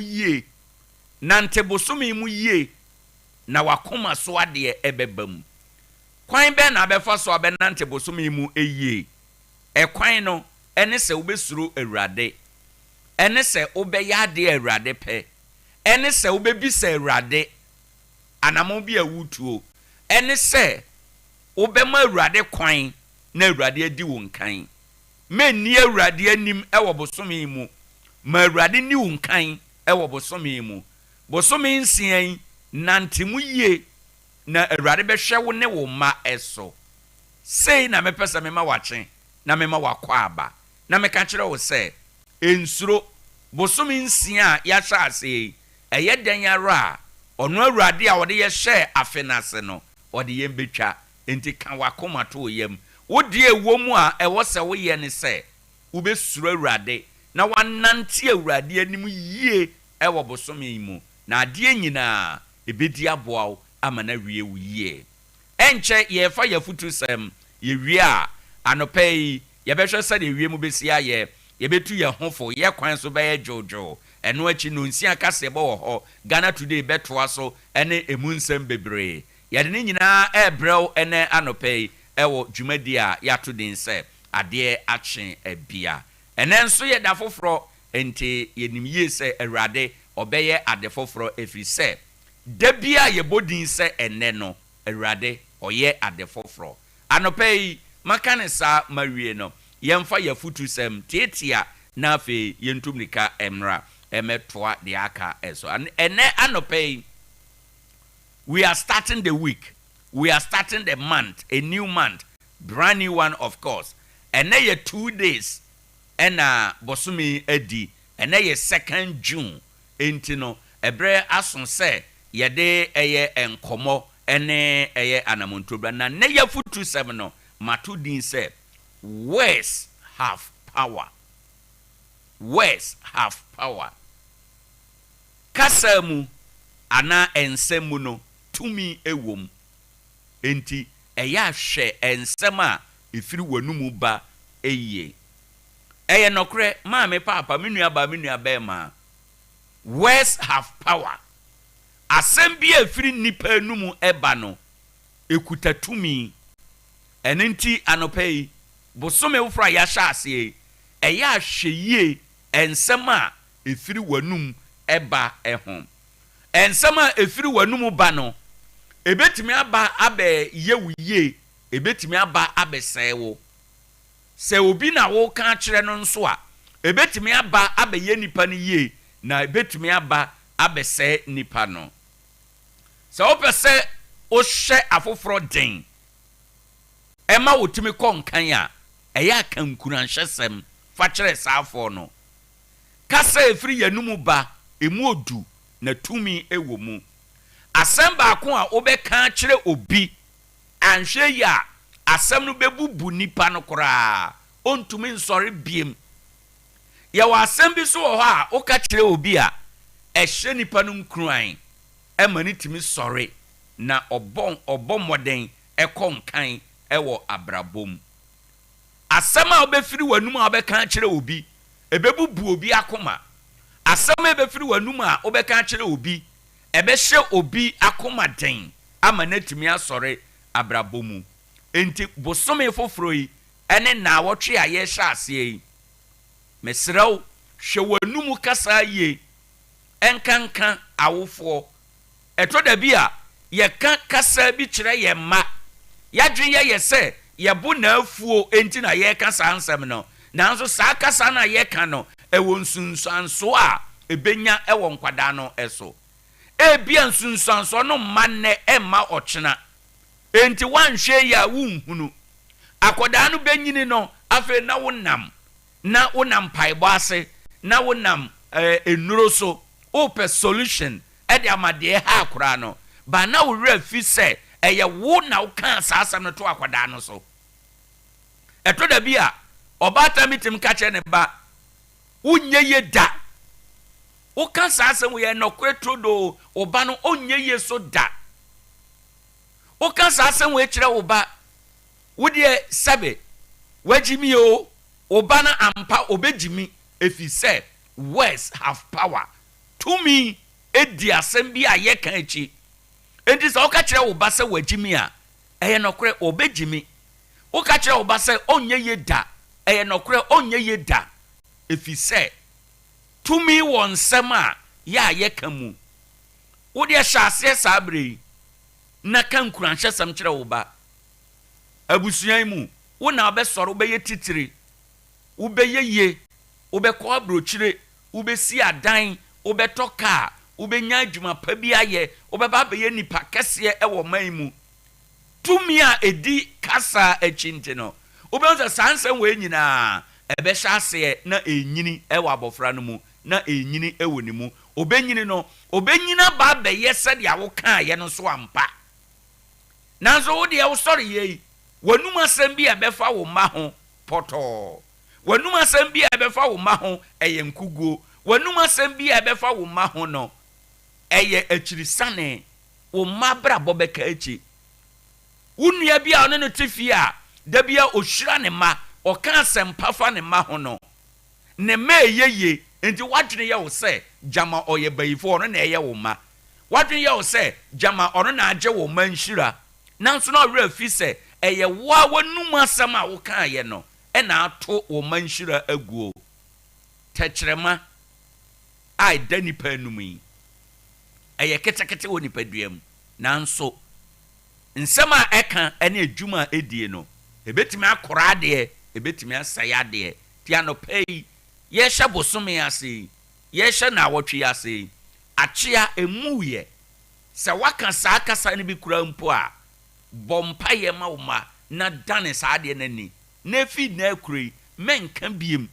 ye nante bosome mu ye na wakoma so ade ebebam kwan be na abefa so abenante bosome mu eye kwan no ene se wobesuro awurade ene se wobeya ade awurade pe ene se wobebisa awurade anamo bi awutuo ene se wobema awurade kwan na awurade adi wo nkan menni awurade anim ewo bosome mu ma awurade ni wo nkan ewo bosome mu bosome nsian nantemu ye na awurade behwe wo ne wo ma eso sei na mepesa mema wache na mema wakwa aba na meka kire wo se ensuro bosome nsia ya hwa ase eye dan ara ono awurade a wode ye hye afenase no wode ye betwa enti kan wakoma to yem wodi ewo mu a ewo se wo ye ne se wo besuro awurade na wanante awurade anim yie ewo bosome mu na ade nyina ebedi aboa ama na wie wo yie enche ye fa ya futu sem ye wie a anopai ye behwe se de wie mu besia ye betu ye hofo ye kwan so be ye jojo eno achi no nsia kase bo wo ho Ghana Today betoa so ene emunsem bebre ye de nyina ebrew ene anopai ewo dwumadi a yato din se Adea Akye Abia ene nso ye da foforo enti yenim ye se awurade obeye ade foforo efri se da bia ye bodin se ene no awurade oye ade foforo anopai makanesa mawie no yemfa ya futu sem tietia na afi yentumnika emra emetoa de aka eso ene anopai we are starting the week, we are starting the month, a new month, brand new one of course, and now 2 days and bosumi edi and now 2nd June entino ebre ason se yede eye enkomo ene eye anamontobra na ne ya futu 7 no matu din se words have power, words have power. Kasamu ana ensemu no tumi ewom enti eya hwe ensem a efiri wanumu ba eye eye nokre maame papa menua ba ma words have power. Asem bi efiri nipa numu eba no ekuta tumi enenti anopai bosome wofra ya hya ase eya hwe ye ensem a efiri wanum eba ehom ensem a efiri wanumu ba no ebetimi aba abe yewuye ebetimi aba abe sewo se obi na wo ka kire no nso a ebetimi aba abe ye nipa no ye na ebetimi aba abe se nipa no se opese o hye afoforo den ema wotimi konkan a eya kankuran hyesem fa kire saafo no kasa efiri yanumu ba emu odu na tumi ewo mu asem ba ko a obeka kire obi anhwe ya asem no bebubu nipa no koraa ontumi nsori biem ya wa asem bi so ho a oka kire obi a ehye nipa no nkruan emani timi sori na obomoden ekonkan ewo abrabom asem a obefiri wanum a obeka kire obi ebebubu obi akoma asem ebefiri wanum a obeka kire obi ebehye obi akoma den ama natimi asore abrabomu enti bosome foforo yi ene na wotwe a ye hya ase yi mesrew hwe wanum kasa ye enkanka awofo etoda bi a ye ka kasa bi kire ye ma yadwen ye se ye bo na afuo enti na ye kasa ansem no nanso sa kasa na ye ka no ewo nsunsanso a ebenya ewo nkwada no eso ebia nsunsanso no manne emma ochena enti wanhwe ya wunhunu akoda no benyini no afi na wonam paibo ase na wonam enuro so open solution ede amade ha akora no ba na wo refi se eye wo na wo kan asasa no to akoda no so eto da bia obata mitim ka che ne ba unye ye da wo kan asasa wo ye no kwetrodo oba no onye ye so da wo kan asasa wo ekire wo ba wo de sabe wajimi o oba na ampa obejimi efi se words have power tumi edi asɛm bi a yɛka akyi enti sɛ woka kyerɛ wo ba sɛ wagyimi a ɛyɛ nɔkorɛ ɔbɛgyimi woka kyerɛ wo ba sɛ ɔnyɛ ye da ɛyɛ nɔkorɛ ɔnyɛ ye da ɛfiri sɛ tumi wɔ nsɛm a yɛ a yɛka mu wode hyɛ aseɛ saa berɛ yi na ka nkuranhyɛsɛm kyerɛ wo ba abusua mu wo na wobɛsɔre wobɛyɛ titiri wobɛyɛ ye wobɛkɔ aburokyire wobɛsi adan wobɛtɔ kaa wobɛnya adwuma pa bi ayɛ wobɛba bɛyɛ nipa kɛseɛ ɛwɔ man mu tumi a ɛdi kasa akyi nti no wobɛhu sɛ saa nsɛm wɔ nyinaa ɛbɛhyɛ aseɛ na ɛnyini ɛwɔ abɔfra no mu na ɛnyini ɛwɔ ne mu obɛnyini no obɛnyina ba bɛyɛ sɛdeɛ wokaayɛ no so ampa nanso wo deɛ wosɔre yei w'anum asɛm bi a ɛbɛfa wo mma ho pɔtɔɔ w'anum asɛm bi a ɛbɛfa wo mma ho ɛyɛ nkuguo w'anum asɛm bi a ɛbɛfa wo mma ho no ɛyɛ akyirisane wo mma brabɔ bɛka akyi wo nua bi a ɔne no te fie a da bi a ɔhyira ne mma ɔka asɛmpa fa ne mma ho no ne mma ɛyɛye enti wadwene yɛ wo sɛ gyama ɔyɛ bayifo ɔno na ɛyɛ wo mma wadwene yɛ wo sɛ gyama ɔno na agye wo mma nhyira nanso na ɔwerɛ afi sɛ ɛyɛ wo a w'anum asɛm a wokaayɛ no ɛna ato wo mma nhyira aguo tɛkyerɛma a ɛda nipa anum yi ɛyɛ ketekete wɔ nipadua mu nanso nsɛm a ɛka ɛne adwuma a ɛdie no ɛbɛtumi akora adeɛ ɛbɛtumi asɛe adeɛ ti anɔpa yi yɛhyɛ bosome ase yi yɛhyɛ naawɔtwe ase yi akyea ɛmuyɛ sɛ waka saa kasa no bi kura mpo a bɔ mpayɛ ma wo ma na dane saa adeɛ no ani na ɛfi na akura yi mɛnka biem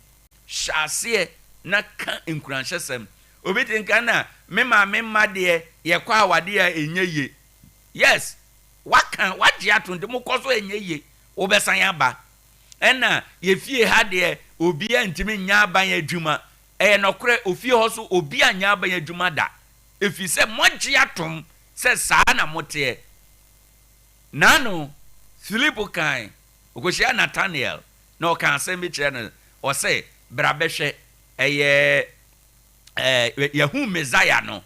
hyɛ aseɛ na ka nkuranhyɛsɛm obi te nka na me maame mma deɛ yɛkɔ awadeɛ a ɛnyɛ ye yes waka wagye ato nti mokɔ so ɛnyɛ ye wobɛsan aba ɛna yɛfie ha deɛ obi a ntimi nya aban adwuma ɛyɛ nɔkorɛ ofie hɔ so obi a nya aban adwuma da ɛfiri sɛ mogye atom sɛ saa na moteɛ nano Filipo kan okohyia Nathaniel na ɔka asɛm bi kyerɛ no ɔsɛ bra bɛhwɛ ɛyɛ yahu Mesaia no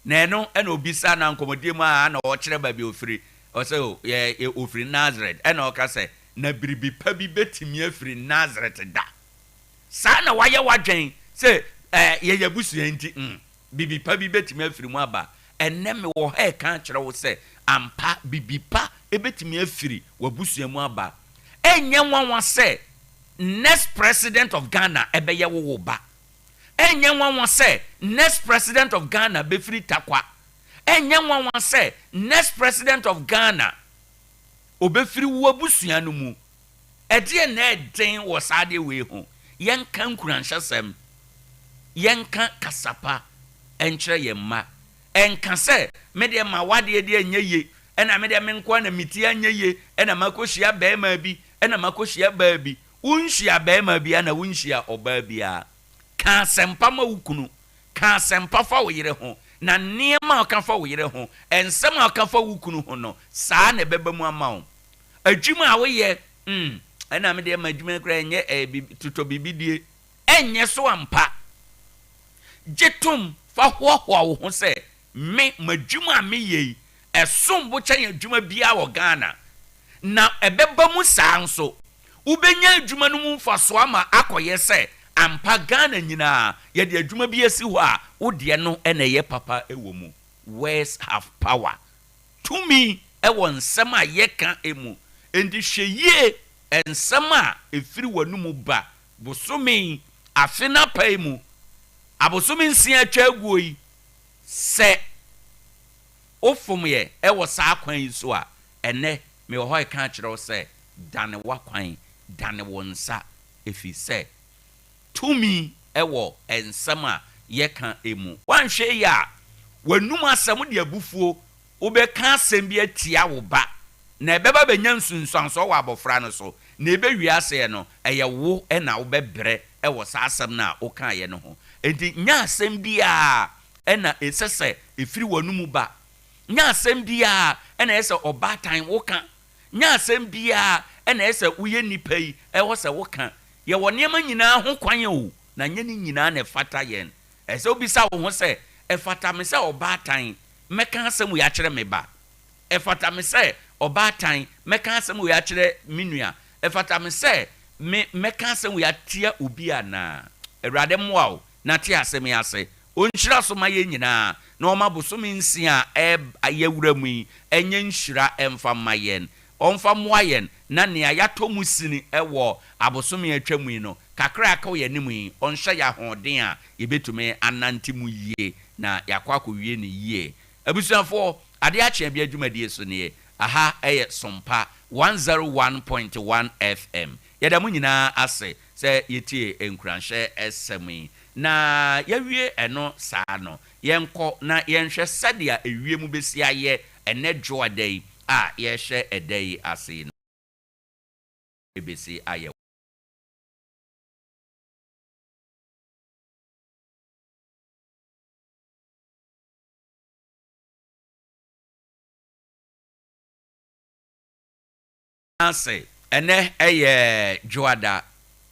na ɛno ɛna obisa na nkɔmɔdie mu a na ɔkyerɛ baabi ofiri ɔsɛ ofiri Nazareth ɛna ɔka sɛ na biribi pa bi betimi afiri Nazareth da saa na wayɛ wadwen sɛ yɛyɛ busua nti biribi pa bi betimi afiri mu aba ɛnɛ me wɔ ha ɛka kyerɛ wo sɛ ampa biribi pa ebetimi afiri wabusua mu aba ɛnyɛ nwanwa sɛ next president of Ghana ɛbɛyɛ wo ba ɛnyɛ nwanwa sɛ next president of Ghana bɛfiri Tarkwa ɛnyɛ nwanwa sɛ next president of Ghana obɛfiri wabusua no mu ɛdeɛ na ɛden wɔ saa de wei ho yɛnka nkuranhyɛsɛm yɛnka kasapa ɛnkyerɛ yɛn mma ɛnka sɛ medeɛ ma wadeɛ deɛ nyɛ ye ɛna medeɛ menkoa na metia nyɛ ye ɛna makɔhyia bɛrima bi ɛna makɔhyia baa bi wonhyia bɛrima bi ana wonhyia ɔbaa biara ka asɛmpa ma wo kunu ka asɛmpa fa wo yere ho na nneɛma a ɔka fa wo yere ho ɛnsɛm a ɔka fa wo kunu ho no saa na ɛbɛba mu ama wo adwuma a woyɛ ɛna medeɛ ma adwuma koraa ɛnyɛ totɔ bibidie ɛnyɛ so ampa gye tom fa hoahoa wo ho sɛ me madwuma a meyɛ yi ɛsom bo kyɛn adwuma biara wɔ Ghana na ɛbɛba mu saa nso wobɛnya adwuma no mu mfasoɔ ama akɔyɛ sɛ ampa Ghana nyinaa yɛde adwuma bi asi hɔ a wodeɛ no ɛna ɛyɛ papa ɛwɔ mu words have power tumi ɛwɔ nsɛm a yɛka emu enti hwɛ yie nsɛm a ɛfiri w'anum ba bosome afe na pa mu abosome nsia atwa aguo yi sɛ ofom yɛ ɛwɔ saa kwan yi so a ɛnɛ me wɔ hɔ ɛka kyerɛw sɛ dane wakwan dane wo nsa ɛfiri sɛ tumi ɛwɔ nsɛm a yɛka emu wanhwɛ yi a w'anum asɛm de abufuo wobɛka asɛm bi atia wo ba na ɛbɛba bɛnya nsunsuanso wɔ abɔfra no so na ɛbɛwie asɛɛ no ɛyɛ wo ɛna wobɛbrɛ ɛwɔ saa asɛm no a wokaeɛ no ho enti nya asɛm biara ɛna ɛsɛ sɛ ɛfiri w'anum ba nya asɛm biara ɛna ɛsɛ ɔbaatan woka nya asɛm biara ɛna ɛsɛ woyɛ nipa yi ɛwɔ sɛ woka yɛwɔ nneɛma nyinaa ho kwan o na nyɛ ne nyinaa na ɛfata yɛn ɛsɛ obisa wo ho sɛ efata me se obatan meka asem we akere me ba efata me se obatan meka asem we akere minua efata me se meka asem we atia obi ana Awurade mmoa wo na te asem ya se onhyira so ma ye nyina na oma bosome nsia ayewura mu yi enye nhyira emfa mayen onfa moayen na ne ayato mu sini ewo abosome atwa mu yi no kakra aka wo yanim yi onhye ya hoden a yebetume anante mu yie na yakwa wie ne yie abusuafo Adea Akye Abia dwumadie so ne aha eye Sompa 101.1 FM yada mu nyina ase se yetie enkuranhye esemi na yawie eno saa no yenko na yenhwe sadia ewie mu besi aye ene dwoadai a yehye edai ase no ebesi aye ase ene eye dwoada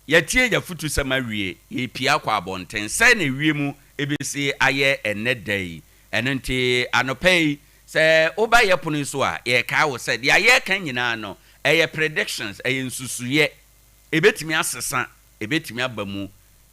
yatie ya futu samawie ye pia kwa abonten se na ewie mu ebesi aye ene dai eno nti anopei se oba ye pono so a ye ka wo se de aye kan nyina no eye predictions eye nsusuye ebetimi asesa ebetimi abamu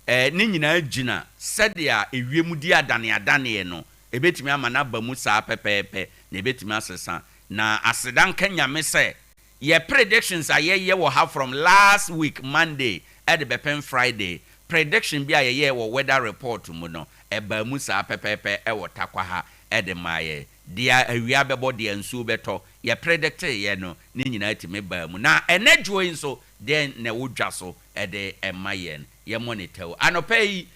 ne nyina gina se de a ewie mu di adane no ebetimi amana abamu saa pepepe na ebetimi asesa na asedan kan nyame se ye predictions aye wo have from last week Monday at the Bepen Friday prediction bi aye wo weather report mu no eba mu saa pepepe wo Tarkwa ha de maye dia awia bebo dia nsu beto ye predict ye no ni nyina timi ba mu na ene join so den na wodwa so de emayen ye monitor anopai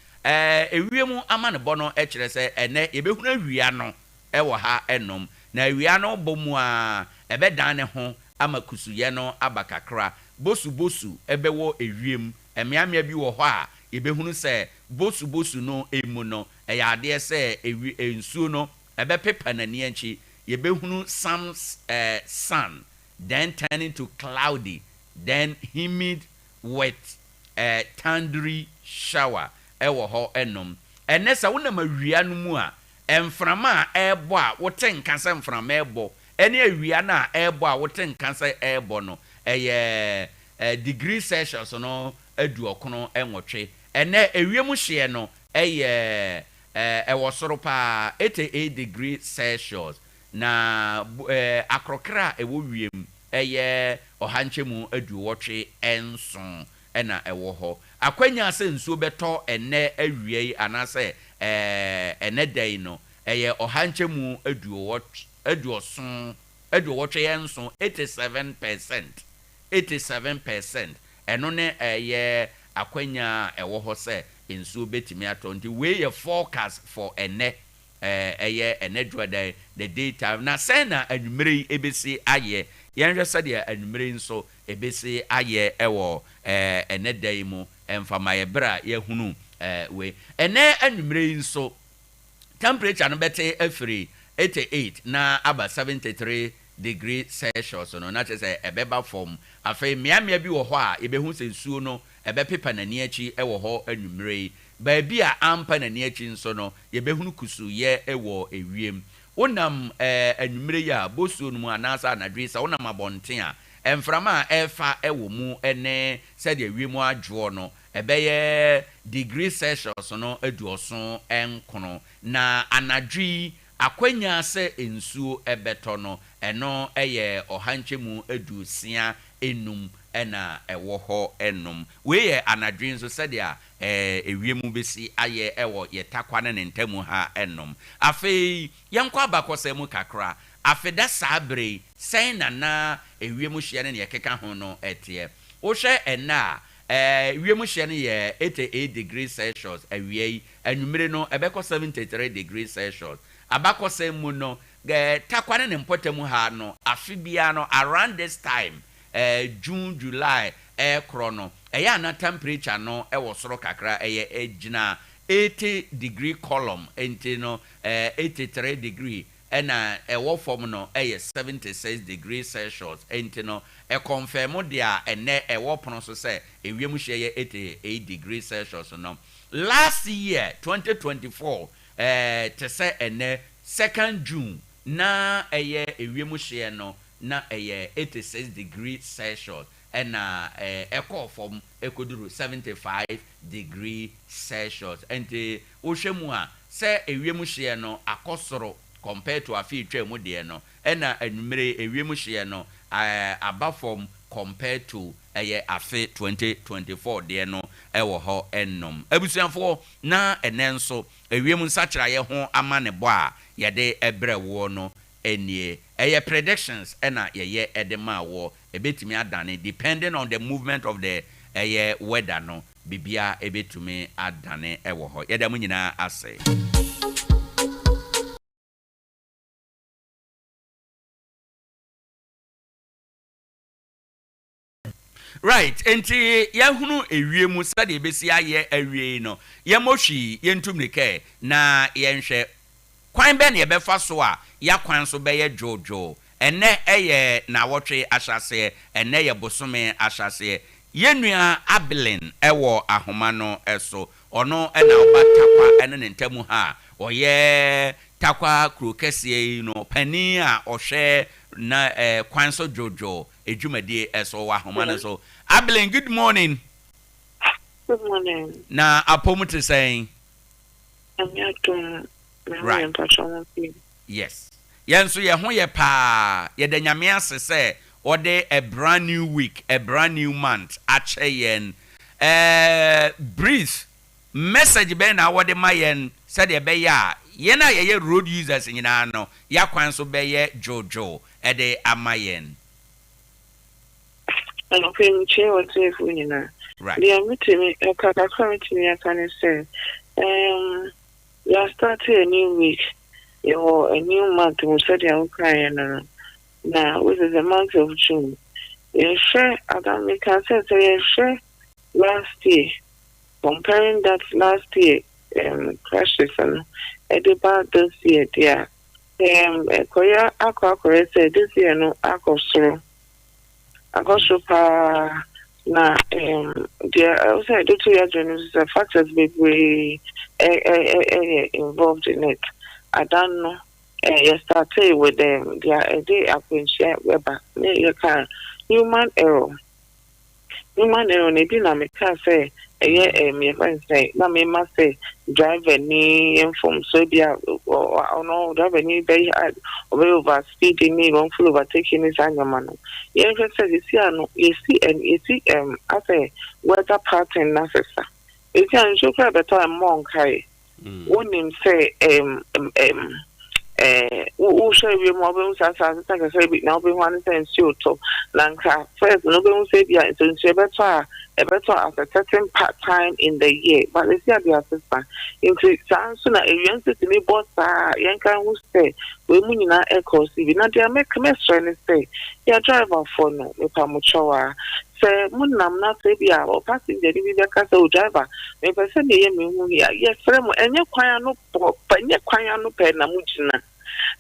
ewie mu amane bono e kire se ene ye behunu awia no wo ha enom na awia no bomu a ebe dan ne ho amakusu ye no abakakra bosu ebewo ewiem emiamia bi wo ho a ye behunu se bosu no emu no ya ade se ensu no ebe pepa na nianchi ye behunu some sun then turning to cloudy then humid wet thundery shower ewo ho enom enesa wona mawia no mu a emframa ebo a wote nkansa emframa ebo ene awia na ebo a wote nkansa ebo no eye degree Celsius no aduokono enwotwe ene ewiem hye no eye ewo soro pa 88 degrees Celsius na akrokra ewo wiem eye ohanchemu aduwotwe enson ena ewo ho akwanya se nsuo beto ene awie anase ene dai no eye ohanchemu aduoson aduwotwe enson 87% eno ne eye akwanya ewo ho se nsuo betimi ato nti we ye forecast for ene eye ene dwada the daytime na sena anumere ebesi aye yenhwe sade anumere nso ebesi aye ewo ene dai mu emfama ye bra ye hunu we ene anumere nso temperature no bete afiri 88 na aba 73 degree Celsius no na chese ebeba form afei miamia bi wo ho a ebehu sensuo no ebepepa na niachi ewo ho anumere ba bi a ampa na niachi nso no yebehunu kusu ye ewo ewiem wonam anumere ya bosuo no mu anasa anadwisa wonam abonten a emframa efa ewo mu ene sede ewiem adwo no ebeye degree Celsius no aduoso enkono na anadwi akwanya se ensuo ebeto no eno eye ohanchemu edusia enum ena ewo ho enum we ye anadwen so sadia ewiemu besi aye ewo ye Tarkwa ne ntemu ha enum afei yankwa bakosemu kakra afeda sabre sen na ewiemu hye ne yekeka ho no etie wo hwe ena ewiemu hye ne ye 88 degrees Celsius awie anumere no ebeko 73 degrees Celsius abakosemu no Tarkwa ne mpotemu ha no afibia no around this time June July chrono eya na temperature no ewo soro kakra eye ejina 80 degree column enti no 83 degree ena ewo form no eye 76 degrees Celsius enti no confirm dia ene ewo pono so se ewiem hye ye 88 degrees Celsius no last year 2024 te say ene 2nd June na eye ewiem hye no na eye 86 degrees Celsius na ekọ from ekoduru 75 degrees Celsius enti wo hwemu a say ewiem hye no akosoro compared to afi twemu de no na anumere ewiem hye no aba from compared to afe 2024 de no ewo ho ennom abusuafo na enenso ewiem nsachira ye ho ama ne bo a ye de ebrewo no enie predictions na ye edema wo ebetumi adane depending on the movement of the weather no bibia ebetumi adane ewo ho ye da munyina ase. Right, enti yahunu ewiemu sade ebesi aye awie no yemohwi yentumnike na yenhwe kwan be na yebefa so a yakwan so be ye jojo ene eye na wotwe ahyase ene ye bosome ahyase yenua Abelin ewo ahoma no eso ono ena oba Tarkwa ene ne ntamu ha oye Tarkwa krokese no pani a ohwe na kwan so jojo ejumadi eso wa ahoma so. Abelin, good morning. Good morning. Na apomuti saying I'm here to right. Yes. Yanso ye ho ye pa ye de nyame ase say ode a brand new week, a brand new month acheyen breathe message be na wode mayen said ye be ya ye na ye road users nyina no yakwan so be ye jojo e de amayen. And okay, chair or say for you now. Right. The meeting, I can say, we are starting a new week, or a new month. We said, I'm crying now. Which is the month of June. Share, I can say, share last year, comparing that last year, crashes and about this year, dear. Koya, I said this year, no, I got pa na there also the 2 year journey is a factors be involved in it. I don't know. You started with them. They are Adea Akye Abia. You can human error. Human error. Maybe na me can say. Me can say. Na me must say. Driver ni from Serbia or no driver ni very hard or very over speeding ni wrongful overtaking is anyamano. You said you see as a weather pattern necessary. You can show better monk high. One him say who shall be mobile as I say now be one sense you to Lanka first no be say yeah so better at a certain part time in the year but let's see the assistant into so na areas to me boss yanka who say we munina echo CV na dia make me say ya driver for no me pamuchowa say munam na say bia o passenger ni be ka say driver me person dey me hu here yes frem enye kwan no enye kwan no pe na mugina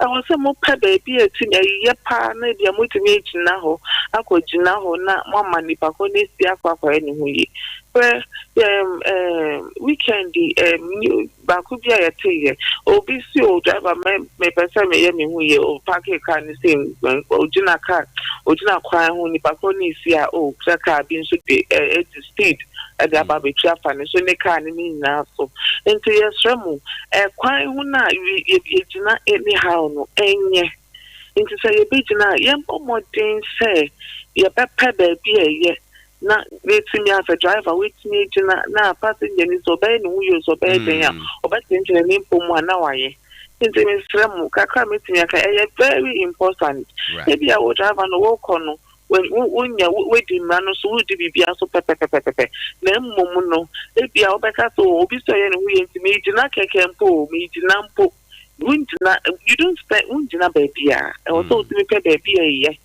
I was a more baby a year pa na dia mutimi gina ho akogina ho na mama ni pa ko ni si akwa any where weekend new baku bia yete obi si o driver me person me ye me hu ye o park car ni same ogina car ogina kwan ho ni pa ko ni si a o car bi nso be speed at the baby traffic so ne car ni na so into yesremu kwan ho na e gina anyhow no enye into say ye be gina yempo modern say ye pepe baby ye na waiting me as a driver waiting me na passenger ni so be ni hu so be den ya obetinje ni mpomu na waye into me sremu kakra metin aka very important maybe I would driver no walk on when we demand so would be so pepe na mmomu no ebi a obeka so obi so ye ni hu ye ntimi gina keke mpo me gina mpo you don't spend unjina baby a also to me baby ye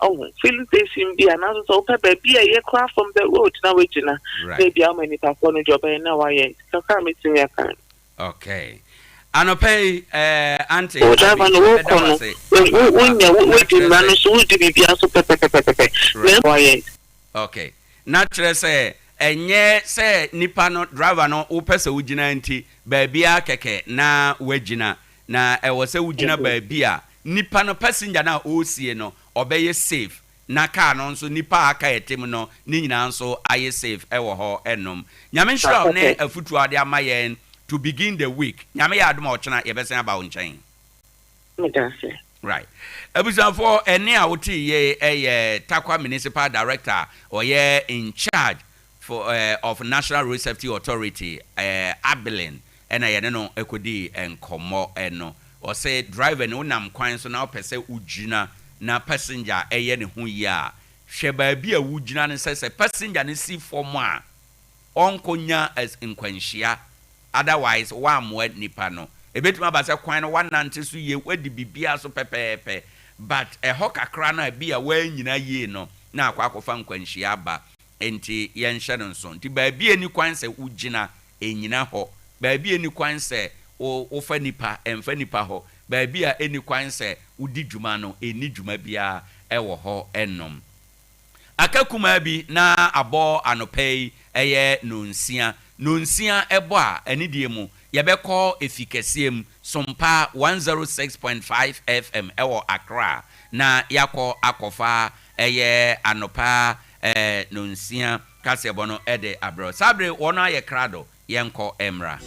oh filling station be another so baby a craft from the road now waiting maybe how many people no job na why ye so come to me can okay anope auntie o driver no work on we demand so would be so pepe na why ye okay naturally say enye se nipa no driver no wo pese wugina nti baabia keke na wagina na ewo se wugina baabia nipa no passenger na osie no obeye safe na car no nso nipa aka etim no ni nyina nso aye safe ewo ho enom nyame nhira ne afutu ade amayen to begin the week nyame ya adom ochena yebesen aba wonchen right for ene a woti ye Tarkwa municipal director or ye in charge for of National Road Safety Authority Abilin ena ye no ekodi enkomo eno or say driver no nam kwan so na opese ugina na passenger eye ne ho yi a hwe ba bi a wugina ne se passenger ne si form a onkonya as nkwanhia otherwise wa mo nipa no ebetuma ba se kwan no wanante so ye wadi bibia so pepepe but ho kakra na bia wa nyina ye no na akwakofa nkwanhia ba enti yenhye no nso nti ba bia ni kwan se ugina enyina ho ba bia ni kwan se o fa nipa emfa nipa ho ba bia eni kwan se udi dwuma no eni dwuma bia ewo ho enom akakuma bi na abo anopei eye nonsia ebo a eni die mu yebekọ efikasiem Sompa 106.5 FM ewo Accra na yakọ akofa eye anopa nonsia kasebo no ede abro sabre wono aye krado yenko emra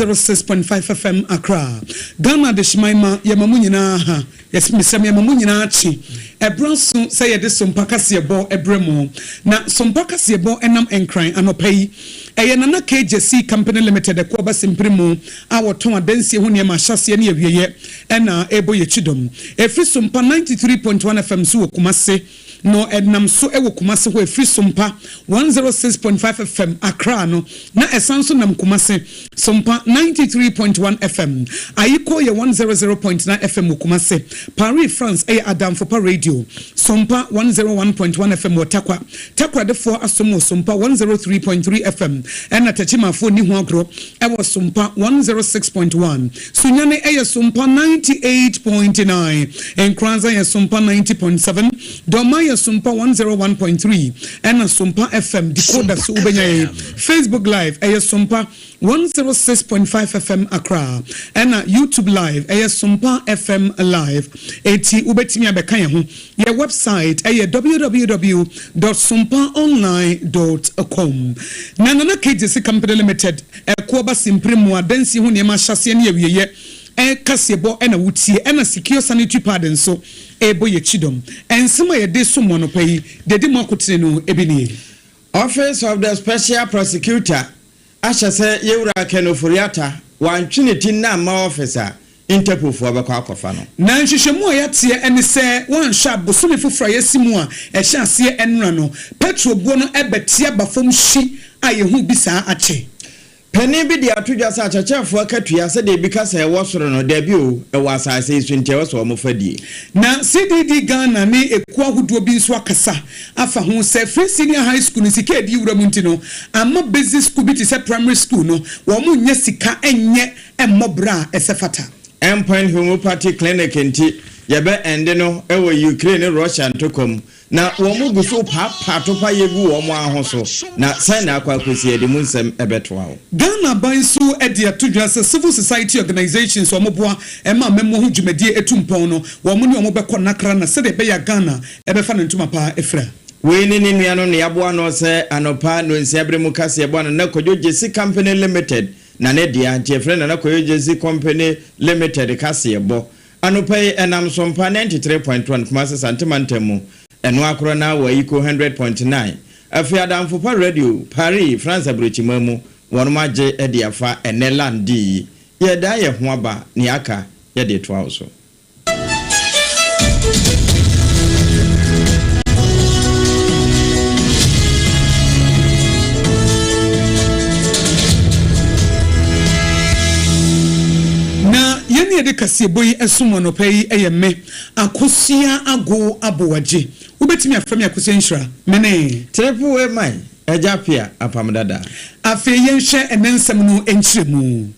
106.5 FM Accra. Ghana de Shmaima yamamu nyina ha. Yes misem yamamu nyina achi. Ebronso say ye de Sompa kasebo ebremo. Na Sompa kasebo enam enkran anopai. Eye nana KJC Company Limited e kwa simprimo awo ton adansie ho ne ma hyase ne awieye ena ebo ye chidom. Efri Sompa 93.1 FM so Kumase. No ednam so ewo Kumase ho efri Sompa 106.5 FM Accra no na esanso nam Kumase Sompa 93.1 FM ayiko ye 100.9 FM Kumase Paris France Adam for Radio Sompa 101.1 FM Tarkwa de for asomo Sompa 103.3 FM and atachima fo ni ho agro ewo Sompa 106.1 sunyane Sompa 98.9 enkranza ye Sompa 90.7 doma ye Sompa 101.3 and Sompa FM decoder so ubenya Facebook live Sompa 106.5 FM Accra and YouTube live Sompa FM live eti ubetimi abeka ye ho ye website www.sompaonline.com nana KJC Company Limited ekoba simprimo adansi ho ne ma hyase ne awieye kasebo ena wutie ena secure sanitary pad so ebo ye chidom ensema ye de somo no pai de de makotene no ebini Office of the Special Prosecutor Ashase Yewura Kenoforiata wantwineti na ma officer Interpol for abakwa akofa no na nhwehwemu a yatie ene se wan sha bosome foforo yesimu a ehye ase enra no petrol buo no ebetia bafom hyi a yehu bisa ache Penny bi dia tudwa sa chachafo akatua se de bika se wo soro no da bi o e wasa se isu nte wo so mo fadie na CDD Ghana ni eku ahodo bi nso akasa afa ho se free senior high school ni sika edi wura mu ntino amma basic school bi ti se primary school no wo mu nya sika enye emmobra esefata Endpoint Homeopathy Clinic nti yebe ende no e wo Ukraine Russia ntokom na wo mu guso pa to pa yegu wo mu ahoso na sai na akwakosi edi mu nsem ebetoa wo Ghana bansu Adea Akye civil society organizations wo moboa ema memmo ho dwumadie etumpon no wo mu ne wo bekọ nakra na se de be ya Ghana ebefa no ntuma pa efra we ni nua no ne aboa no se anopa no nsiabre mu kase ebo na kodjo JC Company Limited na ne dia jefre na kodjo JC Company Limited kase ebo anopa enam Sompa 93.1 Kumase Santimantemu eno akro na wa iko 100.9 afi Adamfo pa radio Paris France abrochimamu wonmaje ediafa enelandi ye da ye ho aba ni aka ye de to awso yɛne yɛde kasebo yi ɛsom anɔpa yi ɛyɛ me akosua ago abowaje wobɛtumi afrɛ me akosua nhyira mene Triple way man Ejapia apamdada afei yɛnhwɛ ɛnensɛm no enkyiremu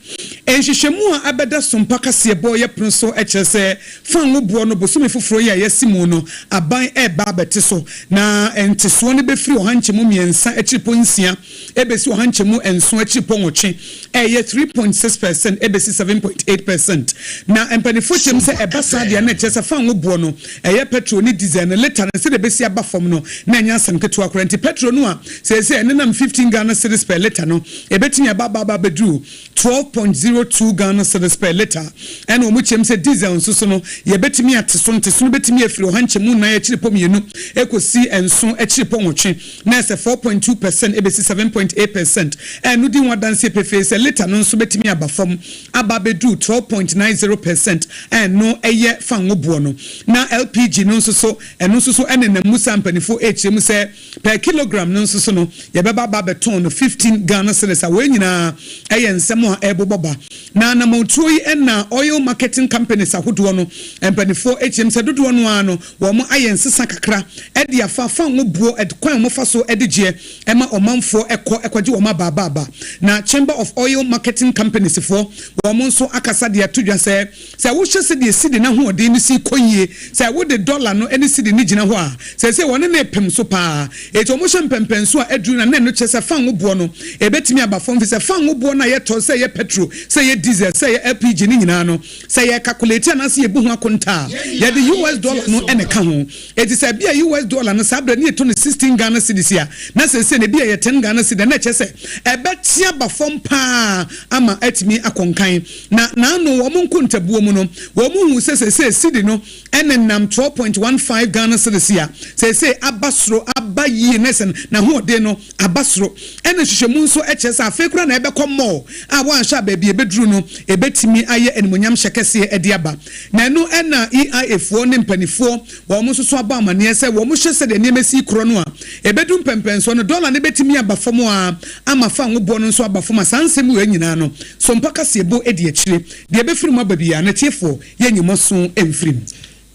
enhyehyɛmu a abɛda sompa kasebo yɛ pron so ɛkyerɛ sɛ fan wo boɔ no bosome foforo yi a yɛsimu no aban ɛba abɛte so na entesoɔ no bɛfiri ɔhankyɛmu miɛnsa akyiripo nsia ebesi ɔhankyɛmu enso akyiripo nwɔtwe ɛyɛ 3.6% ebesi 7.8% na mpanifo kyɛm sɛ ɛba saa deɛ na ɛkyerɛ sɛ fan wo boɔ no ɛyɛ petrol ne diesel no liter no sɛ de besi aba fam no na ɛnya asɛm ketewa koraa nti petrol no a sɛ ɛnenam 15 Ghana cedis per liter no ebetimi aba bedru 12.02 Ghana cedis per liter ɛna omu kyem sɛ diesel nso so no yebetimi ateso nteso betimi afiri ohankyemu na yɛkyire pom yenu ekosi enso akyire pom nwotwe na sɛ 4.2% ebesi 7.8% ɛno di wadanse pefe sɛ liter no nso betimi aba fam aba bedru 12.90% ɛno ɛyɛ fango boɔ no na LPG no nso so ɛno nso so ɛne na musa mpanifo ekyem sɛ per kilogram no nso so no yɛbɛba ba beton no 15 Ghana cedis a we nyina ɛyɛ nsɛm a ɛbobɔba na namotuo yi ɛna oil marketing companies ahodoɔ no mpanifo ekyem sɛ dodoɔ no a no wɔn ayɛ nsesa kakra ɛde afa fango buo ɛkwan mo fa so ɛde gye ɛma ɔmanfo ɛkɔgye wɔn abaaba na chamber of oil marketing companies fo wɔn nso akasa de atodwa sɛ wohyɛ sɛ de sidi na hoɔden no si kɔyie sɛ wo de dollar no ɛne sidi ne gyina hɔ a sɛ wɔn ne pem so paa eto mo hyɛ mpɛmpɛn so a ɛduru na no kyɛ sɛ fango buo no ebetimi aba fam fi sɛ fango buo na yɛtɔ sɛ yɛ petrol sɛ yɛ diesel sɛ yɛ LPG ne nyinaa no sɛ yɛ calculate na sɛ yɛ bu ho akonta yɛ de US dollar no ɛne ka ho eti sɛ bia US dollar no saa bra ne yɛtɔ no 16 Ghana cedis a na sɛ ne bia yɛ 10 Ghana cedis na kyɛ sɛ ɛbɛtia aba fam paa ama atimi akonkan na no wɔn nkontabuo mu no wɔn hu sɛ cedi no ɛne nam 12.15 Ghana cedis a sɛ abasoro abayi nesen na hoɔden no abasoro ɛna hyehyɛmu nso ɛkyɛ sɛ afekura na ɛbɛkɔ mall a wɔanhwɛ baabi ebeduru no ebetimi ayɛ animonyam hyɛkɛse ɛde aba na no ɛna EIA foɔ ne mpanifoɔ wɔn nso so aba amaneɛ sɛ wɔn hyɛ sɛ de nneɛma si korɔ no a ebedu mpɛmpɛnso no dollar ne betimi aba fam a ama fa ngoboɔ no nso aba fam a sansɛm wɔ nyinaa no so mpaka sebo ɛde akyire deɛ ɛbɛfiri mu aba bia na tiefo yɛ nyimo so ɛmfirim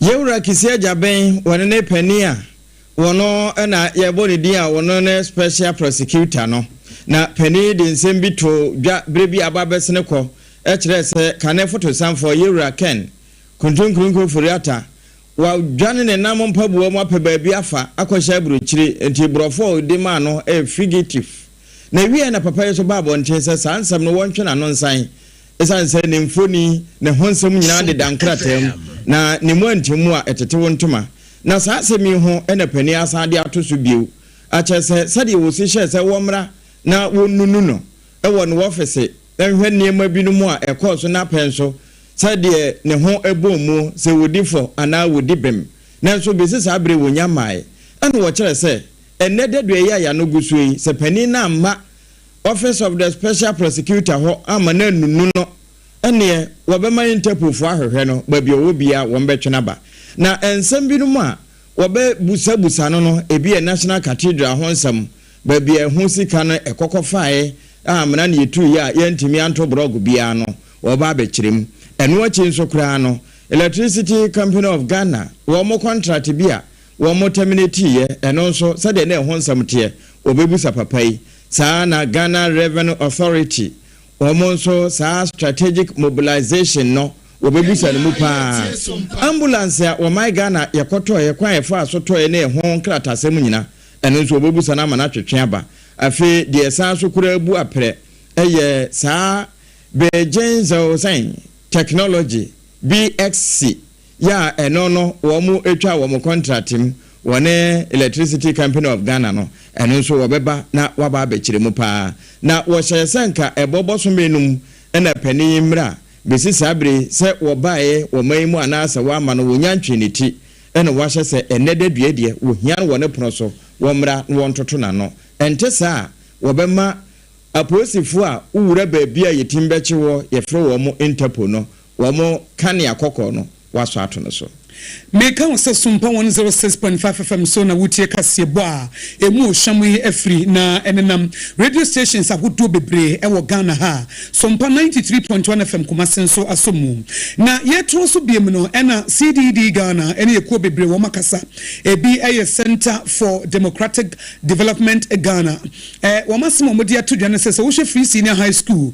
yɛwura kisia jaben wɔne ne pani a wono na yɛbɔ ne din a wono ne special prosecutor no na pani de nsɛm bi to dwa brebi ababɛsene kɔ ɛkyerɛ sɛ kane foto sanfo yɛwura ken kuntunkunko furiata wa dwane ne nam mpabuo mu apɛ baabi afa akɔhyɛ aburokyire enti brɔfo de ma no fugitive na wie na papa yeso ba abɔnten sɛ saa nsɛm no wɔntwe na no nsan ɛsan sɛ ne mfoni ne ho nsɛm nyinaa de dankratam na ne mu antimu a ɛtete wo ntoma na saa sɛmi ho ɛna pani asan de ato so bio akyɛ sɛ sɛdeɛ wɔ si hyɛ sɛ wɔmmra na wɔnunu no ɛwɔ no wɔfɛse ɛhwɛ nneɛma bi no mu a ɛkɔɔ so na pɛn so sɛdeɛ ne ho ɛbɔ mu sɛ wodi fɔ anaa wodi bem nanso bɛsi saa bere wɔnya mae ɛna wɔkyerɛ sɛ ɛnɛ dɛdua yi a yɛano gu so yi sɛ pani na amma office of the special prosecutor hɔ ama na nunu no ɛneɛ wɔbɛma interpolfo ahwehwɛ no baabi ɔwɔ bia wɔn bɛtwe n'aba na ensem bi no mu a wɔbɛ busa no ebi yɛ national cathedral ho nsɛm baabi ɛho sika no ɛkɔkɔ fae amana ne yetu yi a yɛntimi anto blog bia no wɔba abɛkyerem ɛno akyi nso koraa no electricity company of Ghana wɔn contract bi a wɔn terminate yɛ ɛno nso sɛdeɛ na ɛho nsɛm teɛ wɔbɛbusa papa yi saa na Ghana Revenue Authority wɔn nso saa strategic mobilization no wɔbɛbusa no mu paa ambulance a wɔman Ghana yɛkɔtɔ yɛkwan yɛfa asotɔ ne ɛho nkratasɛm nyina ɛno nso wɔbɛbusa no ama no atwetwe aba afei deɛ saa so kura bu aprɛ ɛyɛ saa Beijing Zhousan technology BXC ya ɛno no wɔn etwa wɔn contract mu wɔne electricity company of Ghana no ɛno nso wɔbɛba na waba abɛkyerɛ mu paa na wɔhyɛ sɛnka ɛbɔbɔ so menum ɛna panin mmra besi sabre sɛ wɔbae wɔman mu anaasɛ wɔama no wɔnya ntweneti ɛna wɔahyɛ sɛ ɛnɛdɛ duadie wɔhia no wɔne pono so wɔmmra wɔntoto nano ɛnte saa wɔbɛma apolisifoɔ a wura baabi a yɛtim bɛkye wɔ yɛfrɛ wɔn Interpol no wɔn kane akɔkɔ no waso ato no so Meka wose Sompa 106.5 FM so na wutie kasebo a emu ohwam yi afri na enenam radio stations ahodo bebre ewo Ghana ha Sompa 93.1 FM Kumasi so asomu na yetro so biem no ena CDD Ghana ene yekuo bebre wo makasa ebi eye Center for Democratic Development Ghana wo masimo modi atodwa ne se wo hwe free senior high school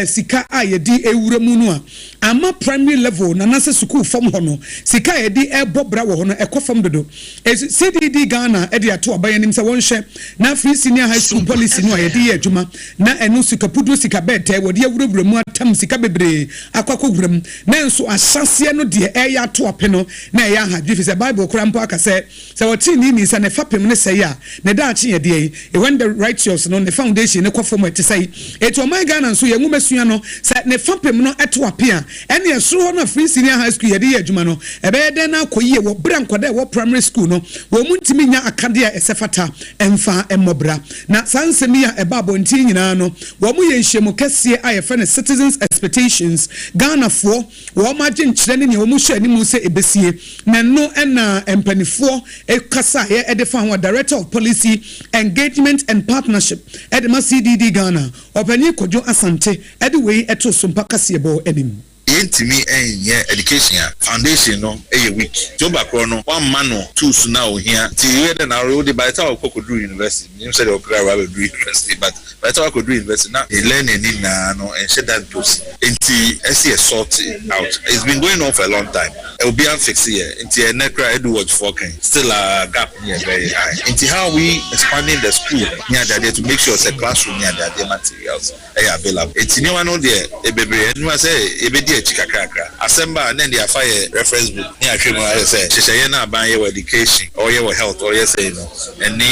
sika a yedi ewura mu no a ama primary level na nase school form ho no sika yedi bobra wo no ekofam dodo CDD Ghana edi ato abayanim se wonhwe na free senior high school policy no ayedi ye adwuma na enu sika pudu sika bete wodi awurawura mu atam sika bebre akwakowuram na enso ahyase no de eya ato apeno na eya hadwe fi se bible krampo akase se woti ni se ne fapem ne se ya ne da achi ye de when the righteous no the foundation ne kwafom ete sai eto my Ghana nso ye nwumesua no se ne fapem no eto apia ene eso ho na free senior high school ye de ye adwuma no ebe de na koyie wo bra nkwada wo primary school no wo muntimi nya akade a esefata emfa emmobra na sansemi a ebabo nti nyina no wo mu ye nhyiemu kese a ye fa ne citizens expectations Ghana fo wo ma gye nkyere ne wo mu hwe ani mu se ebesie na no ena empanifo ekasa ye edefa ho director of policy engagement and partnership edema CDD Ghana opani kojo asante edewei eto Sompa kasebo enim yentimi enye education foundation no week joba kro no one man tools now here ti we na road by the time Kokodu University you said opera we do university but by the time Kokodu University now e learn any na no and share that post enti ese sort out it's been going on for a long time it will be fix here enti nekra edu watch for can still a gap here very high enti how we expanding the school near there to make sure the classroom near there materials available enti no one know there e bebre no say e be chikakaka asemba and then they fire reference book ni ahwemu I say sheshaye na ban ye education or ye health or ye say no any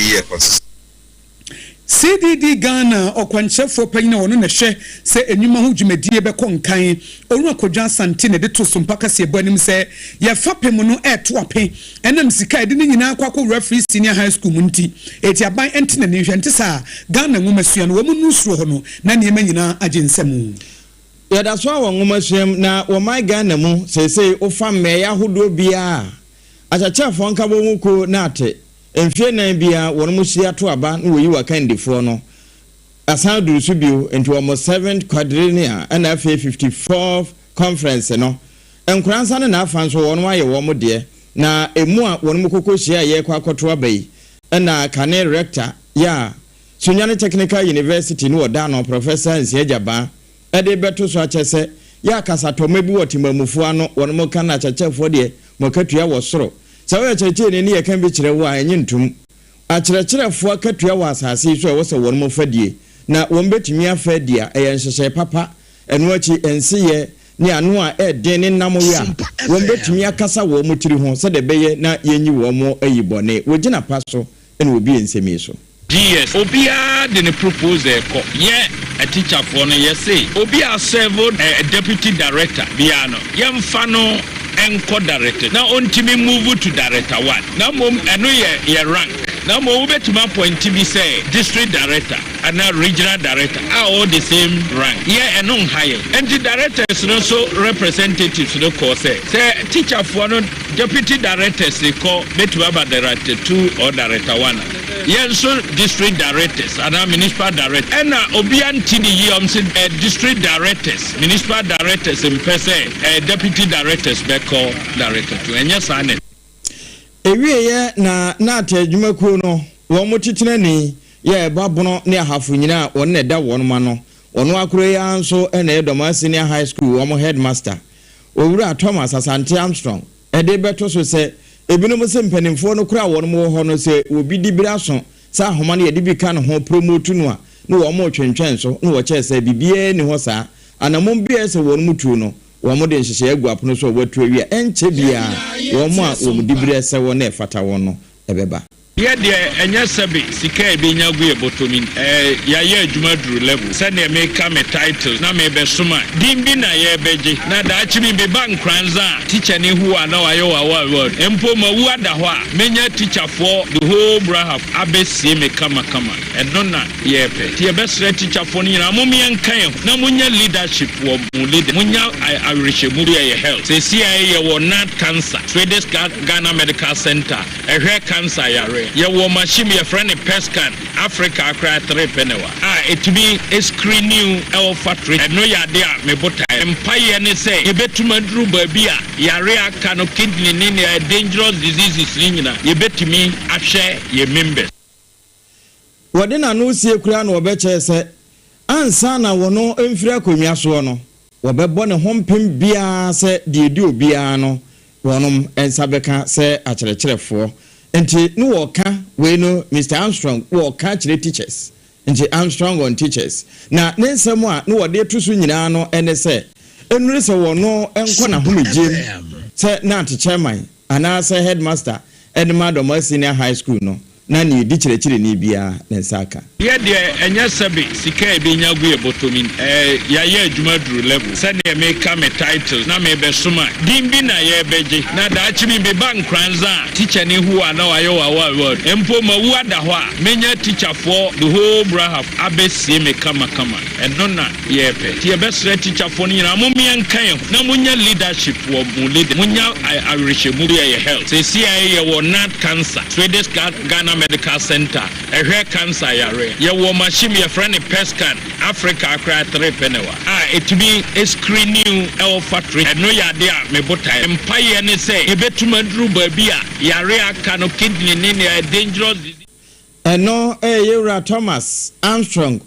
year consist CDD Ghana okwanchefo panyina wono na hwe se enwuma ho dwumadie be konkan onu akodwa asante ne de to Sompa kasebo anim se ye fapem no eto ape enam sika ede ni nyina akwakọ referee senior high school munti eti aban entene ne hwe ntisa Ghana nwuma sua no wo mu nusuro ho no na ne nyina agensemu ya da so awon ngomasem na wo my Ghana mu sese ofa meya hodo bia achachafo nka bo muko na ate emfie nan bia won mu sia to aba na woyi wa kandifo no asan duru su bio into almost 7th quadrennial and afa 54th conference no enkransa na afa so won wa ye wo mu de na emu a won mu kokohia ye kwa akoto abai na kane rector ya Sunyani Technical University no da no professor Nsiejaba ede beto so achese ya kasato mebi wotimamufu ano wono ka na achachefo de mokatua wo soro sawo acheche ne ye kan bi kire wo anyi ntum acherecherefo akatua wo asase so wo se wono mofadie na won betumi afadia eyenhyehe papa eno achi ensiye ni anu a eden ne namo ya won betumi akasa wo mutiri ho se de beye na yenyi wo mo ayibone wogina paso ene obi ensemi so yes obia de ne propose ko ye a teacher for no yes say obia serve a deputy director biano yemfa no enko director na ontimi move to director 1 na mom eno ye rank na mo we betuma point bi say district director and regional director are all the same rank yeah eno higher and the directors no so representatives no call say teacher for no deputy directors they call betuma ba director 2 or director 1 yeah so district directors and municipal director and obianti the yom say district directors municipal directors in per se deputy directors be call director 2 and yes and ewiye na atadwumakuo no wo motitena ni ye babono ne ahafo nyina won na da won ma no ono akoro ya nso na edoma senior high school wo headmaster owura Thomas Asante Armstrong ede beto so se ebinum se mpanimfo no kura won mo ho no se obi dibira so sa homa ne yedi bi ka no ho promote no a no wo mo twentwen so no wo che se bibie ni ho sa anamom bia se won mutu no wo mo de nhyehyɛ agu so watu awia enche bia wo mo a wo dibire se wo na efata wo no ebeba Yeah, dear, and yes, Sika being a good botomin, Yaya Jumadru level, send a make come a title, na me besuma, Dimbina ye beji, na da actually be bank kranza, teacher ni who are now Iowa word, Empo Mawadawa, many teacher for the whole brahab, Abbey me kama, and nona, yepe, your best teacher for Nina, Mummy and Kayo, Namunya leadership, lead Munya, I wish you your health, say CIA or not cancer, Swedish Ghana Medical Center, a hair cancer, ya wo machine your friend pescan Africa akra 3 penewa it be a screen new el factory no ya dia me bota empire ne say e betuma duru ba bia yare aka no kidney ni dangerous diseases nyina ye betumi ahwe ye members wode na no sie kura no obeche se ansa na wono emfiri akonwa so no wobebo ne hompem bia se de edi obia no wonom ensabeka se acherecherefo enti no woka we no Mr. Armstrong woka chire teachers enti Armstrong on teachers na nensem a no wode tusu nyina no ene se enure se wono enko na homegem se na te chairman ana se headmaster edma senior high school no na ni di chire ni bia nensaka yeah dear enya sabi sika be nya gu ebotomin Yaya Jumadru level send a make come a title na me besuma dimbi na ye beji na da actually be bank kranza teacher ni who are now Iowa word empo Mawadawa many teacher for the whole brahab Abbey me kama and nona yepe your best teacher for Nina Mummy and Kayo Namunya leadership lead Munya I wish you your health say CIA or not cancer Swedish Ghana Medical Center a hair cancer ya wo machine your friend pescan Africa akra 3 penewa it be a screen new el factory no ya dia me bota empire ne say e betuma duru ba bia yare aka no kidney ni dangerous disease no Yura Thomas Armstrong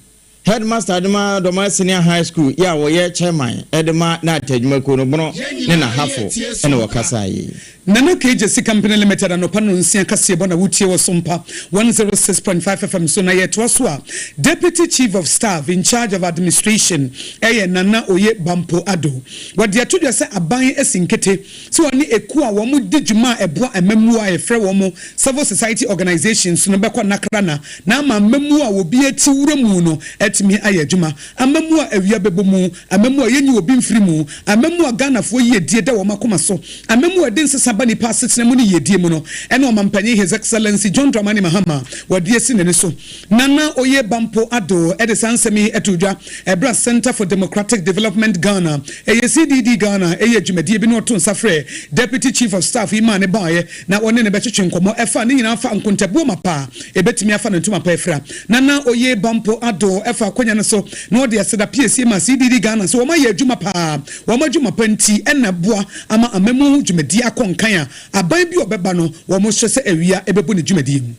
headmaster Adema senior high school ya wo ye chairman Edema na tadwuma ko no bono ne na hafo ene wakasa yi Nana KJC Company Limited and Opano Nsia Kasiebo na wutie wo Sompa 106.5 FM so na yetwa so a Deputy Chief of Staff in charge of administration Nana Oye Bampo Ado wade atodwa se aban esinkete so oni eku a wo mu diguma ebo amemu a efre wo mu civil society organizations no bekwa nakrana na ama amemu a obi ati wuramu no etimi ayadwuma amemu a awia bebomu amemu a yenyi obi mfiri mu amemu a Ghana fo yedie da wo makoma so amemu a den bani passes na muni yedie mu no ene o mampanye His Excellency John Dramani Mahama wadie si ne so Nana Oye Bampo Ado edesansemi etudwa Ebra Center for Democratic Development Ghana CDD Ghana dwumadie bi no to nsafre Deputy Chief of Staff Imane Baye na one ne betwetwe nkomo efa ne nyina afa nkontabo mapa ebetimi afa ne ntuma pa efra Nana Oye Bampo Ado efa akonya ne so na ode aseda PSC ma CDD Ghana so woma ye adwuma pa woma adwuma panti ena boa ama amemu dwumadie akonkan aban bi obeba no wo mo hye se awia ebebu ne dwumadie mu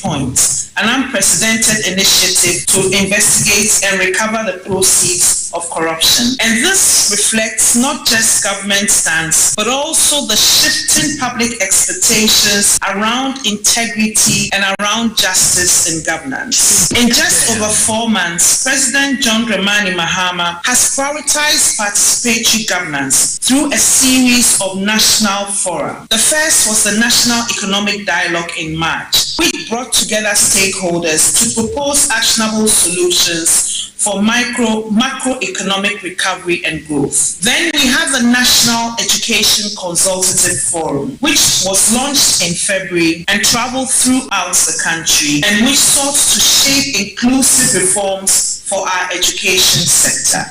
points, an unprecedented initiative to investigate and recover the proceeds of corruption. And this reflects not just government stance, but also the shifting public expectations around integrity and around justice in governance. In just over 4 months, President John Dramani Mahama has prioritized participatory governance through a series of national fora. The first was the National Economic Dialogue in March, which brought together stakeholders to propose actionable solutions for macroeconomic recovery and growth. Then we have the National Education Consultative Forum, which was launched in February and traveled throughout the country, and which sought to shape inclusive reforms for our education sector.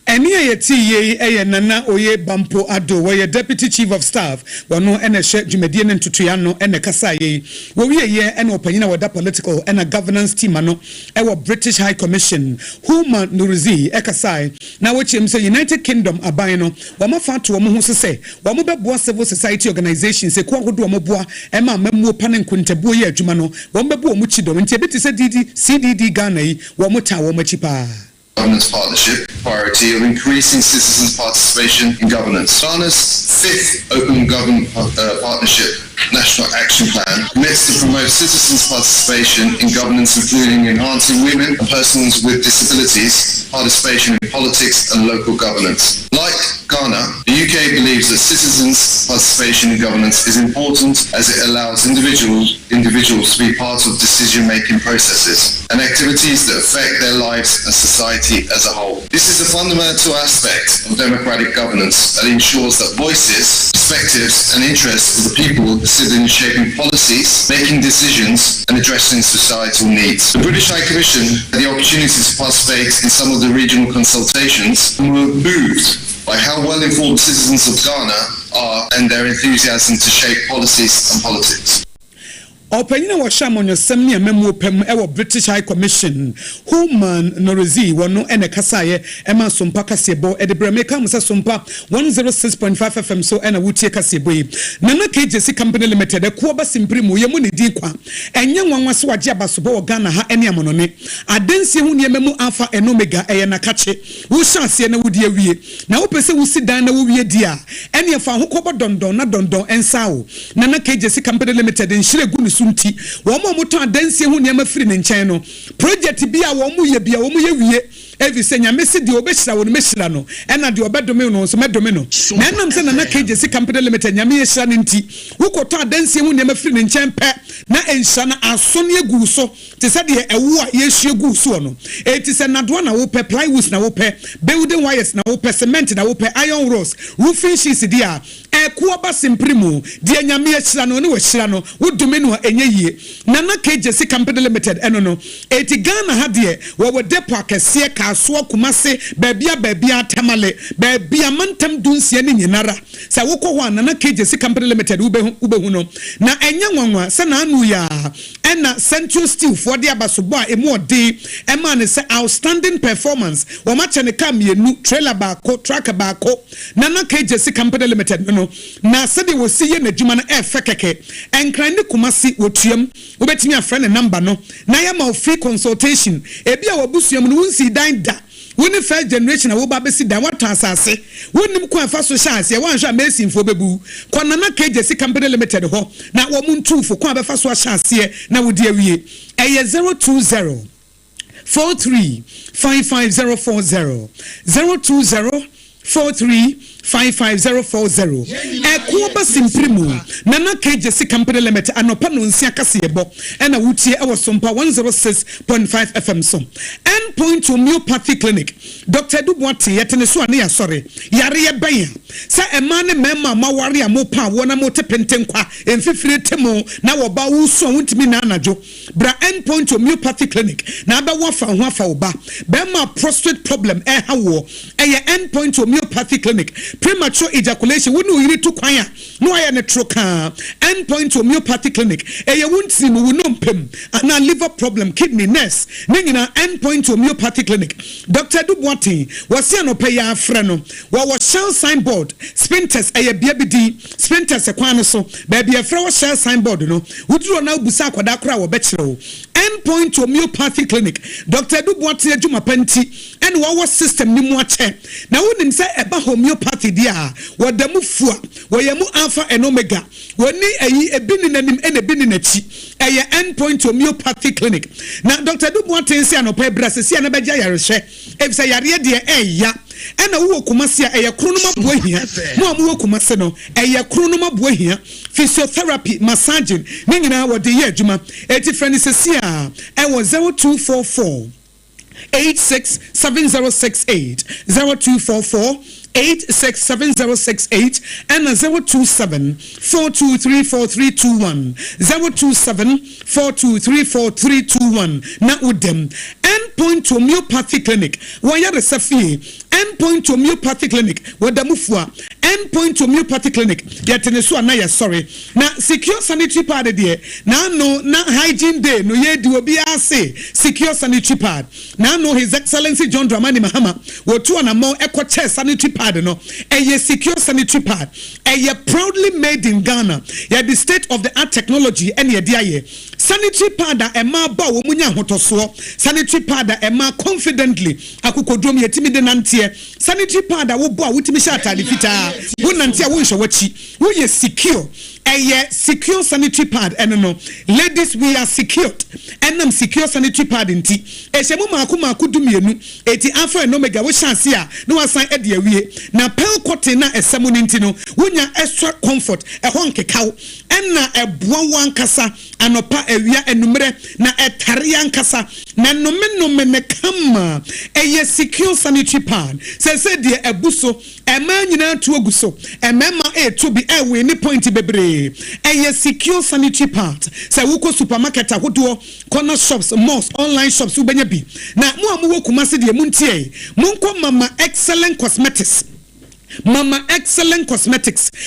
Eni ayeti ye Nana Oye Bampo Ado we Deputy Chief of Staff wano ene hye dwumadie ne ntotoya no ene kasa ye wo wie ye ene opanyina wada political ene governance team ano ewo British High Commission Huma Nuruzi ekasai na wochem say United Kingdom aban no wo mafa to wo ho sese wo beboa civil society organizations ekwa hodo wo boa ema mamuo pane nkontabo ye adwuma no wo beboa mu chidom nti ebiti se CDD Ghana yi wo mota wo machipa Governance partnership, priority of increasing citizens' participation in governance. Ghana's 5th Open Government Partnership National Action Plan commits to promote citizens' participation in governance, including enhancing women and persons with disabilities participation in politics and local governance. Like Ghana, the UK believes that citizens' participation in governance is important as it allows individuals to be part of decision-making processes and activities that affect their lives and society as a whole. This is a fundamental aspect of democratic governance that ensures that voices, perspectives and interests of the people are considered in shaping policies, making decisions and addressing societal needs. The British High Commission had the opportunity to participate in some of the regional consultations and were moved by how well-informed citizens of Ghana are and their enthusiasm to shape policies and politics. Opanyina wa shamonyo semni amemu opem ewo British High Commission Human Norezi wono ene kasaye ema Sompa kasebo edebremeka musa Sompa 106.5 FM so ena wutie kasebo yi nana KJC Company Limited ekuoba simprimu yemu ne di kwa enye nwanwa so wage abasobo Ghana ha ene amonone adansie hu ne memu alpha and omega eye na kache wo shanse na wudi awie na wo pese wo sidan na wo wie dia ene fa hokobo dondon na dondon ensawo nana KJC Company Limited nhire gu nti womo moto adansie hu niam afiri ne nkyɛn no project bi a womo ye bia womo ye wie evi se nyame se de obehira wo no mehira no ɛna de obedome no so medome no na nam se na KJC Company Limited nyame ye hira ne nti wokoto adansie hu niam afiri ne nkyɛn pɛ na enhira na asone egu so te se de ewo a ye hye egu so no eti se nadoa na wo pɛ plywood na wo pɛ building wires na wo pɛ cement na wo pɛ iron rods roofing sheets dia ekuoba simprimu de nyame ye hira no ne wo hira no wodome no enye yie nana KJC Company Limited eno no eti Ghana ha de wo depo akese kaso kumase baabia tamale baabia mantam dunsie ne nyinara sa wokɔ ho nana KJC Company Limited ubehu no na enya nwanwa se na anu ya ena Central Steel for de abasobo a emu ode ema ne se outstanding performance wo ma chene kam yenu trailer baako truck baako nana KJC Company Limited no na se de wo si ye n'adwuma na efe keke enkran ne kumase wotuam wobetimi afre ne number no na ya ma free consultation ebi a wobusuam no wonsi dan da woni first generation a wo ba besi dan wata asase wonim ko afa so chance e wan hwa mesin fo bebu kwanana KJC Company Limited ho na wo muntufo ko abefa so chance na wodi awie eye 020 43 55040 020 435540 ekuoba simprimu nana KJC Company Limited anopa no nsia kasebo ena wutie ewo Sompa 106.5 FM so endpoint homeopathy clinic Dr. Duboati yetene so ane ya sore yare ye ben se ema ne mema maware amopa wona mo tepentenkwa emfifire temo na wo ba wuso wuntimi na anajo bra endpoint homeopathy clinic na aba wafa ho afa oba bema prostate problem hawo eye endpoint homeopathy clinic premature ejaculation wonu yiri to kwan no aye ne troka endpoint homeopathy clinic eye wunti mu wonompem ana liver problem kidney nurse nyina endpoint homeopathy clinic Dr. Duboati wasi anope ya afre no wo shell signboard spinters eye bia bidi spinters kwan no so ba bia afre wo shell signboard no wuduro na busa akwada kora wo bekire endpoint homeopathy clinic Dr. Duboati adwuma panti ene wo system ni mu ache na wonim se eba homeopathy dia wadamu fua woyemu alpha and omega woni ayi ebini nanim ene bini nachi eye endpoint homeopathy clinic na Dr. Duboati se anopa brasesi na beja yarehwe efisa yare de eya ena wo kumase eye kronoma boahia mo amu kumase no eye kronoma boahia physiotherapy massaging ne nyina wo de ye adwuma eti friend sesi a ewo 0244 867068 0244 867068 and 027 4234 027 4234 na udem endpoint homeopathy clinic waya resafi endpoint homeopathy clinic wadamufua endpoint homeopathy clinic yetene so na ya sorry na secure sanitary pad de na no na hygiene day no ye di obi ase secure sanitary pad na no his excellency John Dramani Mahama wotu na mo ekoche sanitary pad no a secure sanitary pad a proudly made in Ghana ya the state of the art technology and ye dia sanitary pad a ma ba wo munya hotoso sanitary pad a ma confidently akukodrom yetimi de nantie sanitary pad a wo bo a wutimi sha atade fita wo nantie wo nhwe wachi wo ye secure secure sanitary pad no ladies we are secured enam secure sanitary pad nti ehemu maako dumienu eti alpha and omega wo chance a no asan e de awie na pel cotton na esemu nti no wonya extra comfort ehon kekaw enna eboa wankasa anopa awia enumere na etare ankasa na nome ne kama secure sanitary pad se de ebuso ema nyina tu oguso emema to be we ni point bebre secure sanitary pad se wuko supermarket ahodo corner shops malls online shops ubenya bi na mo amuwo kumase de muntie munko mama excellent cosmetics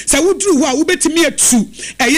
sa wudru ho a wubetimi atu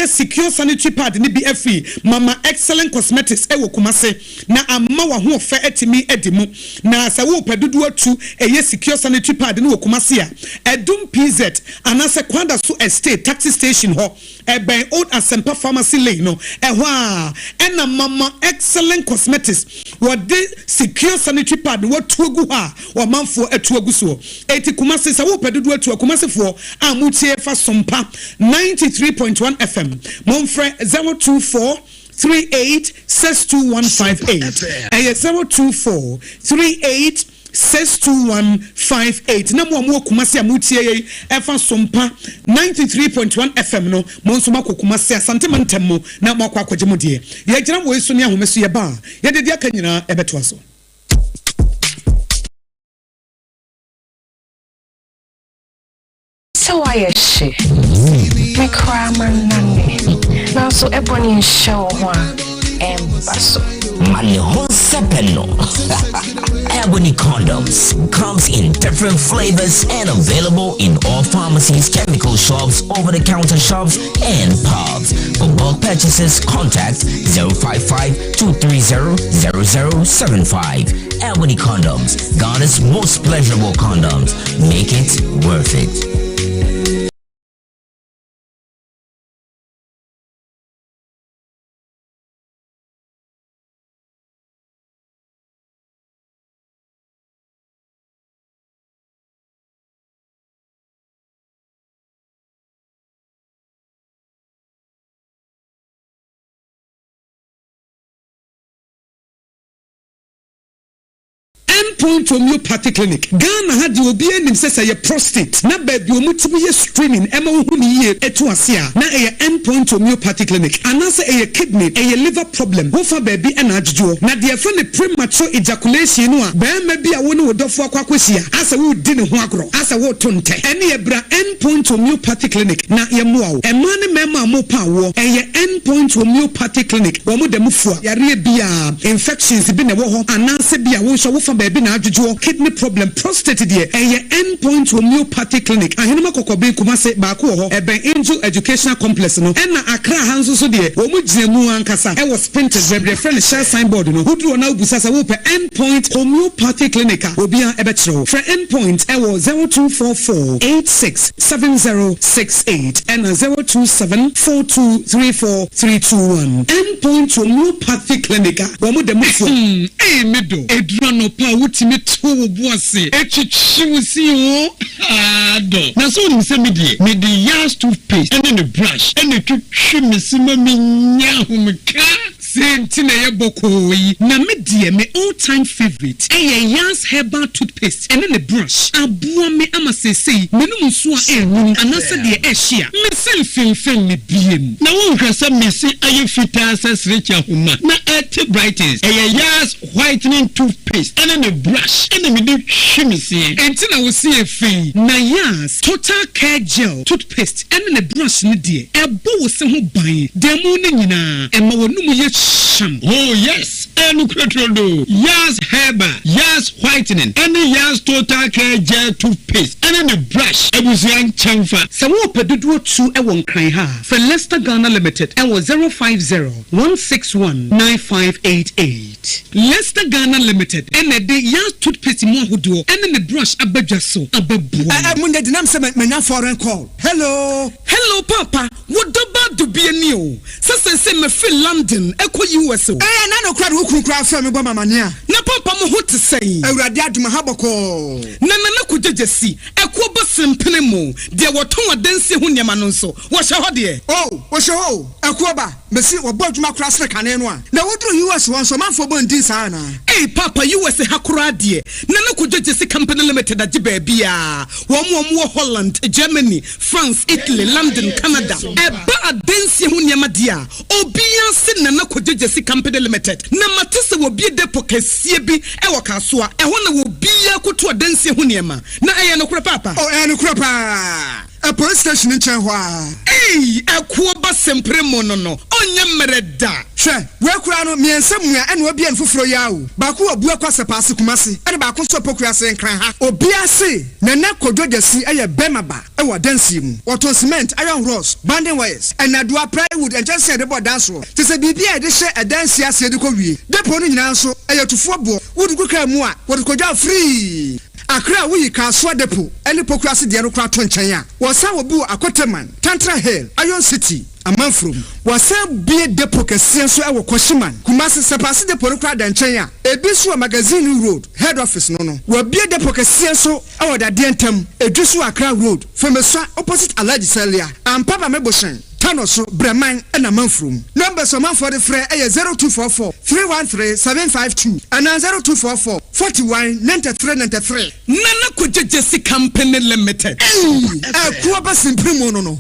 secure sanitary pad ni bi afi mama excellent cosmetics wo kumase na amma wa ho fa etimi edimu na sa wo pedudu atu secure sanitary pad ni wo kumase a edum PZ anase kwanda so estate taxi station ho ben old Asempa pharmacy lane no ho a ena mama excellent cosmetics what the secure sanitary pad what tuagu ha wa manfo atuagu so eti kumase sa wo pedudu to akomasefo amutie fa Sompa 93.1 FM monfre 024 38 62158 024 38 62158 na mo kumase amutie ye efa Sompa 93.1 FM no monso makokumase asante mantemo na mo akwaje mo de ye gina wo eso ne ahomeso ye ba ye de aka nyina ebeto aso. So I she me cry man now so ebony show one basso Mani Honsepeno. Ebony condoms comes in different flavors and available in all pharmacies, chemical shops, over-the-counter shops, and pubs. For bulk purchases, contact 055-230-0075. Ebony condoms, Ghana's most pleasurable condoms. Make it worth it. Point homeopathic clinic Ghana had you be in say prostate na baby omutimi ye screening ema hu ni ye etu ase a na endpoint homeopathic clinic anase kidney liver problem wo fa baby na adjujo na de fa ne premature ejaculation no a ba ma bi a wo ne wodofo akwakosia asa wo di ne ho agro asa wo tonte ene ebra endpoint homeopathic clinic na ye mo awo ema ne mema mo pa wo endpoint homeopathic clinic wo mo da mufu yare bia infections bi ne wo ho anase bia wo so wo fa baby adjujo kidney problem prostate de endpoint homeopathic clinic ahenema kokobe kumase ba ko ho ben Angel Educational Complex no na Accra hanso so de wo mu ginemu ankasa e was printed bebre friend share signboard no hudu na ubusasa wo pe endpoint homeopathic clinic obia e be kire for endpoint e wo 0244867068 and 0274234321 endpoint homeopathic clinic wo mu de mu fo medo edura no pa wutimi to boase echichimusi o ado na so ni se medi yas toothpaste and the brush and the twimisi ma nya humka sentina ye boko yi na medie me all time favorite yas herbal toothpaste and the brush aboa me amasese menum so a enwu anase de ehia me selfin me biem na won hwesa mesi aye fita sesrecha huma na ete brightest yas whitening toothpaste and the brush and the medi hwimisi entina wo se efi na yas total care gel toothpaste and the brush ni de ebo wo se ho ban demu ni nyina ema wonum ye sham. Oh yes, and Cretrodo, Yas Herbal, Yas Whitening, and the Yas Total Care Gel Toothpaste, and then the brush, I was young chamfa. Some more pedudo 2 I won't cry ha. For Leicester Ghana Limited, I was 050-161-9588. Leicester Ghana Limited, and the Yas Toothpaste more hudo, and then the brush abejaso, abebu. I'm on the dinam semen, my foreign call. Hello, Papa, what about to be a new? Sasa me feel London, Echo USO. Nano crowd who could cry from me, Mania. Na Papa, mo to say, a radiat mahabako. Nana could just see, Echo bus sempene mu de woton adansi ho nyama no nso wo hye ho de wo hye ho akuoba mesi wo bodwuma kura sre kane no a na woduru US won so manfo bondin saa na papa US hakura de na na kujojesi company limited agi ba bia wo Holland, Germany, France, Italy, London, Canada eba adansi ho nyama de a obia se na na kujojesi company limited na matese wo bi depo kasie bi ewo kaso a eho na wo bia koto adansi ho nyama na eye no kura papa no kura pa a police station in Chenhua. Akuoba sempre mono no. Onye mereda. She, we kura no me ensem and we bien fufuro yawo. Baku obu akwa sepase kumase. E ba ko so pokua se nkran ha. Obi ase na na kodwodasi eye bemaba e wa dansi mu. Wato cement, iron rods, banding wires, and adua plywood and just said about dance roll. Te se bibia e de she e dansi ase de ko wie. Depo no nyina nso eye tufo bo. Wodu kuka mu a, wodu kodwa free. Akra wuyi ka so depo eni pokrasi de no kra to nchen a wosa wo bi akoteman Tantra Hill Iron City amanfrom wosa bie depo kese so e wo Koshiman Kumasi sepase depo no kra da nchen a ebi so magazine road head office no wo bie depo kese so e wo da de ntam edwiso Akra road femeso opposite Alhaji Salia ampaba meboshen Tanoso Breman and a Manfrum. Numbers of for the Frey 0244 313 752 and 0244 41 93 93. Nana Kujesi Company Limited. Kuaba Simprimo no.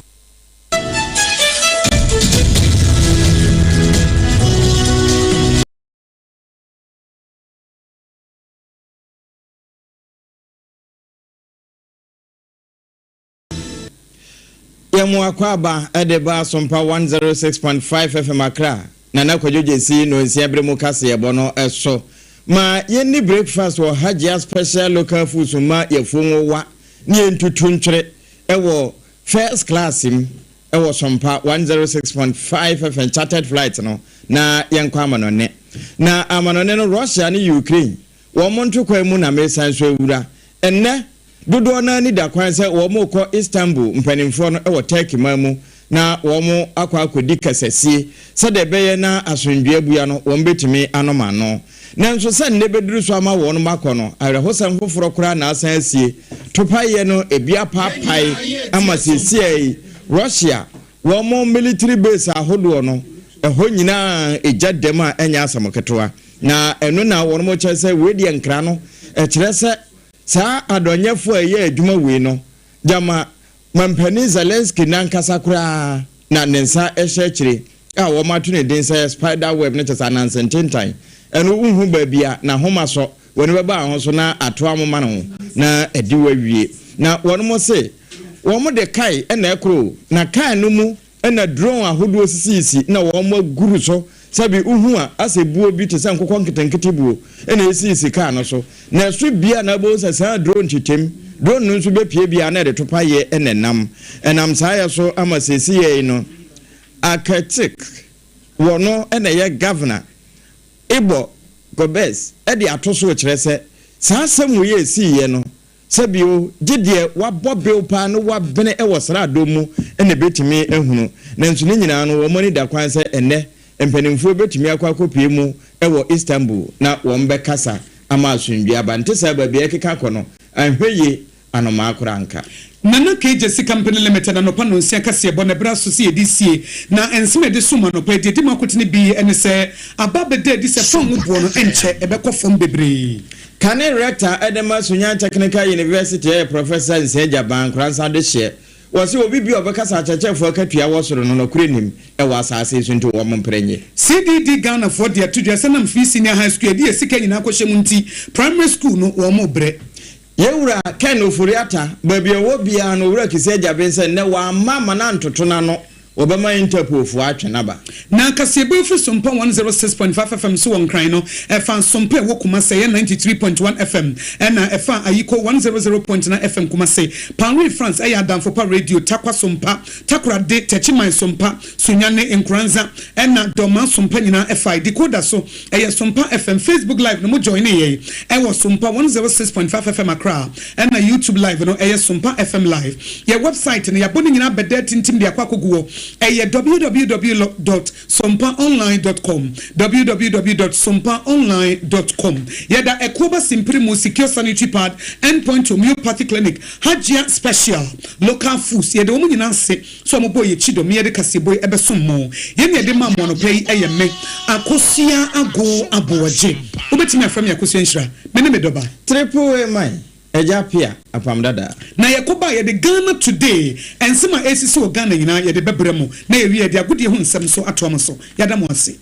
Yamu akwaba edeba Sompa 106.5 FM Accra na nakojojesi no nsiabre mu kase yebono eso ma yenni breakfast wo Hajia special local foods ma yefonwo wa ni entutu ntwere ewo first class im ewo Sompa 106.5 FM chartered flight no na yenkwa amanone na amanone no Russia ni Ukraine wo montu kwa mu na mesan so ewura enne dodo na ni da kwan se wo mo ko Istanbul mpanimfo no e wo Turkey mamu na wo mo akwa akodi kasasi se de beye na asondwe abua no wo mbetimi anoma no na nso se ne beduru so ama wo no makọ no arehosam foforo kura na asan asie topaye no ebia papai ama sesie Russia wo mo military base ahodo no eho nyina ejadem a enya asamoketoa na eno na wo mo kyese wedi enkra no ekire se sa adonyefo eye adwuma we no jama mampani Zelensky nankasa kura na nensa ehye kire a wo mato ne den say spider web ne tesa nansententan eno unhu babia na homa so woni beba ho so na ato amoma no na ediwa wie na wono mo se wo mo de kai na ekro na kai no mu na drone ahodo sisi na wo mo guru so sabi uhu a asebuo bi te sankokon kitenkete buo na esisi ka no so na so bia na bo sa drone titem drone no so be pie bia na de topa ye enenam enam saya so ama sesi ye no akatik wono na ye governor Ibo Gobes e de atoso kire se sa asem ye esi ye no sabio gidie wabobel pa no wabene e wosra adomu na betimi ehunu na nso ne nyina no wo moni da kwan se enne empanimfo betumi akwa kopie mu ewo Istanbul na wombe kasa ama asundwe abante sa babia keka kono anhweye anoma akranka Nana KJC Company Limited and Opano Nsia Kase Bona Braso si edisie na ensime de suma no pe de makotini bi ene se ababe de dise fon bo no enche ebekọ fom bebre Kane rector Edema Sunya Technical University Professor Nseja Bankransa de she wasi obi bi obekasa achechefo akatua wosoro no nokurenim e wasase so nti wo mprenye CDD Ghana for the tudwa sanam fi senior high school de sika nyina akohye nti primary school no wo mo bre yewura Ken Ofuriata babia wo bia no wura Kiseja bense ne wa mama na ntoto na no obama interpofu atwenaba na kasebe fu Sompa 106.5 FM so won kran no e fa Sompa wo kuma se 93.1 FM na e fa ayiko 100.9 FM kuma se Paris France e adam for radio Tarkwa Sompa Takra de Techiman Sompa Sunyane Nkranza na Doma Sompa nyina e fa decoder so e Sompa FM Facebook live no mo join e wo Sompa 106.5 FM Accra na YouTube live no e Sompa FM live ya website no ya boni nyina bede tintim de akwa koguo www.sompaonline.com www.sompaonline.com yɛda Ekoba Simprimo Secure Sanitary Pad Endpoint Homeopathy Clinic Hajia Special Local Foods yɛda wɔn nyinaa se so mo boy chido me yɛde kase boy ɛbɛsom mo yɛne yɛde ma mo no pay ɛyɛ me akosia ago aboagye wobɛtumi afram yakosia nhyira me ne me doba triple man Adea Akye Abia na Yakoba yɛde Ghana today ensema esisi o Ghana nyinaa yɛde bɛbrɛ mo na yɛwie yɛde agodie ho nsɛm so ato mo so yɛda mo ase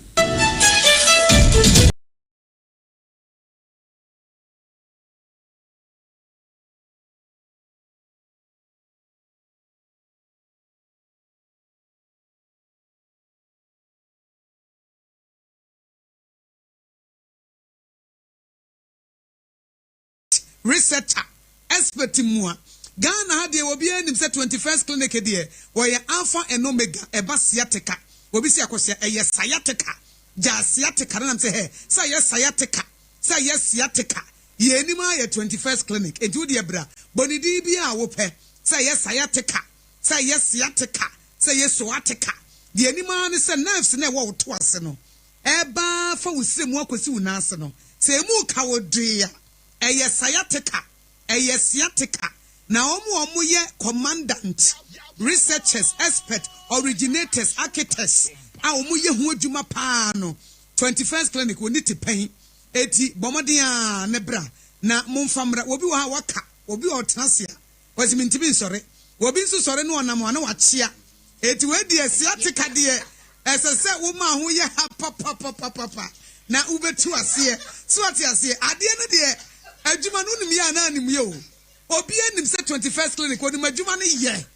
researcher expert mua Ghana had the obi anim say 21st clinic there where alpha and omega eba sciatica obi si akosia eye sciatica ja sciatica na say hey say yes sciatica say yes sciatica ye anima ye 21st clinic enti odi ebra bonidi bia wo pe say yes sciatica say yes sciatica say yes sciatica the anima ne say nerves na wo to ase no eba fa wo siremu akosi wo na ase no say mu ka wo dua eye sciatica eye sciatica na omo ye commandant researchers expert originators architects a omo ye ho adwuma pa no 21st clinic woni te pen eti bomodia ne bra na momfamra obi wo ha waka obi o trasia wazimintimi nsore obi nso sore no onam ana wachia eti we die sciatica die esese wo ma ho ye ha papa na ubetu ase so ati ase ade no de adwuma no nim ya na anim ye o obi anim se 21st clinic onim adwuma no ye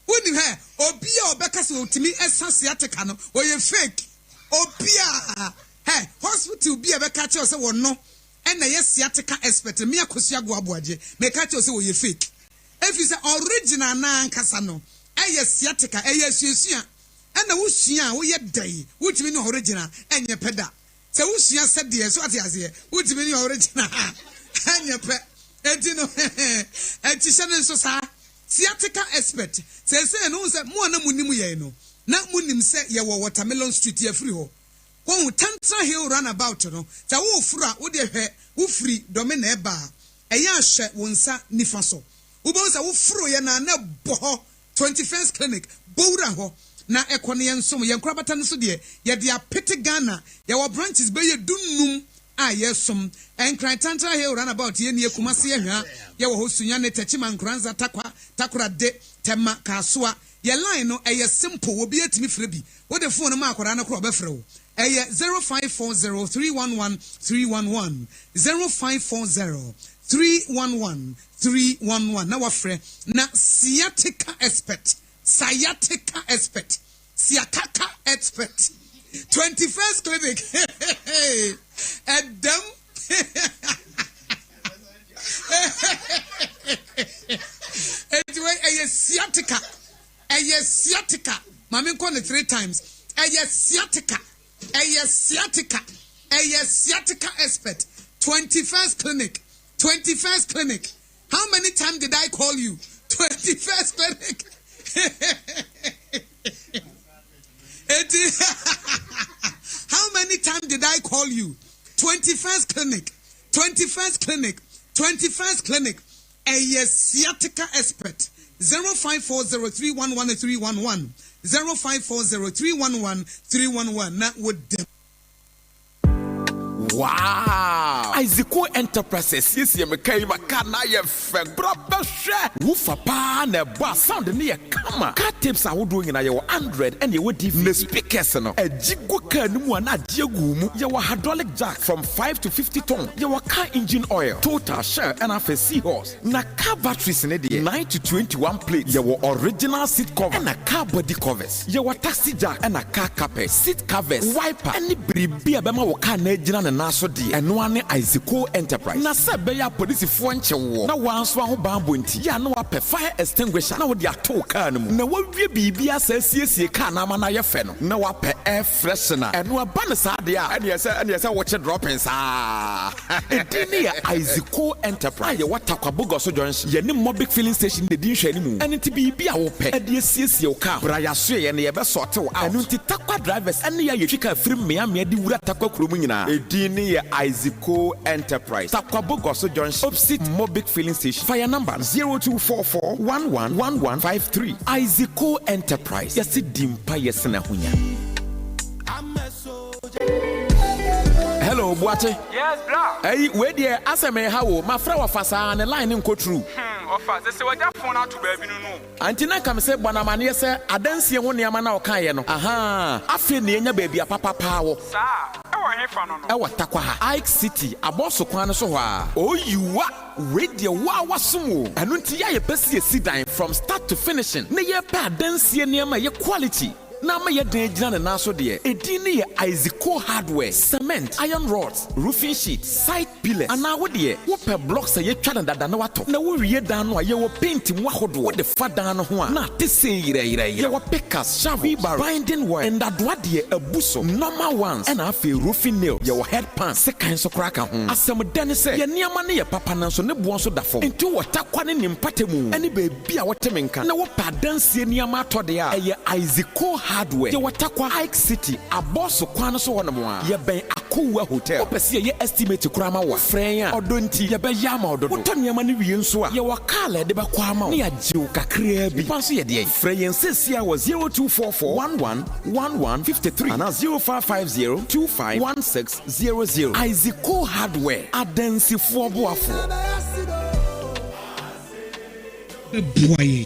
wonim he obi a obeka se otimi sciatica no o ye fake obi a he hospital bi a beka che se wonno na ye sciatica expert me akosia go aboaje me ka che se o ye fake efi se original na ankasa no eye sciatica eye suesua na wusua wo ye dai wutimi no original enye peda se wusua se de so ate ase wutimi no original enye pe etino etishane so sa sciatica expert say no say mo na munim ye no na munim say ye wo Watermelon Street ye free ho won Tantra Hill runabout no ta wo fura wo de hwe wo free dome na eba eye ahwe wonsa nifa so wo bo say wo furo ye na bo 21st clinic bowra ho na ekone ye nsom ye nkrabata no so de ye de apete Ghana ye wo branches be ye dunnum yesom enkran Tantra Hill runabout ye ne Kumase ye hwa ye wo hosunya ne Techima Nkranza takura de tema kasoa ye line no eye simple obi atimi frɛ bi wo de phone ma akora na kro obɛfrɛ wo eye 0540311311 0540311311 na wafrɛ na sciatica expert sciatica expert 21st clinic Adam anyway sciatica mama call it 3 times sciatica expert 21st clinic how many times did I call you 21st clinic how many times did I call you 21st clinic a sciatica expert 0540311311 0540311311 na would them. Wow! Isaac Enterprises, yes, you may carry my car now. You brother share. Woofa pa ne boss sound near kama. Car tapes are doing in your 100 and you would give the speakers no. A jigwa car no one at Diagumu. Your hydraulic jack from 5 to 50 ton. Your car engine oil, total share and a seahorse. Na car batteries in the 9 to 21 plates. Your original seat cover and a car body covers. Your taxi jack and a car carpet, seat covers, wiper, and the baby abema waka ne jina na naso de eno ane Isaac Enterprise na se be ya police fo nchewo na wanso aho bambo nti ya na wape fire extinguisher na wo de ato car no mu na wawie biribi asasiesie car na ma na ye fe no na wape air freshener eno aba ne sa de a ene yesa wo che dropping sa edini ya Isaac Enterprise ye Tarkwa Bogoso junction ye ne Mobic filling station de din hwani mu ene ti biribi a wo pe e de asiesie wo car bra ya so ye ne ye be sort wo eno ti Tarkwa drivers ene ya ye twika free me di wura Tarkwa kurom nyina edini ya Isaac Enterprise Tarkwa Bogoso junction opposite Mobic filling station fire number 0244111153 Isaac Enterprise yesi dimpa yesena hunya. Hello, Boate. Yes, bra. Hey, where dear, asame hawo, ma fra wa fasa ne line nko true. Ofa, se waja phone out to baby no. Antina kam se bwana mane se adansie ho ne na okan ye no. Aha, afi ne nya baby apapa pawo. Sa, e wo he fa no no. E wo Tarkwa ha. Ike City, aboso kwan no so ho a. Oyiwa, radio wa wasomo. Anu nti ya ye pesi sidan from start to finishing. Ne ye pa adansie ne ma ye quality. Na ma ye den gina ne naso de edini ye Isaac hardware cement iron rods roofing sheets side pillars ana wo de wo pe blocks ye twa na dada na wato na wo wie dan no ye wo paint mu ahodo wo de fa dan no ho a na te se yire ye wo pickers shovel binding wire and adwa de abuso normal ones and afi roofing nail ye wo head pan se kan so kraka ho asem den se ye niama ne ye papa na so ne bo so dafo enti wo Tarkwa ne nimpatemu ani be bia wo temenka na wo pa dansie niama atode a ye Isaac hardware ye Tarkwa Ike City aboso kwan so wono mo a ye ben Akowa hotel opese ye estimate kurama wo frɛn a odonti ye be yama ododo wotoniama ne wie nso a ye wakala de ba kwa ma ne ya jiw kakra bi panso ye de frɛ yen sesia wo 0244111153 and 0550251600 Isaac hardware adansi boafo boy.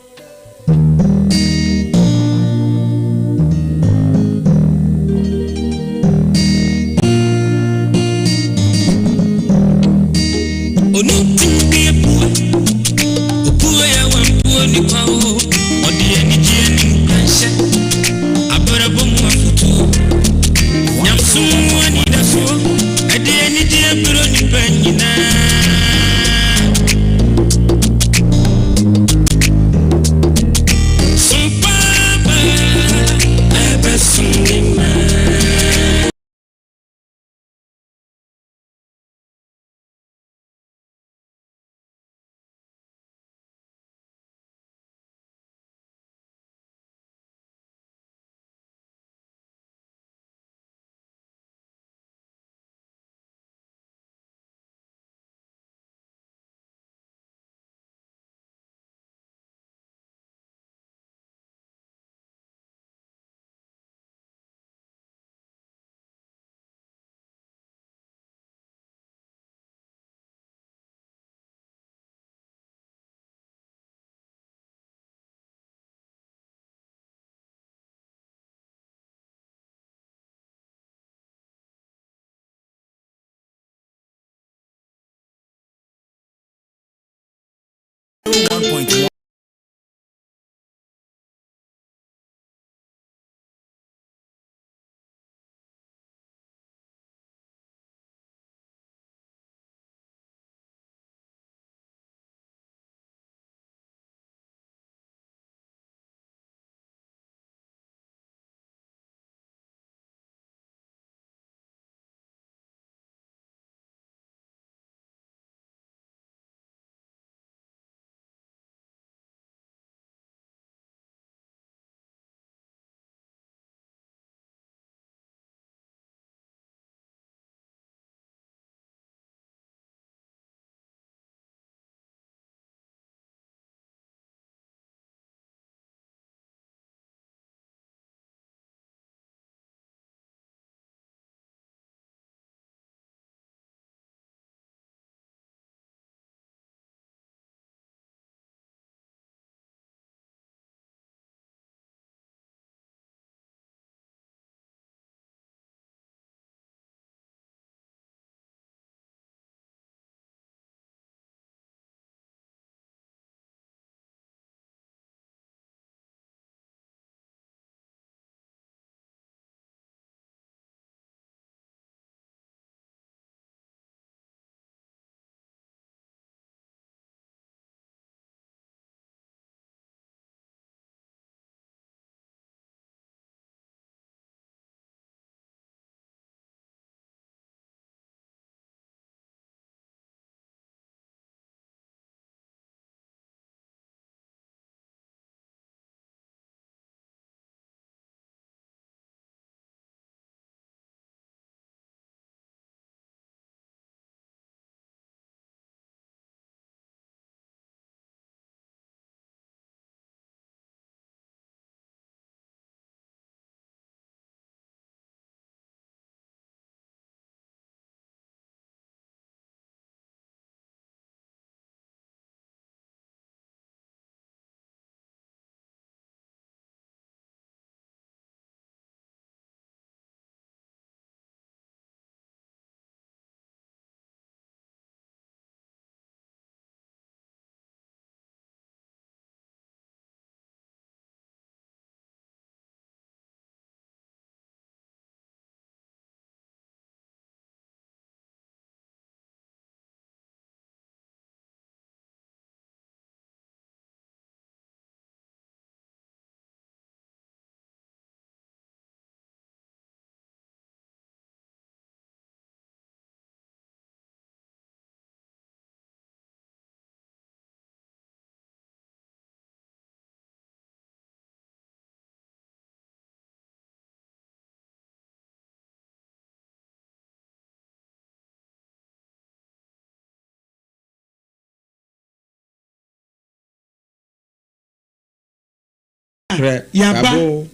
yaba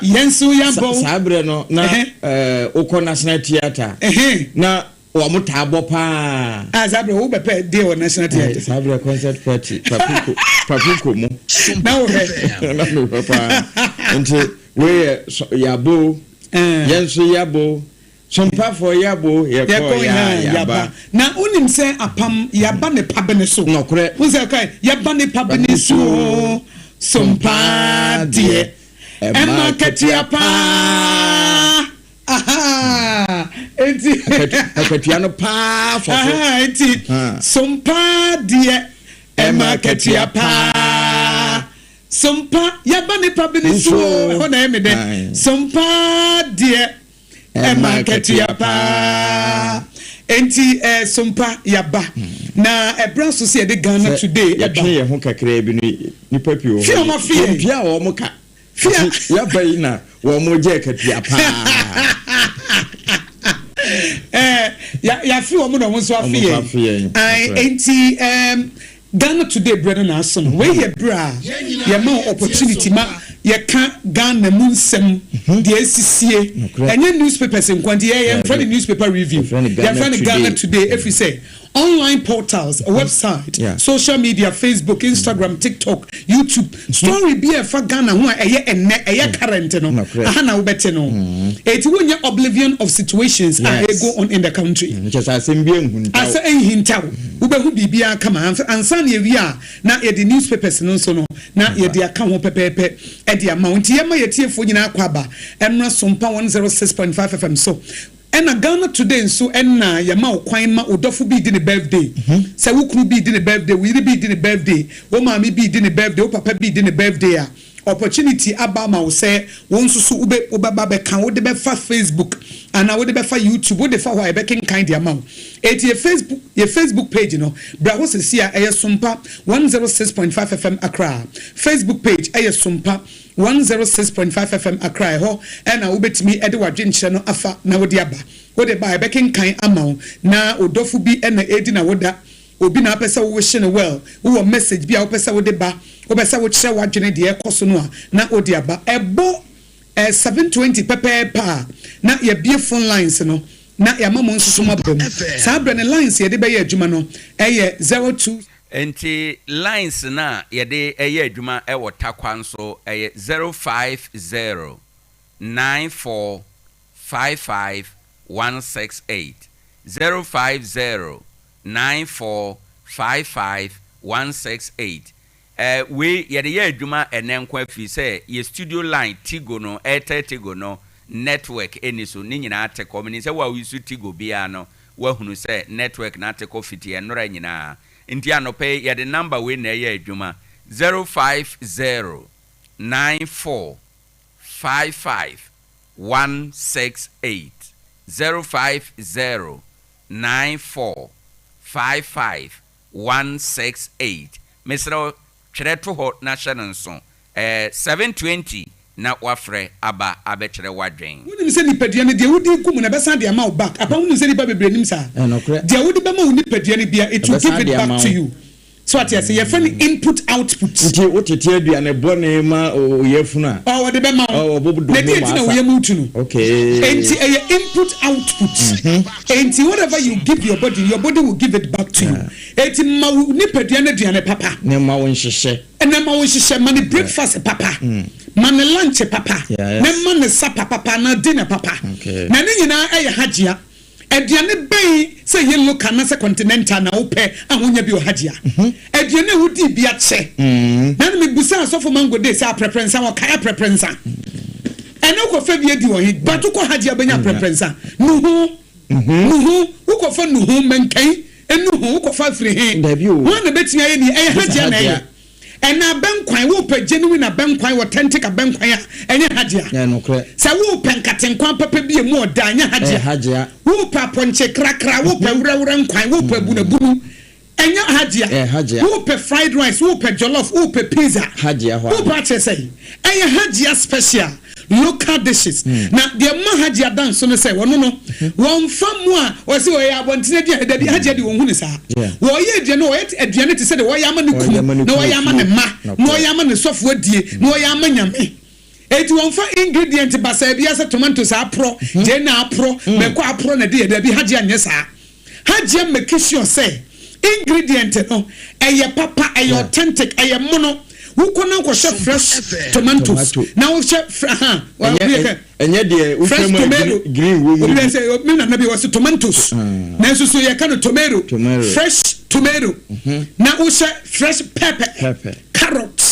yensu yabo sabre no na uko national theater na wa mutabo pa sabre wo bepe dey on national theater sabre concert party papuko mu na wo na me papa nti we yabo yensu yabo Sompa for yabo yaba na unim se apam yaba ne pabene so no kure wo se kai yaba ne pabene so sompa die Emma Ketiapa aha enti Ketiano pa for enti sompa die Emma Ketiapa sompa yaba ne pabene so ho na eme de sompa die Emma Ketiapa enti sompa yaba na ebra so se de Ghana today ya twe ho kakra bi ni papi o fi o ma fi bia o mo ka yaba ina wo mo je Ketiapa ya fi o mo no so afi enti Ghana today brother na so we here bra ya ma opportunity ma ye ka Ghana mu nsem de asisie enye newspapers nkwandi ye friend newspaper review ya friend Ghana today if you say online portals a website social media Facebook Instagram TikTok YouTube story be e fa Ghana ho eye enne eye current no aha na wo bete no eti wonya oblivion of situations that go on in the country just asem bi ehuntaw asa ehuntaw wo be hu bibia kama ansa na ewi a na ye the newspapers no so no na ye de aka ho pepepe e de amount ye ma ye tiefo nyina akwaba emra Sompa 106.5 FM so ena Ghana today so ena yama okwan ma odofo bi di ne birthday se wukuru bi di ne birthday we bi di ne birthday wo maami bi di ne birthday wo papa bi di ne birthday a opportunity aba ma wo se won susu ube obaba be kan wo de be fa Facebook ana wo de be fa YouTube wo de fa ho e be ken kind dia ma eti ye Facebook page no bra ho se sia e Sompa 106.5 FM Accra Facebook page e Sompa 106.5 FM Accra ho ena wo betimi e de wadwenche no afa na wo de aba wo de ba e be ken kan ama na odofu bi ena edi na wo da obi na apesa wo wish no well wo message bi a wo pesa wo de ba wo pesa wo kire wadwene de e koso no a na wo de aba ebo 720 pepepa na ye bie phone lines no na ya mamo nsusu mabom sa brane lines ye de be ye adwuma no eye 02 enti lines na ye de eye adwuma e wo Tarkwa nso eye 050 9455168 050 9455168 we ye de ye adwuma enenkwa afi se ye studio line Tigo no Airtel Tigo no network eni so ni nyina ate komini se wa wisu Tigo bia no wa hunu se network na ate ko fiti enora nyina nti anope ye de number we na ye adwuma 050 9455168 050 9455168 Mr. Chereto ho na shanonso 720 na wafre aba abechere wadwen woni se nipadua ne de wodi kum na besa de ama back apa woni se nipa bebre nim sa de wodi be ma woni padua ne bia it will give it back to you so what you say your friend input output nti wotete aduane bone ma oyefunu a wodi be ma na de enti na wo yemu tu no okay enti input output enti whatever you give your body will give it back to you enti ma nipadua ne aduane papa ne ma won hyehyɛ ena ma won hyehyɛ ma ne breakfast papa ma ne lunch papa na ma ne supper papa na dinner papa na ne nyina eye hagea aduane bɛn sɛ yellow kana sɛ continental na wopɛ ahonya bi o hagea aduane wodi bi akyɛ na me busa asofo mango dey sɛ preference wa kaya preference ɛna ko fa bi edi wo hi but ko hagea benya preference nuhu ko fa nuhu menkai enuhu ko fa firi hi won na betia ye ni hagea na ye ena benkwan wo pa genuine benkwan authentic benkwan a enye hagea ya no kre sa wo penkatenkwan papa bi emu oda anya hagea wo pa ponche krakra wo pa wurawura nkwan wo pa bunabunu enye hagea wo pa fried rice wo pa jollof wo pa pizza hagea ho wo pa chese enye hagea special local dishes na de ma hajia dance no say wono no won famu a o se o ya abontine dia da bi hajia de won hu ni sa wo ye de no ye aduane te se de wo ya ma ne kum na wo ya ma ne ma na wo ya ma ne sofo adie na wo ya ma nyame eti won fa ingredient basa bia se tomatoes apro je na apro me ko apro na de da bi hajia nye sa hajia make sure say ingredient no eye papa eye authentic eye mono wukona ko fresh tomatoes now chef enye de tomato green wo we say me na be was tomatoes na so ye kan tomato fresh tomato na wo fresh pepper carrot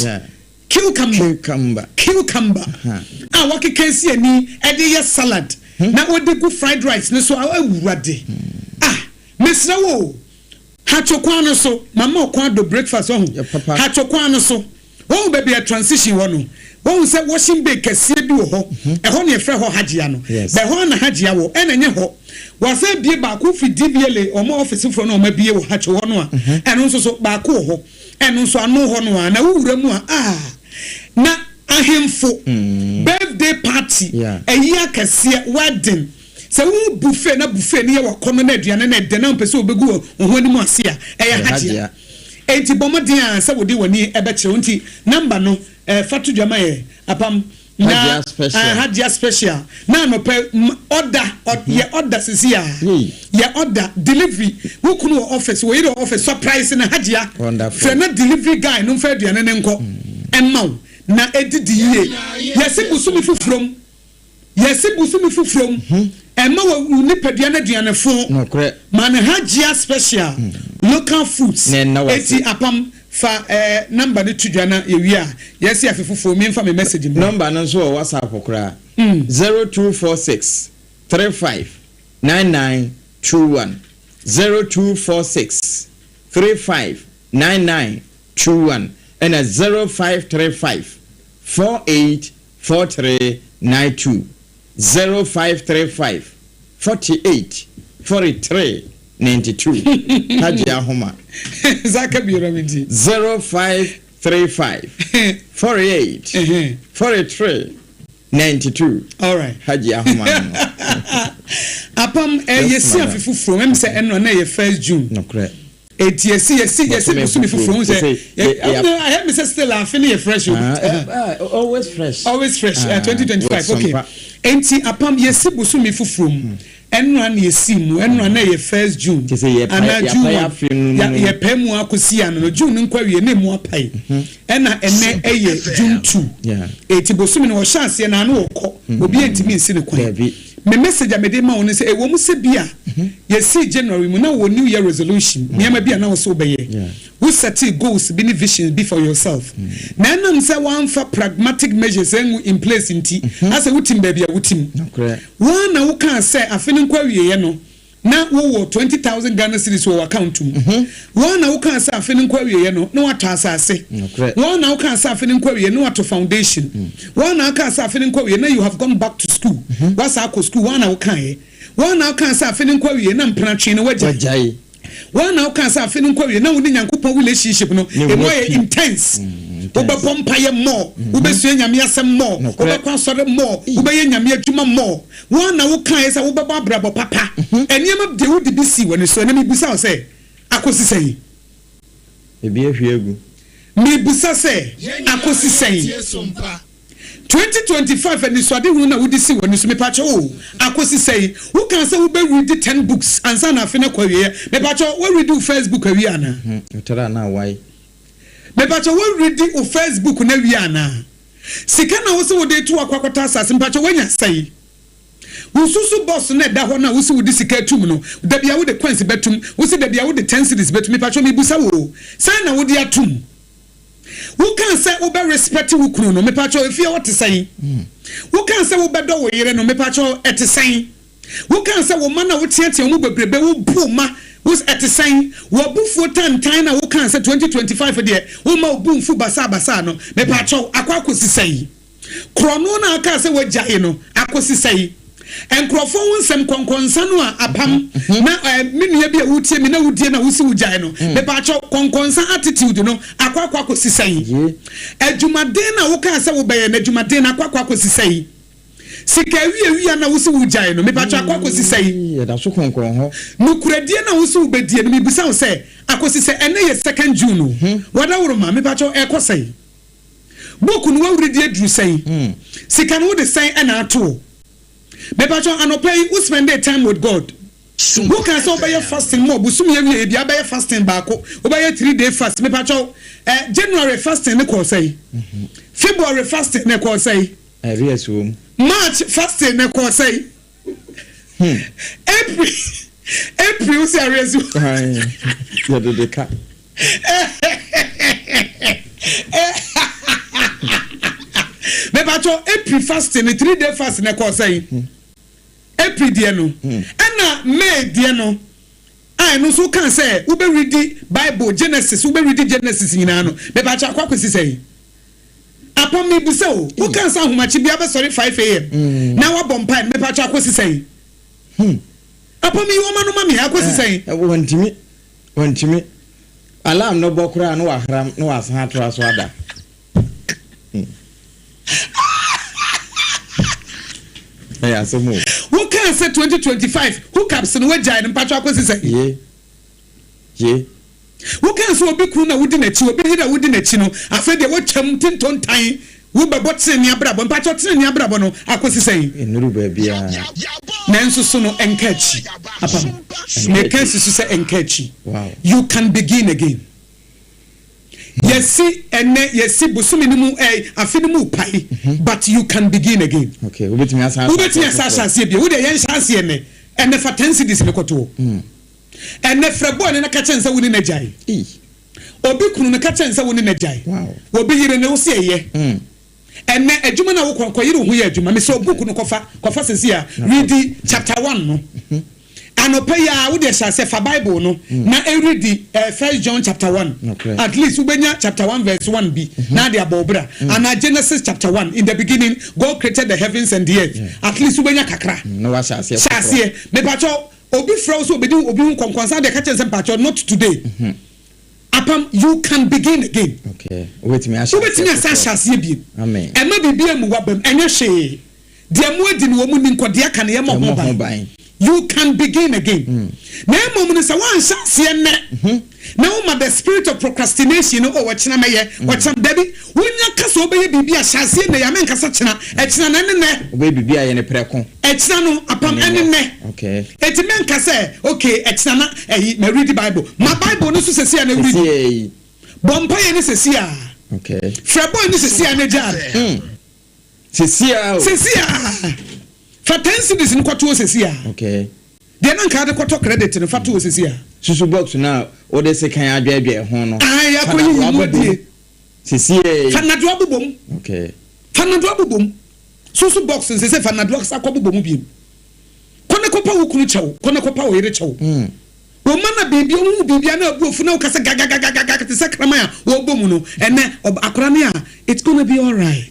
cucumber ah waki kensi ani e de ye salad na wo de go fried rice no so awurade ah mesra wo hachokwa no so mama okwa do breakfast on hachokwa no so won baby a transition wono won say washing bay kese bi wo ho e ho ne efre ho hajia no be ho na hajia wo e na nye ho wasa bie ba ku fi DBL o mo office fro no ma bie wo hacho ho no a eno nso so ba ku ho eno nso anu ho no a na wura mu a na ahemfo birthday party eya kese wedding se wo buffet na buffet ne ye wakono na aduane na de na mpese obegu ho ani mu ase a eya hajia enti bomodin a se wodi wani ebe kire nti number no fatu dwama ye apam na hajia special na no pe order sisi a ye order delivery wo kunu office wo yire office surprise na hajia fe na delivery guy no fa aduane ne nko emma na edidi ye yesi busumi fufrom emma wo ni pedua na duane fo man hajia special local foods eti apam fa number ni tudwana ewia yesi afefufo mi mfa me message number no so WhatsApp okra 0246 35 9921 0246 35 9921 and 0535 48 4392 0535 48 43 92 Haji Ahoma Zaka Biramidi 0535 48 43 92 all right Haji Ahoma apam yesi afifu from em say eno na ye 1st June no correct yesi busumi fufuru say I have me say still laughing ye fresh always fresh 2025 okay enti apam yesi busumi fufuru eno na yesi mu eno na ye 1st June ana June ye pemu akosi ano June nkwawie na mu apai ena ene eye June 2 enti busumi no chance na na okọ obi entimi nsi ne kwan me message amede ma woni say e wo mu se bia yesi January mu na wo new year resolution me bia na wo so beye we set goals be visions be for yourself na nam say one for pragmatic measures in place nti as a wutim bia wutim one na wo kan say afini kwa wiye no na wo 20,000 Ghana cedis wo account mu one na wo kan say afini kwa wiye no na wato asase one na wo kan say afini kwa wiye no wato foundation one na kan say afini kwa wiye na you have gone back to school what's akọ school one na wo kan one na wo kan say afini kwa wiye na mpranche no wajai one now can say afini nkwawie na woni nyankopon relationship no e more intense oba pompa ye more oba sua nyame asem more oba kwansore more oba ye nyame adwuma more one now can say oba babrabo papa eniema de wodi bisi woni so na me bisa say akosi sei ebi ehwiegu me bisa say akosi sei 2025 and so ade hu na wodi si woni so me pacho akosi say who can say we be read 10 books and say na afina kwawie me pacho we read Facebook awie ana utara na why me pacho we read Facebook na awie ana sika na wo se wo de tu akwakota asase me pacho wanya say ususu boss na da ho na wo se wo di sika tum no da bia wo de kwansi betum wo se da bia wo de 10 cities betum me pacho me busa wo say na wo di atum who can say obe respect wo kunu no me pacho if you what to say who can say obe do wo yire no me pacho etisen who can say wo mana wo tiatia wo bebrebe wo buma wo etisen wo bufu tantan na who can say 2025 de wo ma obumfu basa no me pacho akwakosi say krono na aka say wo jae no akosi say enkrofo wonsem konkonsa no a apam na menua bia wutie me na wudie na wusi wujae no me pacho konkonsa attitude no akwakwa kosisai adwumaden na wo ka se wo beye na adwumaden na akwakwa kosisai sika wi na wo se wo gyae no me pa twa akosi sei ya da so konkon ho no kuradie na wo se wo bedie no me bisa wo se akosi sei ene ye 2nd June no wada woro ma me pa twa ekosei boku no wawredi aduru sei sika no de sei na ato me pa twa anopai wo spend time with God. Who can so buy fasting more? Busum ye bia buy fasting baako. O buy 3-day fast. Me pacho January fasting ne ko say. February fasting ne ko say. March fasting ne ko say. April say resu. Ya de ka. Me pacho April fasting 3-day fast ne ko say. April dear no, and May dear no. I know so can say, Ube read the Bible, Genesis, Ube read the Genesis in Ano, the Bacha Quackers say. Upon me be so, who can say how much you be ever sorry 5 a.m. Now a bomb pine, me Bacha Quackers say. Upon me, woman, mammy, I was saying, want to me. Alarm no bokra, no ahram, no as hard to us wada. Yeah, so move. Who can say 2025? Who comes in what giant and Patrick was say? Yeah. Who can so be kuna within a chill, be here within a chino? I said they were champing ton time. Who by what's in your brabon, Patrick in your brabono, I was saying. In Rubaby, Nanso sono enkechi. Upon me can say enkechi. Wow. You can begin again. Yes, see, and yes, see, Busuminimu, Afinimu Pai, but you can begin again. Okay, who bet me as Sasha Sibia, who the young Shasiene, and the Fatensi is Nekoto. And the Frabon and a Katsensa within a jai. Obikun and a Katsensa within a jai. Wow. Will be here in Osia. And a Jumana will call you here, Juma, so Bukun Kofa Sia, read chapter 1. No? Anopeya would say for Bible no na read the 1 John chapter 1 at least ubenya chapter 1 verse 1b na dia bobra and Genesis chapter 1 in the beginning God created the heavens and the earth at least ubenya kakra no wa shase me pacho obi frow so obi hu konkonsa de ka chense pacho not today apam you can begin again. Okay, wait me asha shase bi amen e ma bibia mu wabam enye hwe de mu adi no mu ni nkode aka ne ye mo ban. You can begin again. Now, moment is a one shot. Now, the spirit of procrastination. Oh, what's na me? What's some Debbie? When you cast over baby, a chassis, and the Yaman Casachina, it's an enemy. Baby, be a precon. It's no upon enemy. Okay. It's a man can say, okay, it's not a read the Bible. My Bible is to say, and read. Bombay is a seer. Okay. Frabo is a seer and a jar. Cecilia. Fatensi is in Quatu Sia. Okay. They don't carry Quatu credit in the Fatu Sia. Susu box now, or they say, can I be a honor? I am Cecilia. Fanadwabum. Okay. Fanadwabum. Susu boxes, they say Fanadwax are Kobubum. Konakopa Ukucho, Konakopa Richo. Womana baby, oh, Bibiana, Buffano Casa Gaga, the Sacramaya, or Bomuno, and then of Akramia. It's gonna be all right.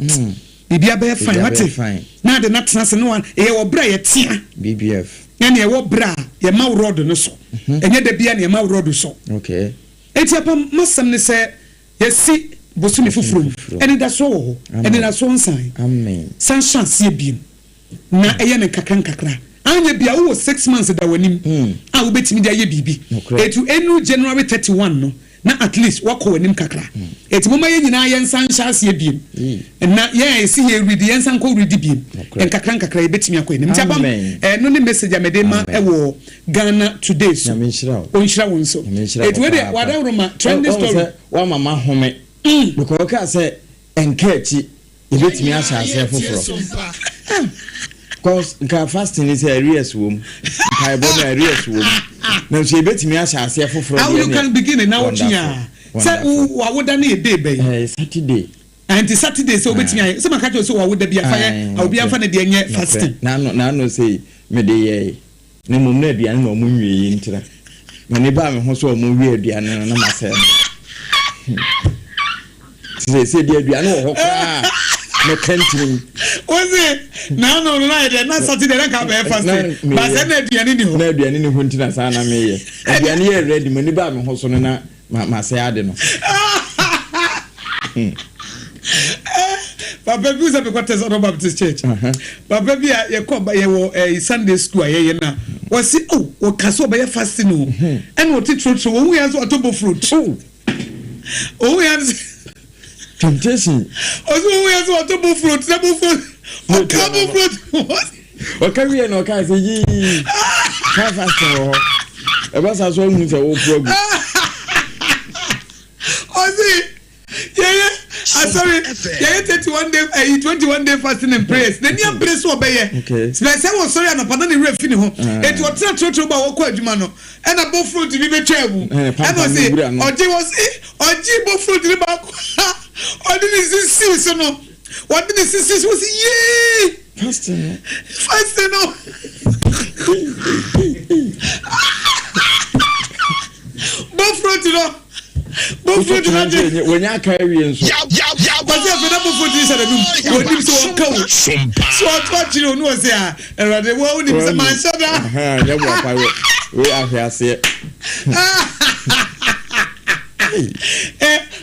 Bibia be fine. What fine? Now the nuts no one. E bra ye tia. BBF. And ye bra ye ma road no so. And ye de bia ye ma road so. Okay. Eti apam masam ne say ye si bosumi fufuru. And that's so. And that's so sign. Amen. San chance ye bi. Na eye ne kakra. Anya bia wo 6 months da wanim. A wo betimi da ye bibi. Etu enu January 31 no. Na at least wako wanim kakra. Eti mama ye nyina ye nsan hyase biem. Na ye si ye read ye nsan ko read biem. En kakra ye betimi akọ enim. Tiabam no ne message amede ma e wo Ghana today so. Onhira won so. Eti we de wada roma trending story. Wa mama home. Because ka say enkechi ye betimi hyase foforo. Because fasting is a real swim. I bought a real swim. Now she bet me as I say for how you can begin now watching ya. Say what would any day be? Saturday. And it's Saturday so bet me. Some catch so what would be a fire? I'll be a fan of the fasting. Now say me the no mum ne bia no mum wi intira. Na ne ba me ho so mum wi bia na na ma say. Say dia bia no ho kwa. No country. Was it? No, not Saturday. I can't be fasting. But I said, "Diani ni ho." No, diani ni ho ntina sa na me ye. Diani ye ready. Mani ba me ho so na ma say ade no. Papa bi usa be quarters of Baptist Church. Papa bi ye ko ba ye wo Sunday school ye na. We say o kaso ba ye fasting o. And what it fruit so we has otobo fruit. Oh we has temptation. Oh we has otobo fruit, double fruit. O cabo fruit. O carry no ka say yi. Ka fasting. E ba sa so hu say o program. Ozi. Yeah. Sorry. Yeah, 21 day fasting and prayers. Then you pray so obey. Okay. Say was sorry and upon the refini ho. It was true ba wo kwa adwuma no. And above fruit bi be twabu. And was say oji was oji bo fruit ni ba ko. Odi ni sisi so no. What did the sisi was ye? Fasting no. Bo fruit no. When you carry and so but if you never put this at a room, when you so come, so what you know, say, and the world is a man. We are here, say,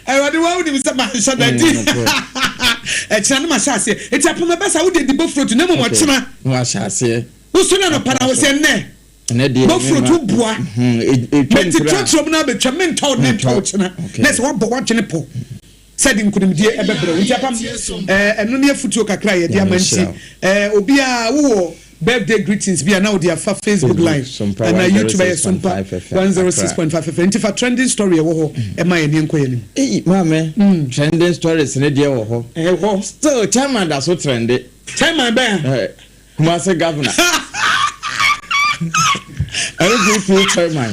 and the world is a man. A channel, it's up on the best. I would did the fruit to never watch him. What shall I say? Who's soon on a was in there? No fruit to bois. It's church from now, but Chamin told me to let's one but watching a po. Said him couldn't be a better. And no near foot to a cry, diamond. Obia, woo, birthday greetings. We are now their Facebook Live. And I YouTube Sompa 106.5. And if a trending story, am I in Queen? Eh, mamma, trending stories in a dear. Still, chairman, that's what trendy. Chairman, bear. Master Governor. I don't think chairman.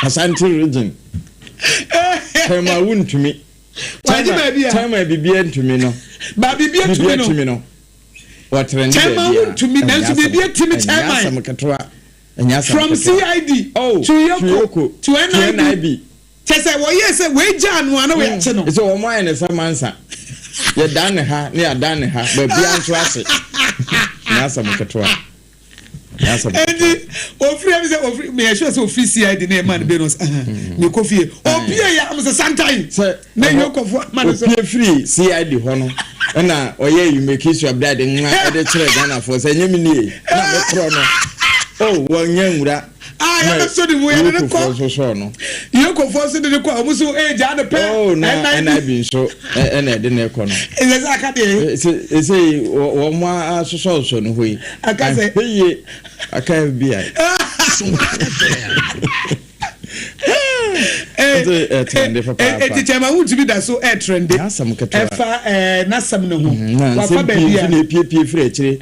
Asante region. Chairman wouldn't to me. Chairman be bien to me no. Baby bien to me no. What trend? Chairman wouldn't to me. Then to be bien to me chairman. From CID to Yoko to NIB. Chese wo yes we jan no na we ache no. So o mo ene sa mansa. Ye dan ha, ne ya dan ha, ba bia nso ase. Nyasa mketwa. Yes, and ofri me sure so CID na man be no me kofi obia ya am say sometime na yoko for man so free CID ho no na oye you make sure blood nwa e de kire Ghana for say nyemi ni na me pro no oh wonya nwura ya so di mo ya ne ko so no yoko for so de ko amuso age ade pe oh na I been so na de na ko no e say akade e say wo mo so no hoyi akase Akye Abia. Teacher, I want to be that so trendy. Nasam no ho. Papa baby na pie free chire.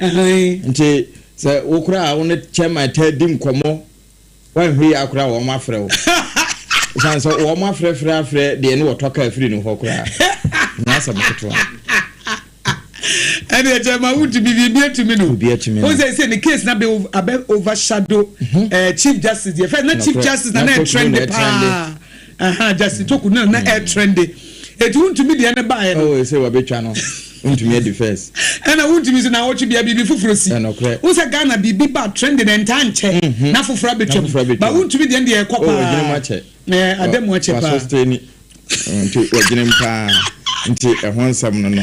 Nti se okura won chairman tadim komo. Wan hwi akura wo ma frɛ wo. San so wo ma frɛ de ne wo toka free no ho kura. Nasam ketwa. And the German would be to me. Who say the case now be overshadow Chief Justice. The fact not Chief Justice na trendy. Justice talk na trendy. It won't to me the other buy. Oh, say what be channel. Want to me the first. And I want to be now watch be a bibi fufrosi. Who say Ghana bibi ba trendy and tanche. Na fufra be chum. But want to be the end the kwapa. Oh, gina mache. Adem wache pa. Sustain to gina pa. Nti ehonsam no no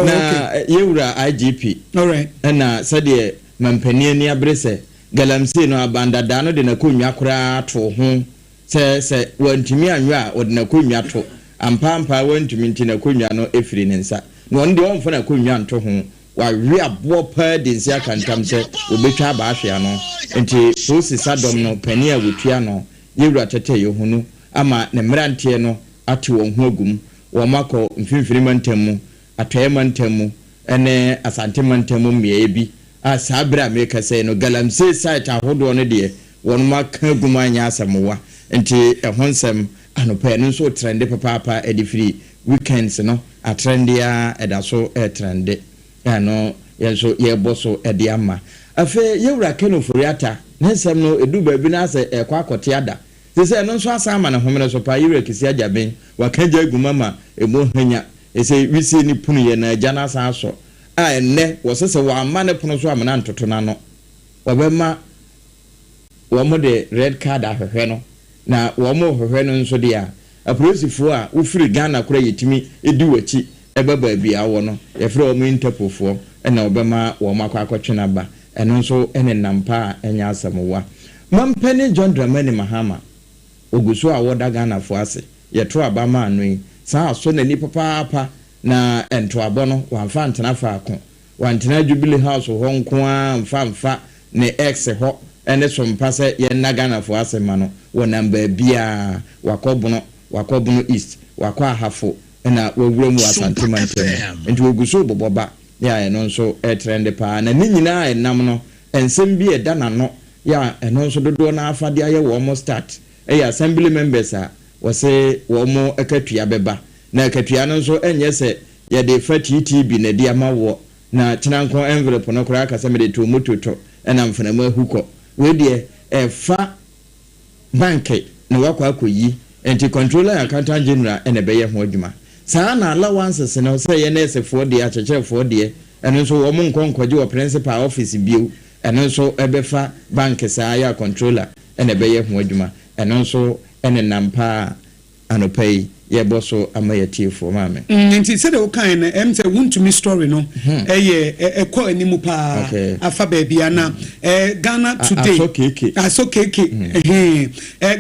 na yewura IGP alright na sade mampani ani abrese galamsey no abandada no de na konwa kora to ho se wantimi anwa o de na konwa to ampampa wantimi nti na konwa no efiri ne nsa no onde onfo na konwa nto ho wa wi abo pa de nsia kantam se obetwa ba ahwe no nti process adom no pani a wotua no yewura tete yehunu ama ne mrantie no ate won ho agum wamako mfimfiri mantamu atoye mantamu ene asante mantamu mmeye bi asabra meka say no galamsey site ahodo no de won maka gumanya asamowa nti ehonsem anopa no so trende papa edifiri weekends no a trendia edaso trende no yenso ye boso ede ama afa yewura keno foriata nsem no edu ba bi na ase ekwa akote ada se no so asama na homene so pa yewura kisi ajaben wakanja gumama emo hanya ese wisi ni punu ye na agya na san so a enne wo sese wa ama ne punu so amana ntoto na no wabema wo mo de red card ahwehwe no na wo mo hwehwe no nso de a apolisifoɔ a wofiri Ghana kora yetimi edi wachi ebeba bia wo no ye frɛ o mu interpofo na obema wo makwa akotwena ba eno nso ene nampa enya asamowa mampani John Dramani Mahama oguso a woda Ghana fo ase ye to abama anu saa so na ni papa na ento abono wamfa ntena fa ako wantena Jubilee House ho nko a mfa ne ex ho ene Sompa se ye na Ghana fo ase ma no wo namba bia wakobuno east wakwa hafo na wawura mu Asante Mantem enti oguso boboba ya eno nso trend pa na ni nyina enam no ensem bi eda na no ya eno nso dodo na afade aye wo mo start assembly members a wose wo mo akatua beba na akatua no nso enye se ye de fa TTB na dia ma wo na tenanko envelope no kora aka se me de to mototo na mfana ma huko we de fa bank na wakwa akoyi enti controller accountant general ene be ye ho adwuma saa na allowances no se ye na esefo de achechefo de eno nso wo mo nkonkwaje wo principal office bio eno nso ebefa bank saa ya controller ene be ye ho adwuma eno nso ene nampa anopai ye boso amayetie fo mame nti se de o kan na em se wuntumi story no eye ekọ animu pa afa bia na Ghana today asokeke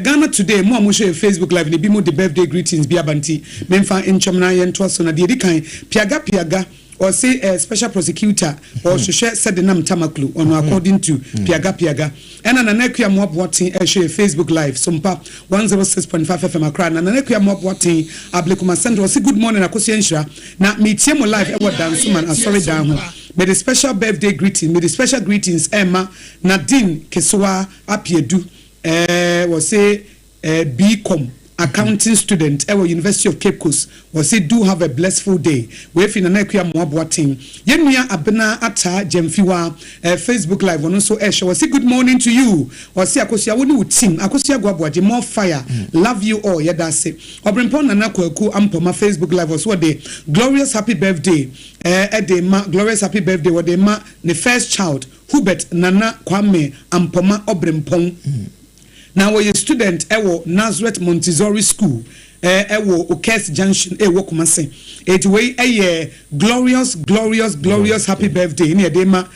Ghana today mo share Facebook live ne bi mo the birthday greetings bi abanti memfa enchom na ye nto so na de kan piaga or say a special prosecutor or share said the name Tamaklu on according to Piaga and an Anakia mob watching share Facebook live Sompa 106.5 FM Accra and Anakia mob watching Ablikuma Central say good morning Akosiensha na meet him live ever dance man sorry down may the special birthday greeting may the special greetings Emma Nadine Keswa Apiedu was say Bcom accounting student at University of Cape Coast was say do have a blissful day. We have in an Acheampong Moabuating. Yemia Abena Ata Jemfiwa Facebook live on also Esha was say good morning to you. Was say Akosia wonu team Akosia Gwabuaji more fire. Love you all. Yada say. Obrimpon Nana Kweku Ampoma Facebook live was what day glorious happy birthday. Glorious happy birthday what they ma the first child Hubert Nana Kwame Ampoma Obrimpon. Now we student ewo Nazareth Montessori School ewo Okes Junction ewo Kumase it way glorious happy birthday in edema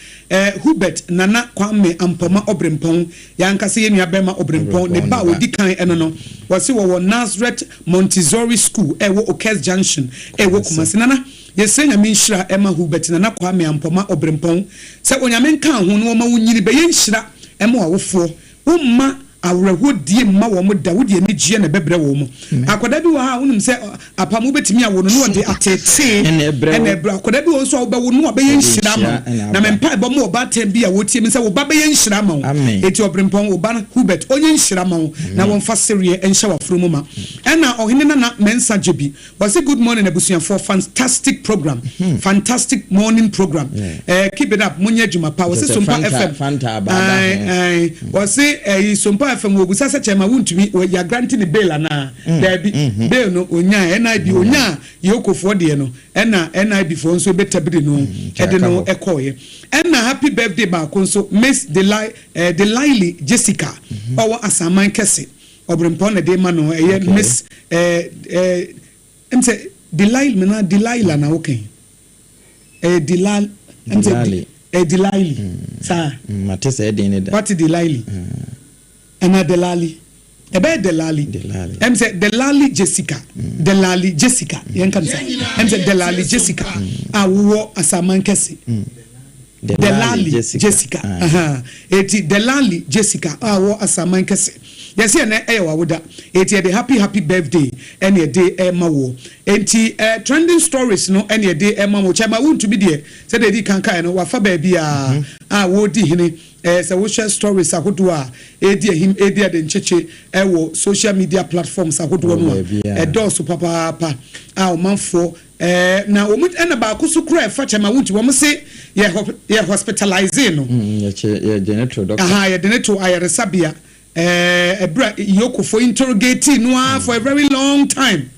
Hubert Nana Kwame Ampoma Obrimpong yankase yenu abema Obrimpong ne ba odi kan eno no wase wo Nazareth Montessori School ewo Okes Junction ewo Kumase nana yese nyame nhira ema Hubert Nana Kwame Ampoma Obrimpong se onyame kan ho no ma wunyiri be yenhira ema wofo umma awreho die ma wo mo da wo die ni gie na bebre wo mo akoda bi wo ha wonum se apamu betimi awo no no de atete ene ebra akoda bi wo so wo ba wo no be yenhira ma na mempa ba mo ba tem bi a wo tie mi se wo ba be yenhira ma eti Obrimpong wo ba Hubert onye nhira ma na won fa serie enhya wa fromu ma ena ohene na mensa jebi was a good morning abusuan for fantastic program fantastic morning program keep it up munya juma pa was Sompa FM was Sompa FM wo busa se chema wuntumi ya granting bail na there be bail no onya NIB onya yokofo de no ena NIB fo nso betabiri no ede no ekoye ena happy birthday ba konso Miss Delilah Jessica owo asaman kese Obrimpong na de ma no Miss emse Delilah na okay Delilah sa matese ede ne da what Delilah Ena Delali. Ebe Delali. Say Delali Jessica. Delali Jessica. Yenkan say. Say Delali Jessica. Awo asaman kesi. Delali Jessica. Eti Delali Jessica. Awo asaman kesi. Yes, ene ewa woda. Eti the happy birthday. Ene day ema wo. Enti trending stories no ene day ema wo. Chema won't be there. Say they di kanka no wafa baby wo di hini. So we share stories ahodo a him de ncheche ewo social media platforms ahodo no edoso papa a omanfo na omut ena ba kusu kra fa chema wunti wo say ye hospitalizing no ye geneto doctor ye geneto ayaresabia ebra yoko for interrogating no for a very long time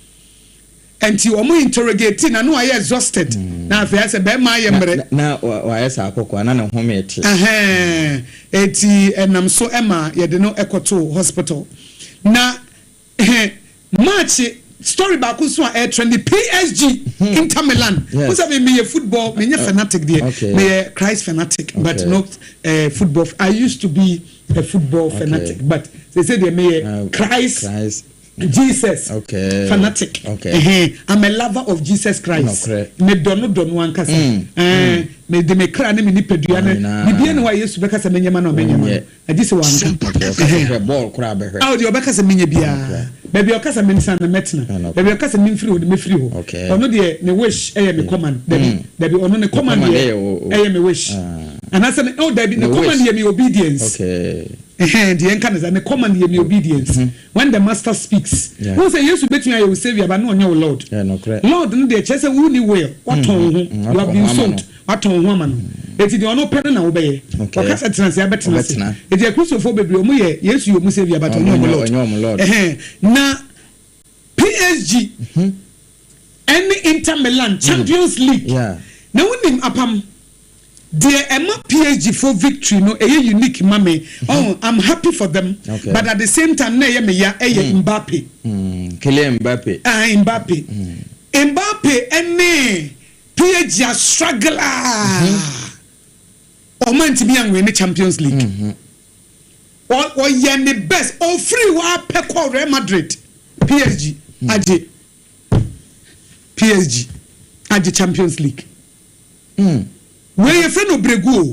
until omo interrogating na no are exhausted na afia se be ma ye mre na wa yesa akokwa na ho meti eti enam so ema ye de no ekoto hospital na March story back so air trendy PSG Inter Milan. Who's me a football, me fanatic there. Me a Christ fanatic, but not football. I used to be a football fanatic, but they say they me Christ. Jesus fanatic. I'm a lover of Jesus Christ. Me don't one kasa. Me de me kra na me ni peduane. Ni bia na wa Yesu beka se menye ma na menye ma. Adi se wan. Ball kra be. Ah de obeka se menye bia. Baby okasa me nsan na metna. Baby okasa me mfiri ho de me free ho. Ono de ne wish me command. Baby ono ne command me wish. And I said oh David the command me obedience. The encounter is the command me obedience. When the master speaks, who say yes, bet you will save you, but no, Lord. Lord, no, the chess will need well. What on you have been sold? What on woman? It is the honor pen and obey. Because it's a better. It's a Christopher, yes, you must save you, but no, Lord. Now, PSG, any Inter Milan Champions League. Now, when him Dear Emma PSG for victory, no, a unique mommy. Oh, I'm happy for them. But at the same time, Mbappe. Kylian Mbappe. Mbappe. Mbappe, any PSG struggler. Or man to be in the Champions League. Or yen the best. Or free war Peko Real Madrid. PSG. Aje. PSG. Aje Champions League. Where your friend Obrego?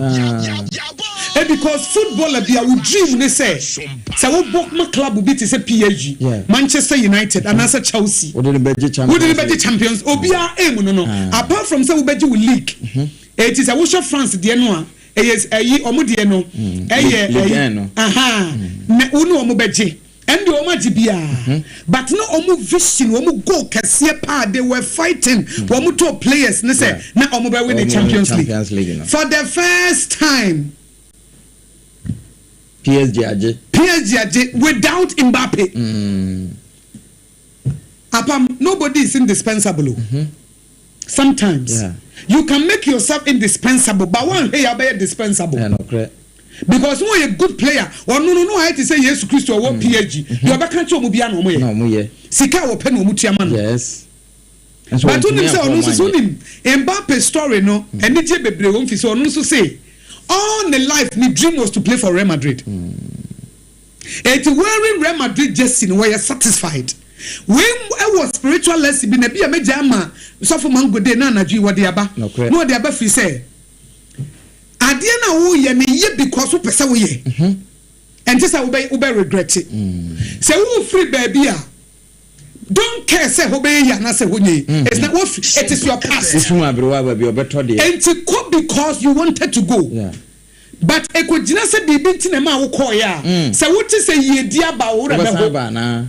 Because footballer be our dream. They say, so we book my club will be to say PSG, Manchester United, and answer Chelsea. What did the champions? Obia aim no. Apart from say we be league, it is a Washer France the annual. Yes, Omudieno. Ne uno omubeji. And the Omajibia, but no Omu vision, Omu go Cassia, they were fighting Omu top players. Now Omu win the Champions League for the first time. PSG without Mbappe. Apam, nobody is indispensable. Sometimes you can make yourself indispensable, but one hey, I be indispensable. Because when a good player, or no, I to say yes, Christo or PSG, you are back to Mubiano. No, Sika or Pen Mutiaman. Yes. But to him say, Mbappe story, no, and the Jebe won't so also say, all the life, my dream was to play for Real Madrid. And wearing Real Madrid just in where you're satisfied. When I was spiritual lesson, been a be a majama, suffer mango de nana, what the Abba, no, the Abba say. Adiana wo ye me ye because wo pese wo ye and just I will regret it. Say wo free baby a don't care say wo be ya na say wo nye. It's not what it is your past. And it could because you wanted to go. But e ko gina say bibi ntina ma wo call ya. Say what say ye dia ba wo na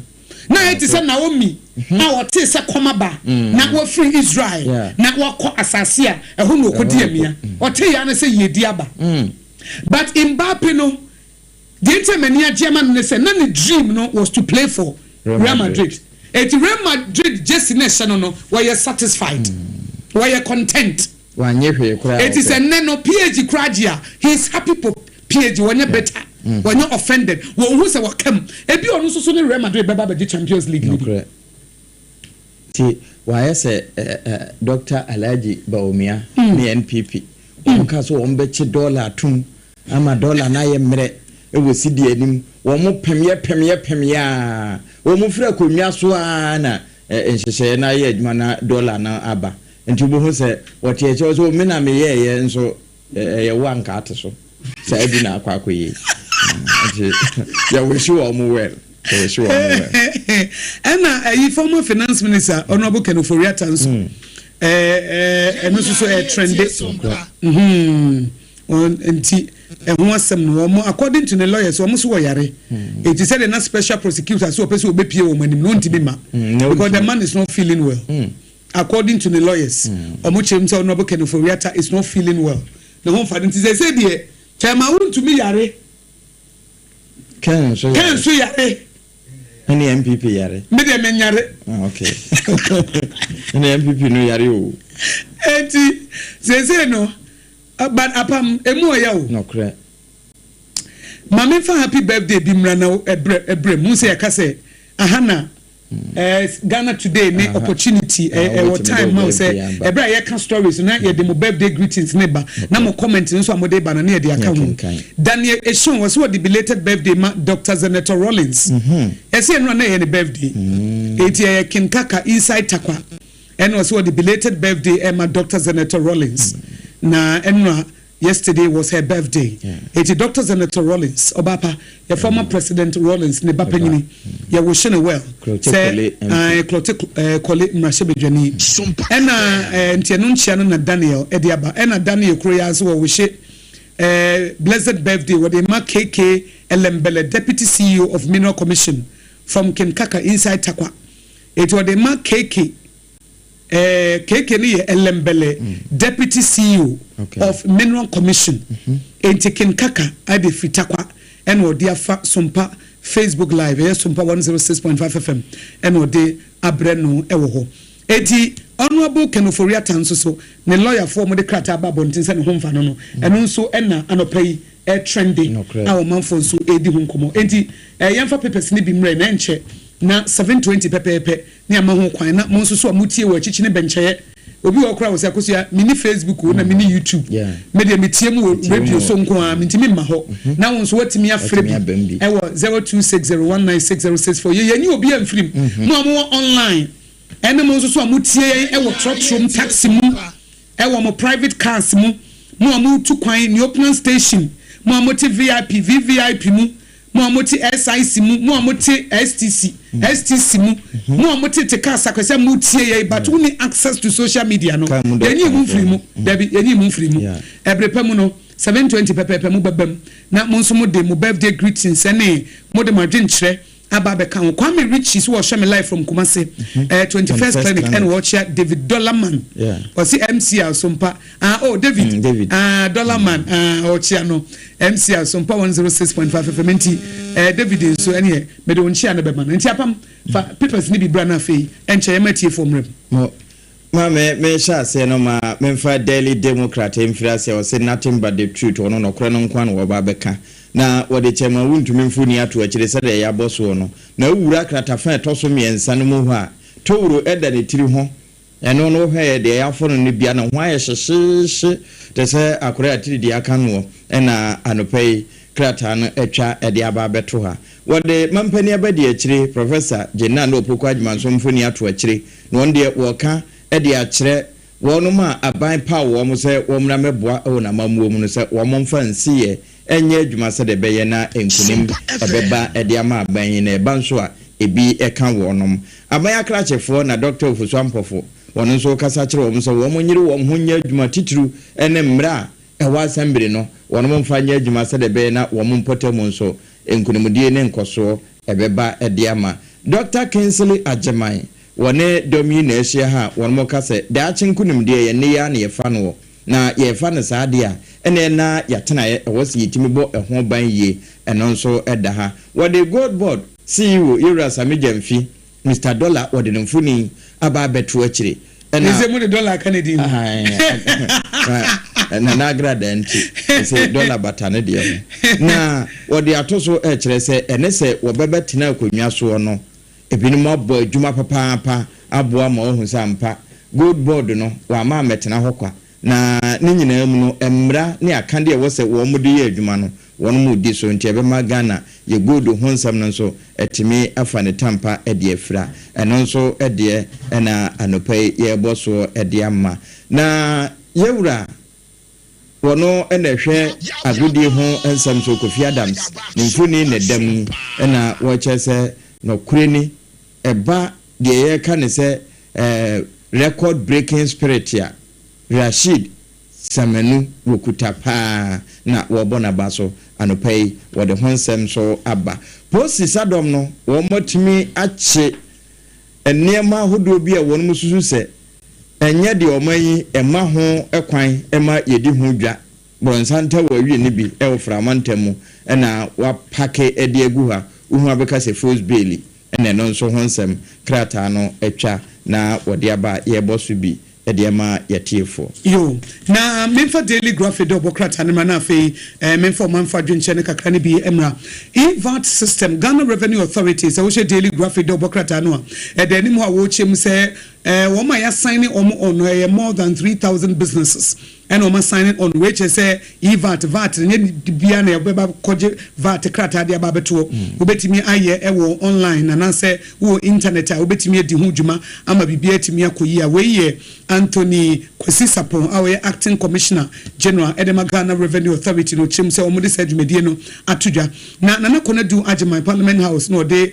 na it is Naomi na what say komaba na wo free Israel na wo ko asase a eho no ko dia mia what ya na say ye diaba but Mbappe no the intermania German say na the dream no was to play for Real Madrid. Et Real Madrid just in nation no were you satisfied were you content it is a no PSG crowdia he's happy for PSG when you better when you're offended who say what come ebi onu so so Real Madrid baba be Champions League ti why say Dr. Alhaji Baumia ni NPP onka so on be che dollar tum ama dollar na ye mre e wo sidi anim wo mo pemye wo mo fra konwa so na enhyehyɛ na ye adwuma na dollar na aba nti bo ho say what ye che so me na me ye nso ye wanka ate so say bi na akwakoyi yeah, we sure well. And a former finance minister, Honorable Kenuforiat, and also a trendy. And once some more, according to the lawyers, almost wayare. It is said a special prosecutor, so a person will be pure woman, known to be because the man is not feeling well. According to the lawyers, Omuchemsa Honorable Kenuforiat is not feeling well. The home father said, dear, Chama to me, yare. Can so yare. Any MPP yare. Me de men yare. Okay. Any MPP no yare o. Enti say no. But apam emu ya o. No correct. Mama fa happy birthday bi mra na ebre mu say ka say ahana Ghana today ne opportunity what time now say ebra ye can stories na ye the birthday greetings neighbor na mo comment nso amode ba na ye the account Daniel Eshon was what the belated birthday ma Dr. Zenator Rollins ese no na ye the birthday eti King Kaka inside Tarkwa and was what the belated birthday ma Dr. Zenator Rollins na enra yesterday was her birthday. It's Dr. Zenator Rollins, Obapa, your former President Rollins, ne Bapanyini, you wishing well. Say, I clote Mrashebejani. And Tianun na Daniel, Ediaba, and Daniel Koreas who wish it. Blessed birthday, where they mark KK Elembele, Deputy CEO of Mineral Commission from Kenkaka inside Tarkwa. It was the mark KK. KK Elembele, Deputy CEO of Mineral Commission, Entikin Kaka, Ade Fitakwa, and Odea Sompa Facebook Live, Sompa 106.5 FM, and Ode Abreno Ewoho. Eti Honorable Kenoforia Tanso, ne lawyer for the Krata Babontin and Home Fanono, and also Enna Anopay trending our month for so Edi Hunkomo. Enti Yanfa Papers Nibi Mre Nenche. Na 720 pepepe ni amaho kwan na monso so amutie wa chichine benche obi wo kra wo se akosia mini Facebook na mini YouTube media metie mu radio so nko a mintimi ma ho na wonso watimi afre bi e wo 0260196064 ye ni obi amfrim mo amo online ene monso so amutie e wo trotrom taxi mu e wo mo private cars mu mo amu tu kwan ni open station mo amoti VIP VVIP mu mo amoti SIC mu amoti STC mu mo amoti te car sakwese mu tie ye but we access to social media no yenyi mu free mu dabi yenyi mu free mu ebrepa mu no 720 pepepe mu babam na mo nso mo de mo birthday greetings ene mo de madwen kire Ababe kan Kwame Richie so show me live from Kumasi 21st clinic and watch David Dollarman or see MC Sompa David Dollarman Ochiano MC Sompa 106.5 FM David so any me don chia na be man nti apam fa papers ni bi bra na fe enche yematie from rem ma me sha say no ma me fa Daily Democrat emfirase o say nothing but the truth ono no kro no nkwa no ba beka na wode chema wuntumi mfuni atu akire se de ya boso no na wura kratafa etoso miensa no mu ho a towuro eda ne tiri ho eno no hwe de ya fono ne bia na ho aye hyehye de se akore atiri de aka no na anopei krata no etwa ede aba beto ha wode mampani abadi akire Professor Jenna no Opoku Adjumanso mfuni atu akire no onde woka ede akire wonuma aban pa wo mo se womra meboa o na mamuo mu no se wo momfa nsiye enye adwuma se de beye na enkunim ebeba ede ama aban na eba nso a ebi eka wonom aban akrachefo na Dr. Ofusuampofo wono nso kasa kire wo so wo monyiri wo ho nya adwuma titru ene mra ewa assembly no wono momfa nya adwuma se de beye na wo mompotem nso enkunimdie ne nkoso ebeba ede ama Dr. Kinsley Ajemai wone domi na ehia ha wono mokase da chinkunimdie ye ne ya na ye fa no na ye fa ne saade a ene na yatena wose yitimi bo ehon ban ye eno nso eda ha wode gold board CEO Ira Samijamfi Mr. Dollar wode mfuni aba betu akire ena ise mu de dollar Canadian na agrada nti ise dollar batane de na wode atoso ekire se ene se wobebetina akonwa so no ebinim abo adwuma papa abo ama ohun sampa gold board no wa ma metena hokwa na ne nyina mu no emra ne akande wose wo mu de ye adwuma no won mu di so nti ebe magana ye gold honsam no so etimi afa ne tampa ede afira eno nso ede na anopai ye boso ede amma na yewura wono enehwe agudi ho ensam so Kofi Adams ne mfuni ne dam na wo chese no kureni eba de ye ka ne se record breaking spirit ya Rashid Samenu wokuta pa na wobona baso anopai wode honsem so aba posi sadom no wo motimi ache enema hodo bi a won mususu se enye de omayi ema ho ekwan ema yedi ho dwa bronsanta wa wie ne bi e oframantemu na wa pake ede agu ha uhu abeka se Force Bailey ene no nso honsem krata no etwa na wode aba ye bosu bi edema yetiefo yo na memfa daily graphic do bokrata ne mana fe memfa manfa dwenche ne kakra ne bi emra VAT system Ghana Revenue Authority so we daily graphic do bokrata no e de anim a wo chem se wo ma ya sign on more than 3,000 businesses and on signing on which say VAT nye bia na obeba koje VAT krata de ababeto obetimi aye ewo online na say wo internet a obetimi edi ho dwuma ama bibia timi akoyi a we Anthony Kwesisapon our acting commissioner general Edema Ghana Revenue Authority no chim say omode said medie no atudwa na kona do agema Parliament House no de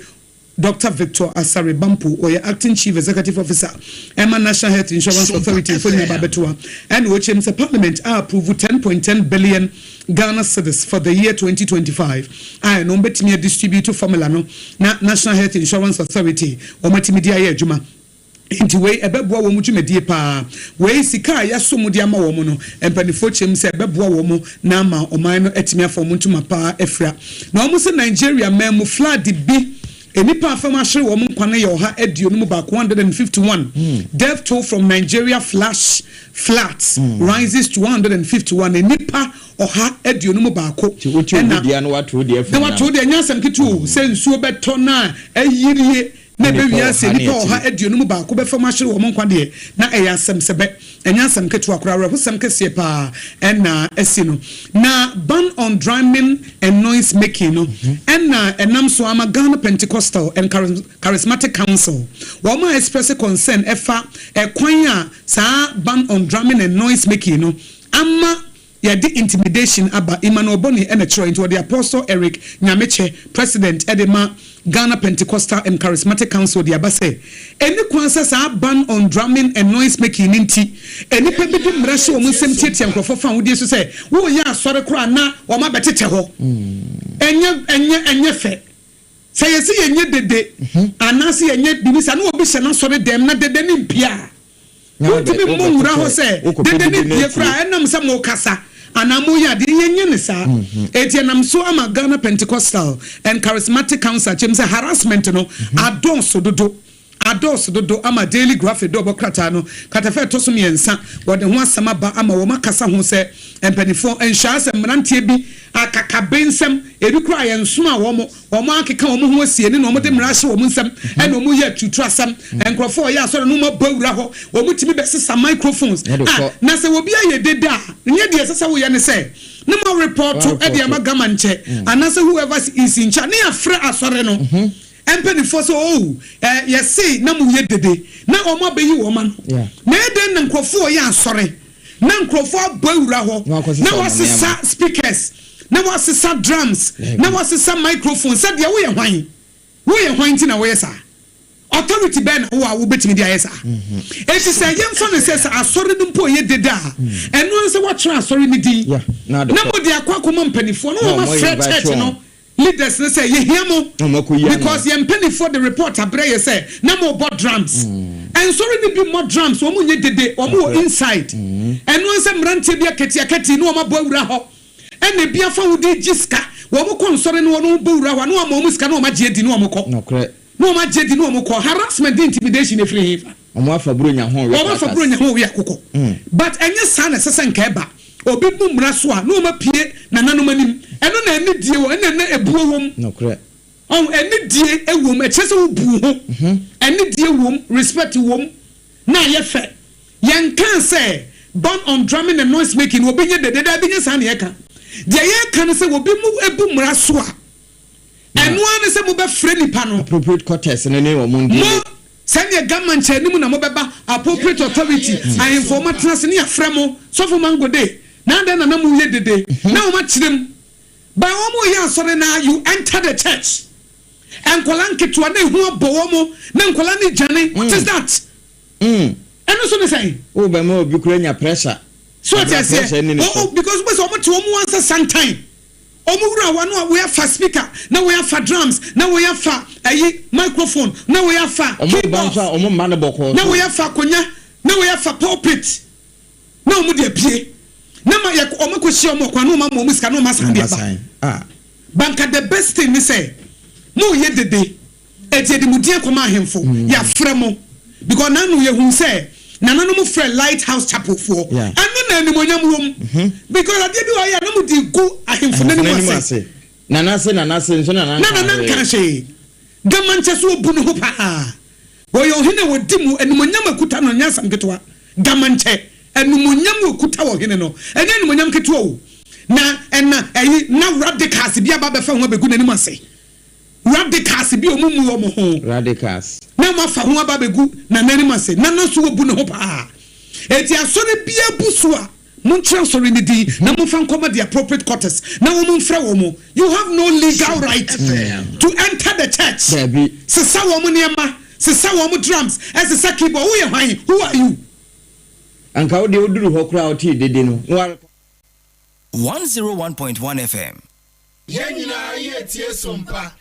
Dr. Victor Asare Bampu or acting chief executive officer Emma National Health Insurance Authority for Babetua and which the parliament approved 10.10 billion Ghana cedis for the year 2025 and on betimi distribute formula no na National Health Insurance Authority or matimedia ye juma into way ebeboa wo mu dwumedie pa we sika ya so mu dia ma wo mu no empanifo chem se ebeboa wo mu na ma oman no etimi afọ mu ntuma pa efra na omu se Nigeria memu flood bi enipa afama hye wo mu nkwane ye oha aduo no ba 151 death toll from Nigeria floods rises to 151 enipa oha aduo no ba ko na watu de nyasam kitu se nsuo beto na ayirie na be wiase nipa oha aduo no ba ko be fama hye wo mu nkwane na eyasam sebe enyasam ketu akora husam kese pa na esino na ban on drumming and noise making no na enam so ama Ghana Pentecostal and Charismatic Council woma express concern efa ekwan a sa ban on drumming and noise making no ama ya di intimidation aba Emmanuel Boni and into the Apostle Eric Nyameche president Edema Ghana Pentecostal and Charismatic Council the abase any kwansa sa ban on drumming and noise making inti any pebi di mrashe wo musem tietia nkrofo fa wo die so say wo ya asore kra na wo ma betete ho enye fe say yesi yenye dede anase yenye bibisa na obi hye na sore dem na dede ni mpia wo tibi mo wura ho say dede ni pia kra enam se mo kasa anamu ya di yenye ne sa etianam so ama Ghana Pentecostal and Charismatic Council chemse harassment no adonso dodo ama daily graphic do bokrata no katafe to so miensa wode ho asama ba ama wo makasa ho se empanifo enhya se mrantie bi akakabensem ebi kura yensoma wo akeka wo ho asie ne no mo de mrahye wo nsem ene wo ye tutu asam enkrofo ya asore no mo bawura ho wo mutimi besesa microphones na se wo bia ye deda nye de sesa wo ye ne se no more report to Adea Magamanche and as whoever is in charge near free asore no empany for so yes say na mu ye dede na o ma be yi wo man na eden na nkrofo ya asore na nkrofo bawura ho na wasesa speakers na wasesa drums na wasesa microphones said ya wo ye hwan ti na wo yesa authority ben wo betimi dia yesa enti say yemfa ne say asore no mpo ye dede a eno nse wo tra asore ni din na mo dia kwakoma mpanifo no ma fret church no leaders say ye hear mo because ye penny for the report abreye say na mo bought drums and sorry ni bi more drums wo mo nye dede wo mo inside and no say mrante bia keti no ma bawura ho and e bia fa wudi jiska wo mo kon sorry no no bawura ho no ma mo ska no ma je di no mo ko no ma je di no mo ko harassment intimidation e free hiva o mo afa bro nya ho we akoko but enye sa na sesa nka eba obi bu mra so a no ma pie na nanom anim eno na ani die wo eno na ebuo wom ani die ewom e chese wo bu ho ani die wom respect wom na ye fe yen kan say born on drumming and noise making obi nye dede da bi nye sa na ye kan de ye kan say obi mu ebu mra so a eno an say mo be free nipa no appropriate quarters ne ne wo mo ndi send your government chanimu na mo beba appropriate authority and informa trans ne afra mo so for mango day na na mu ye dede na o ma kirem ba wo mo ye asore na you enter the church and kolanke to na hu abowo mo na nkola ni jane what is that eno so ne say o ba mo obi kura nya pressure so I say because we so mo to mo answer sometime omugura wanu we have for speaker now we have for drums now we have for microphone now we have for keyboard now we have for konya now we have for pulpit now mu de pie na ma ye omakoshi omokwa no ma mo musika no ma sande ba banka the best thing me say mo ye dede eti de mudie koma ahemfo ya fremo because nanu ye hu say nana no mo frɛ lighthouse chapel for ɛno na animonyam wom because ade bi wɔ yɛ no mo di gu ahemfo n'anim ase nana se nso nana nka hye gamankyɛ so obu no ho paa wɔyɛ ɔhene wɔ di mu animonyam akuta no nyasam ketewa gamankyɛ animonyam akuta wɔ hene no ɛnyɛ animonyam ketewa o na ɛna ɛyi na radicals bi aba bɛfa ho abɛgu n'anim ase radicals bi omumu wɔ mo ho radicals na ma fa ho aba bɛgu na n'anim ase na no so obu no ho paa eti asɔre bia bu so a Montreal sorry di na mo fan come the appropriate quarters na wo mfra wo mo you have no legal right to enter the church sesa wo mo niema sesa wo mo drums sesa keyboard who you hwan who are you anka wo de oduru ho kra o ti dede no 101.1 FM Yenyina ye tie sompa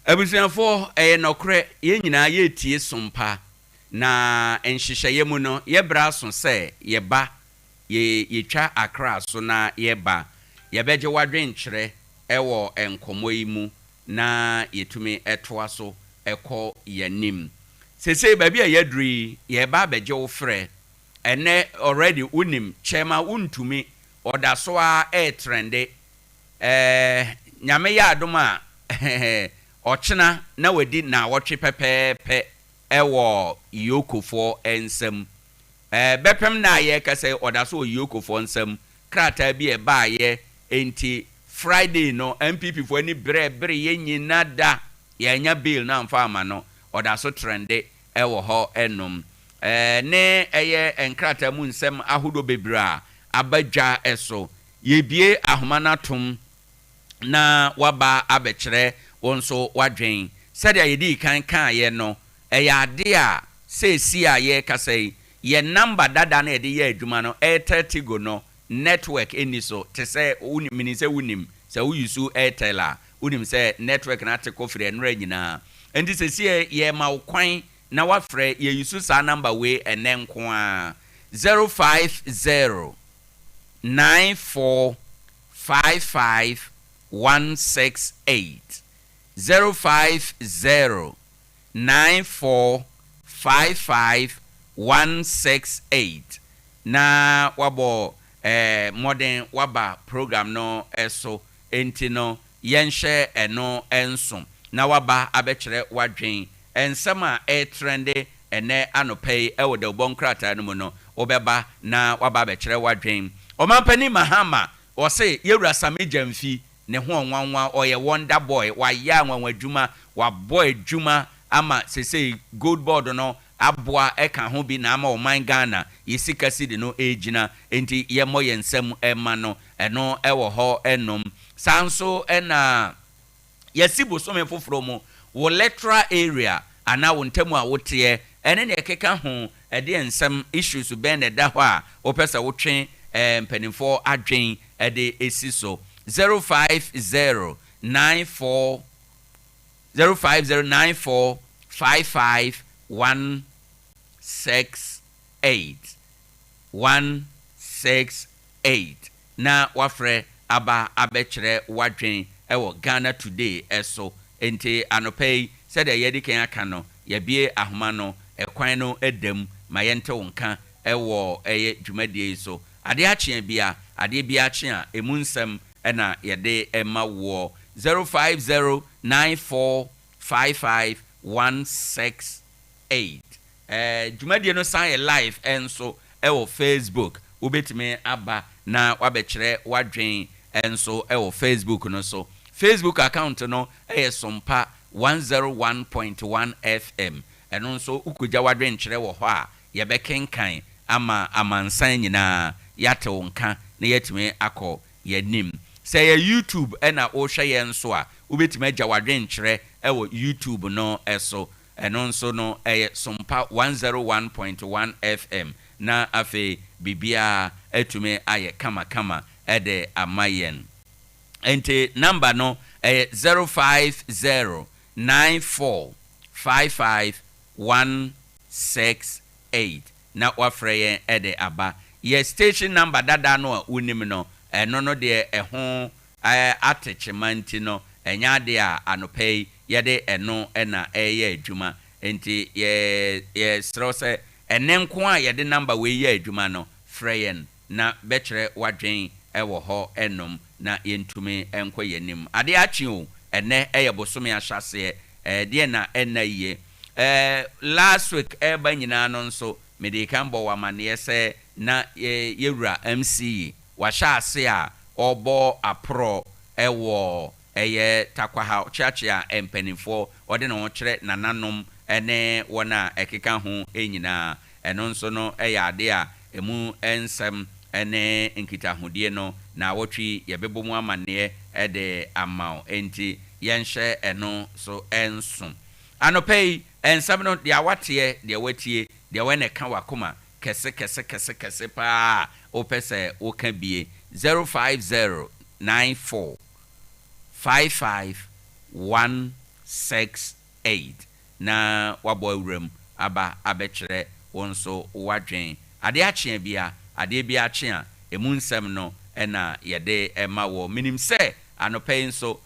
abusuafo nokre yenyina ye tie sompa na enhyehyeye mu no ye bra so se ye ba ye twa akra so na ye ba ye beje wadwen kyere ewo enkomo yi mu na yetumi etoa so ekọ yanim sese ba bia yadri ye ba beje wo frɛ ene already unim chema untumi odaso a trende nyame ya adoma ochena na wadi na wotwe pepepe ewo yokofo ensem bepem na ye kase odaso yokofo ensem krata bi e ba ye enti Friday no MPP fo ani bre ye nyina da ye nya bill na mfa ama no odaso trende ewo ho enum ne eye enkrata mu nsem ahodo bebra abadwa eso yebie ahomanatom na waba abekere wonso wadwen said yedi kan ye no ade a sesi a ye kasai ye number dada na yedi ye adwuma no 30 go no network eni so te say unim se unim se uyusu Airtel a unim se network na te kofre enra nyina enti sesi ye ma kwan na wafre ye yusu sa number we enenko a 050 9455 168 0509455 na wabo modern waba program no eso enti no yenhye eno enso na waba abekere wadwen ensema trende ene anopei ewo de bonkrata no mu no obeba na waba abekere wadwen omampani mahama o say yewura sameja mfi ne ho onwanwa oye wonder boy wa ya nwanwa djuma wa boy djuma ama sese gold board no aboa eka ho bi na ama o man Ghana yesika sidi no ejina enti ye moye nsem ema no eno ewo ho enom sanso ena yesibo so me foforo mu wo electoral area ana wo ntemu a wote ene ne ekeka ho ede nsem issues ben ne da ho a opesa wotwe mpenimfo adwen ede esiso 05094 168 na wafre aba abekere wadwen ewo Ghana Today eso enti anopei said yedi kan aka no yebie ahoma no ekwan no edam ma yente wonka ewo eye dwumadie so Adea Akye Abia ade bia akye a emunsem ena yede ema wo 0509455 dwumadie no san live enso ewo Facebook ubetime aba na wabekere wadwen enso ewo Facebook no so Facebook account no Sompa 101.1 FM eno nso ukuja wadwen kire wo ho a yebekenkan ama amansan nyina yate wonka na yetime akọ yanim say YouTube ena o hwe ye nso a ubetime agya wadwen kire ewo YouTube no eso eno nso no Sompa 101.1 FM na afe bibia etume aye kama ede amayen ente number no 0509455 na wafre yen ede aba ye station number dada no a unim no eno no de eho atechemanti no enya de a anopei ye de eno na eye adwuma enti ye strose ene nko a yɛde number we yɛ adwuma no frɛyen na bɛkyerɛ wadwen ɛwɔ hɔ ɛnom na yɛntumi ɛnkɔ yɛnim Adea Akye o ene ɛyɛ bosome ahyase deɛ na ɛna yie last week ɛba nyinaa no nso mede kan bɔ wamaneɛ sɛ na yɛwura MC wahyɛ ase a ɔbɔ aprɔ ɛwɔ ɛyɛ Tarkwa ha kyakya empanifo ɔde no kyerɛ nananom ɛne wɔna ɛkeka ho nyinaa ɛno nso no ɛyɛ ade a emu ensɛm ɛne nkitahodie no na wɔtwi yɛbɛbɔ mu amaneɛ ɛde amaw enti yɛnhyɛ ɛno so ɛnso anɔpɛyi ensɛm no deɛ awateɛ deɛ watie deɛ wɔne ka wakoma kɛse paa wopɛ sɛ woka bie 05094555168 na wabɔ awuram aba abɛkyerɛ wɔn so wadwen Adea Akye Abia adeɛ bi akye a emu nsɛm no ɛna yɛde ɛma wɔ minim sɛ anɔpɛ nso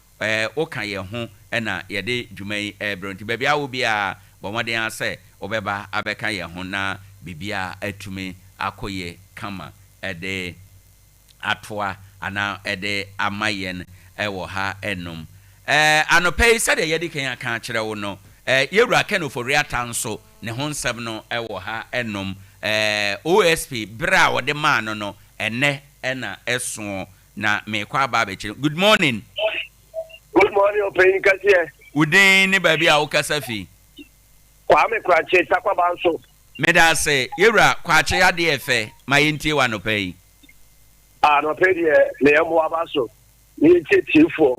woka yɛ ho ɛna yɛde dwuma yi ɛbrɛnti baabi awo bia bɔmɔden asɛ obɛba abɛka yɛ ho na bibia atumi akɔyɛ kama ɛde atoa ana ɛde amayɛn ɛwɔ ha ɛnom anɔpɛ yi sɛdeɛ yɛde kan aka kyerɛ wo no yɛwura kenofori ata nso ne ho nsɛm no ɛwɔ ha ɛnom OSP bra a wɔde maa no ɛnɛ ɛna ɛso na mekɔ aba abɛkyerɛ good morning ɔpɛyin kaseɛ udin ne baabi a wokasa fi Kwame Kwache Tarkwa banso meda sɛ yɛwura Kwache adeɛ ɛfɛ ma yɛntie wa nɔpɛ yi nɔpɛ deɛ ne yɛmmoa aba so ne yɛkyɛ tiefoɔ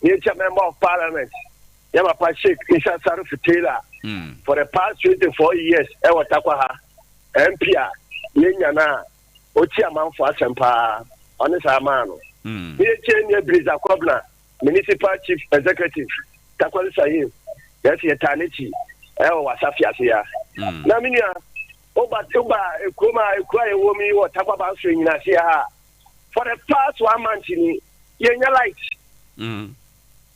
ne yɛkyɛ member of parliament yɛmapa Sheikh Isa Sarif Taylor for the past 24 years ɛwɔ Tarkwa ha MP a yɛnya no a ɔti amanfo asɛm paa ɔne saa maa no ne yɛkyɛ ne Briza Kwabna municipal chief executive Tarkwa Sayim yɛsɛ yɛtanechi ɛwɔ wasafi ase ya na minia oba ekuma yɛwɔ mi wɔ Tarkwa banso nyina se ha for the past 1 month ni yɛnya light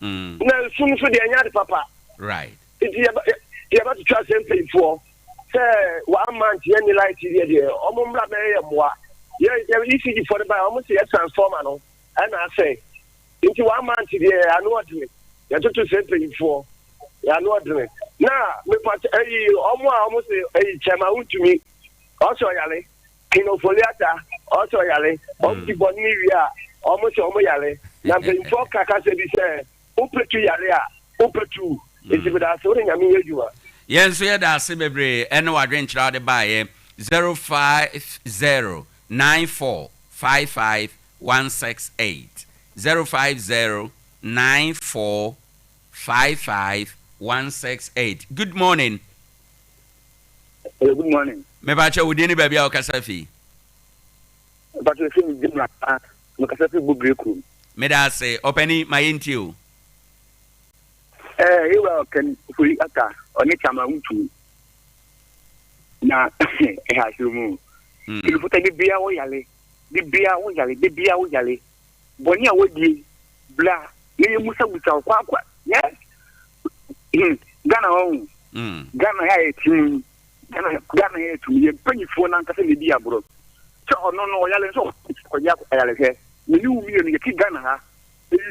na sum so de nya de papa right it yɛba to trust mpɛfoɔ sɛ 1 month yɛni light deɛ ɔmo mbra bɛyɛ mmoa yɛ ECG for the by ɔmo se yɛ transformer no ɛna asɛ nti 1 month deɛ ano ɔdene yɛtoto sɛ mpɛfoɔ yɛano ɔdene na mepa ɔmo a ɔmo se kyɛma wontumi ɔsɛ ɔyale kinofoliata ɔsɛ ɔyale ɔmti bɔne ne wie a ɔmo sɛ ɔmo yale na mpɛfoɔ kaka sɛ bi sɛ wopɛtu yale a wopɛtu nti meda sɛ wode nyame yɛ adwuma yɛn nso yɛda ase bebree ɛne wadwenkyerɛ wode baeɛ 05094555168 05094555168 good morning good morning mebakyɛ wodi ne baabi a wokasa fi bakyɛ fi gyina mekasa fi bobreku meda ase ɔpani ma yɛntie o ewa kan furi aka oni chama untu na hashimu ilifuta bibia wo yale boni a wodi bla ye musa buta kwa yes Ghana ho Ghana ya etim Ghana ya etim ye panyifo na nkasa le bi abro che ono no yale so ko ya yale he ni umi ni ye ki Ghana ha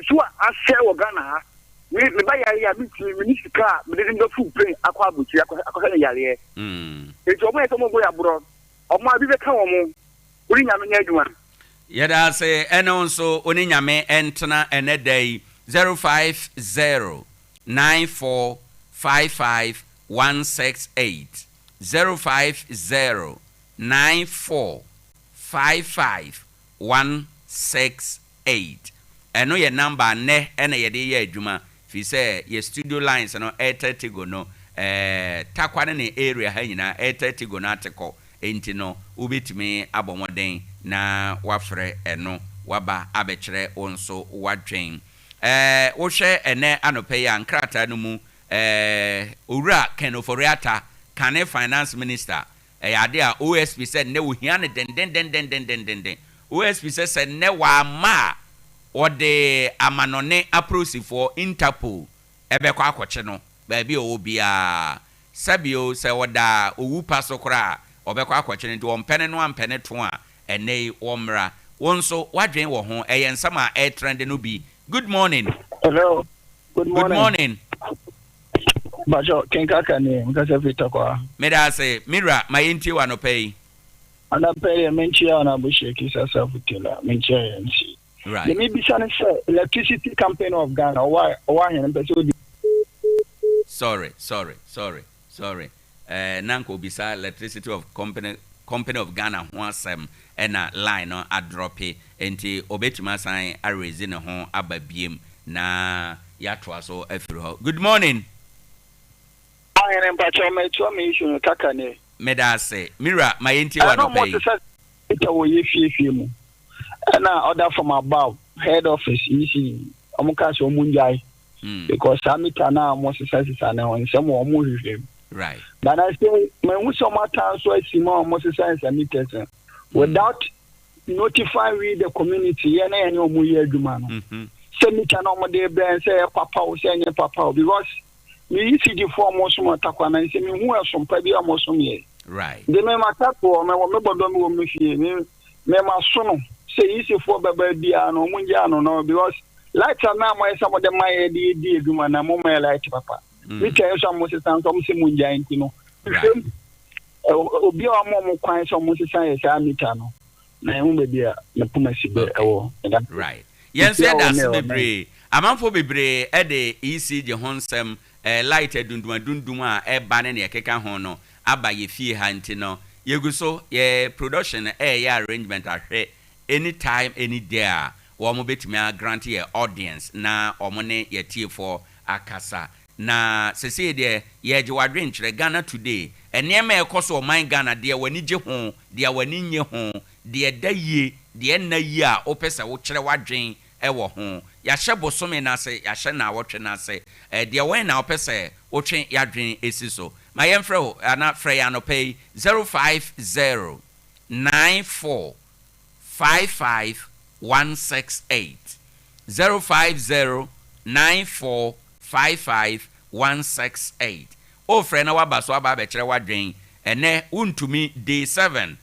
so a wo Ghana ha me ba yare ya biti minisika me de ndo fu plane akwa abuchi akwa yare e jo mo e so mo boya bro o ma bi be ka wo mo uri nyame nya adwuma yeda se eno nso oni nyame entena ene dai 05094555168 05094555168 eno ye number ne ene ye de ye adwuma fi say ye studio lines no 830 go no Tarkwa ne area ha nyina 830 go na ateko enti no ubetimi abomodен na wafre eno waba abekere onso wadwen wo hwe ene anope ya nkrata no mu owura kenoforiata kane finance minister Adea OSP said ne wo hia ne den OSP said ne wa ma ode amanone aprosifo Interpol ebekwa akwoche no baabi o bia sabio se woda owu paso kra obekwa akwakye nti ompene no ampene to a ene womra wonso wadwen wo ho ensam a trend no bi. Good morning. Hello. Good morning. Good morning. Bajo kenkaka ni mkase vita kwa. Meda say Mira mayinti wa no pay. Ana pay menchia na bushe kisa safutila menchia yansi. Right. Let me be saying electricity campaign of Ghana. Owoahene person. Sorry. Nanko bisa electricity of company of Ghana ho asem na line no adrope enti obetima san a raise ne ho ababiem na yatoa so afiri ho. Good morning. Owoahene mpacho meto me issue kaka ne. Meda say Mira mayenti wa no pay. Ita wo yefie mu. Na order from above head office isi omukase omunjai. Because Samita na mo sisa na on some o mo hwehwem. Right. But I say when we some time so I see more sisa meters without notifying we the community ya na any omu ye adwuma no. Samita na mo dey ben say papa o say any papa because me isi di for mo so Tarkwa na say me hu Sompa bi mo so me. Right. De me matako me bodo me wo me fie me ma so no say isi for baba bia no munja no because light na mo some of them my di adwuma na mo my light papa. We tell some mo sisan some say munja nti no. Obi o mo kwan some mo sisan ye sa mita no. Na hu be bia na puma sibe ewo. Right. Yes, that's bebre. Amanfo bebre e de ECG honsem light dundum a e ba ne ekeka ho no aba ye fie ha nti no yeguso ye production ye arrangement ahwe anytime any day wo mo betimi grant ye audience na omo ne ye tie for akasa na sese de ye je wadwen kire Ghana today enema ekoso o man Ghana de wani je ho de wani nye ho de daye de na yi a opese wo kire wadwen ewo ho ya hye bosome na se ya hye na wotwe na se de wen na opese wotwe yadwen esiso my yemfro ana freya no pay 050 94 55 168 050 94 55 168 o frena wabaso aba be kire wadwen ene untumi day 7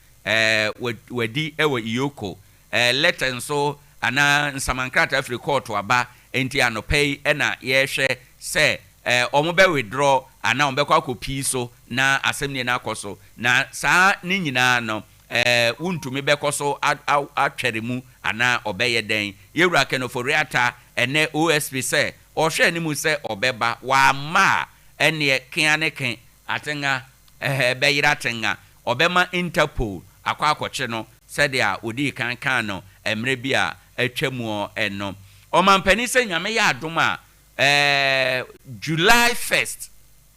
wedi ewo iyoko letter so ana nsamankrata afri court aba enti anopay ena yehwe se omo be withdraw ana ombe kwa kopi so na assemny na akoso na saa ni nyina no untumi be koso atwere mu ana obeye den yewura kenoforiata ene OSP se ohwe ni mu se obeba wa ma ene kiane ken atenga be yira tenga obema Interpol akwa akoche no sede a odi kan no emre bia atwamu eno omampani se nyame ya adoma July 1st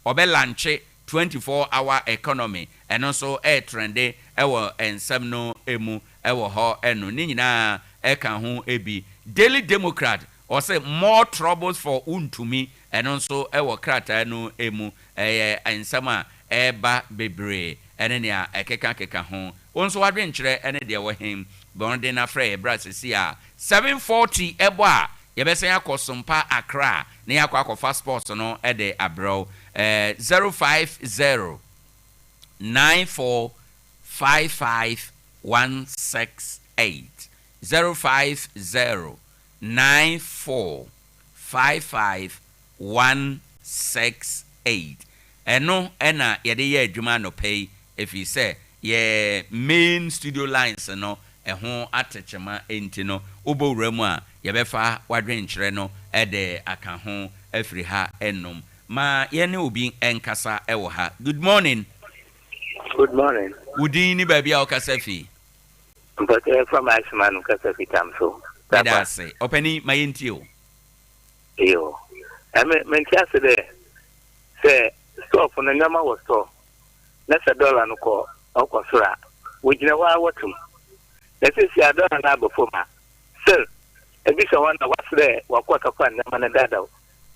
obe lanche 24-hour economy eno so trende ewo ensem no emu ewo ho eno ni nyina eka ho ebi Daily Democrat or say more troubles for untumi eno so ewo krata no emu ensema eba bebre ene ne ekeka ho onso wadwen kire ene de wo hem bonde na frɛ brasisi a 740 ebo a yebesen akosompa Accra na yakwa sports no ede abro 050 94 55 168 050 94 55 168 eno ena yede ye adwuma no pay if you say ye main studio lines no ho atechema enti no obowuramu a yebefa wadwen kire no ede aka ho afri ha enom ma ye ne obi enkasa ewo ha. Good morning. Good morning. Udin ni baby a okasafi. Mpate from Ashman okasafi tamso. Beda say openi mayenti o. Yo. Mentia say store for na nyama wo store. Na $1 no ko okosura. Wojina wa watum. Let's say I don't have before ma. Sir, a bit of one what's there, what quarter pan, and dada,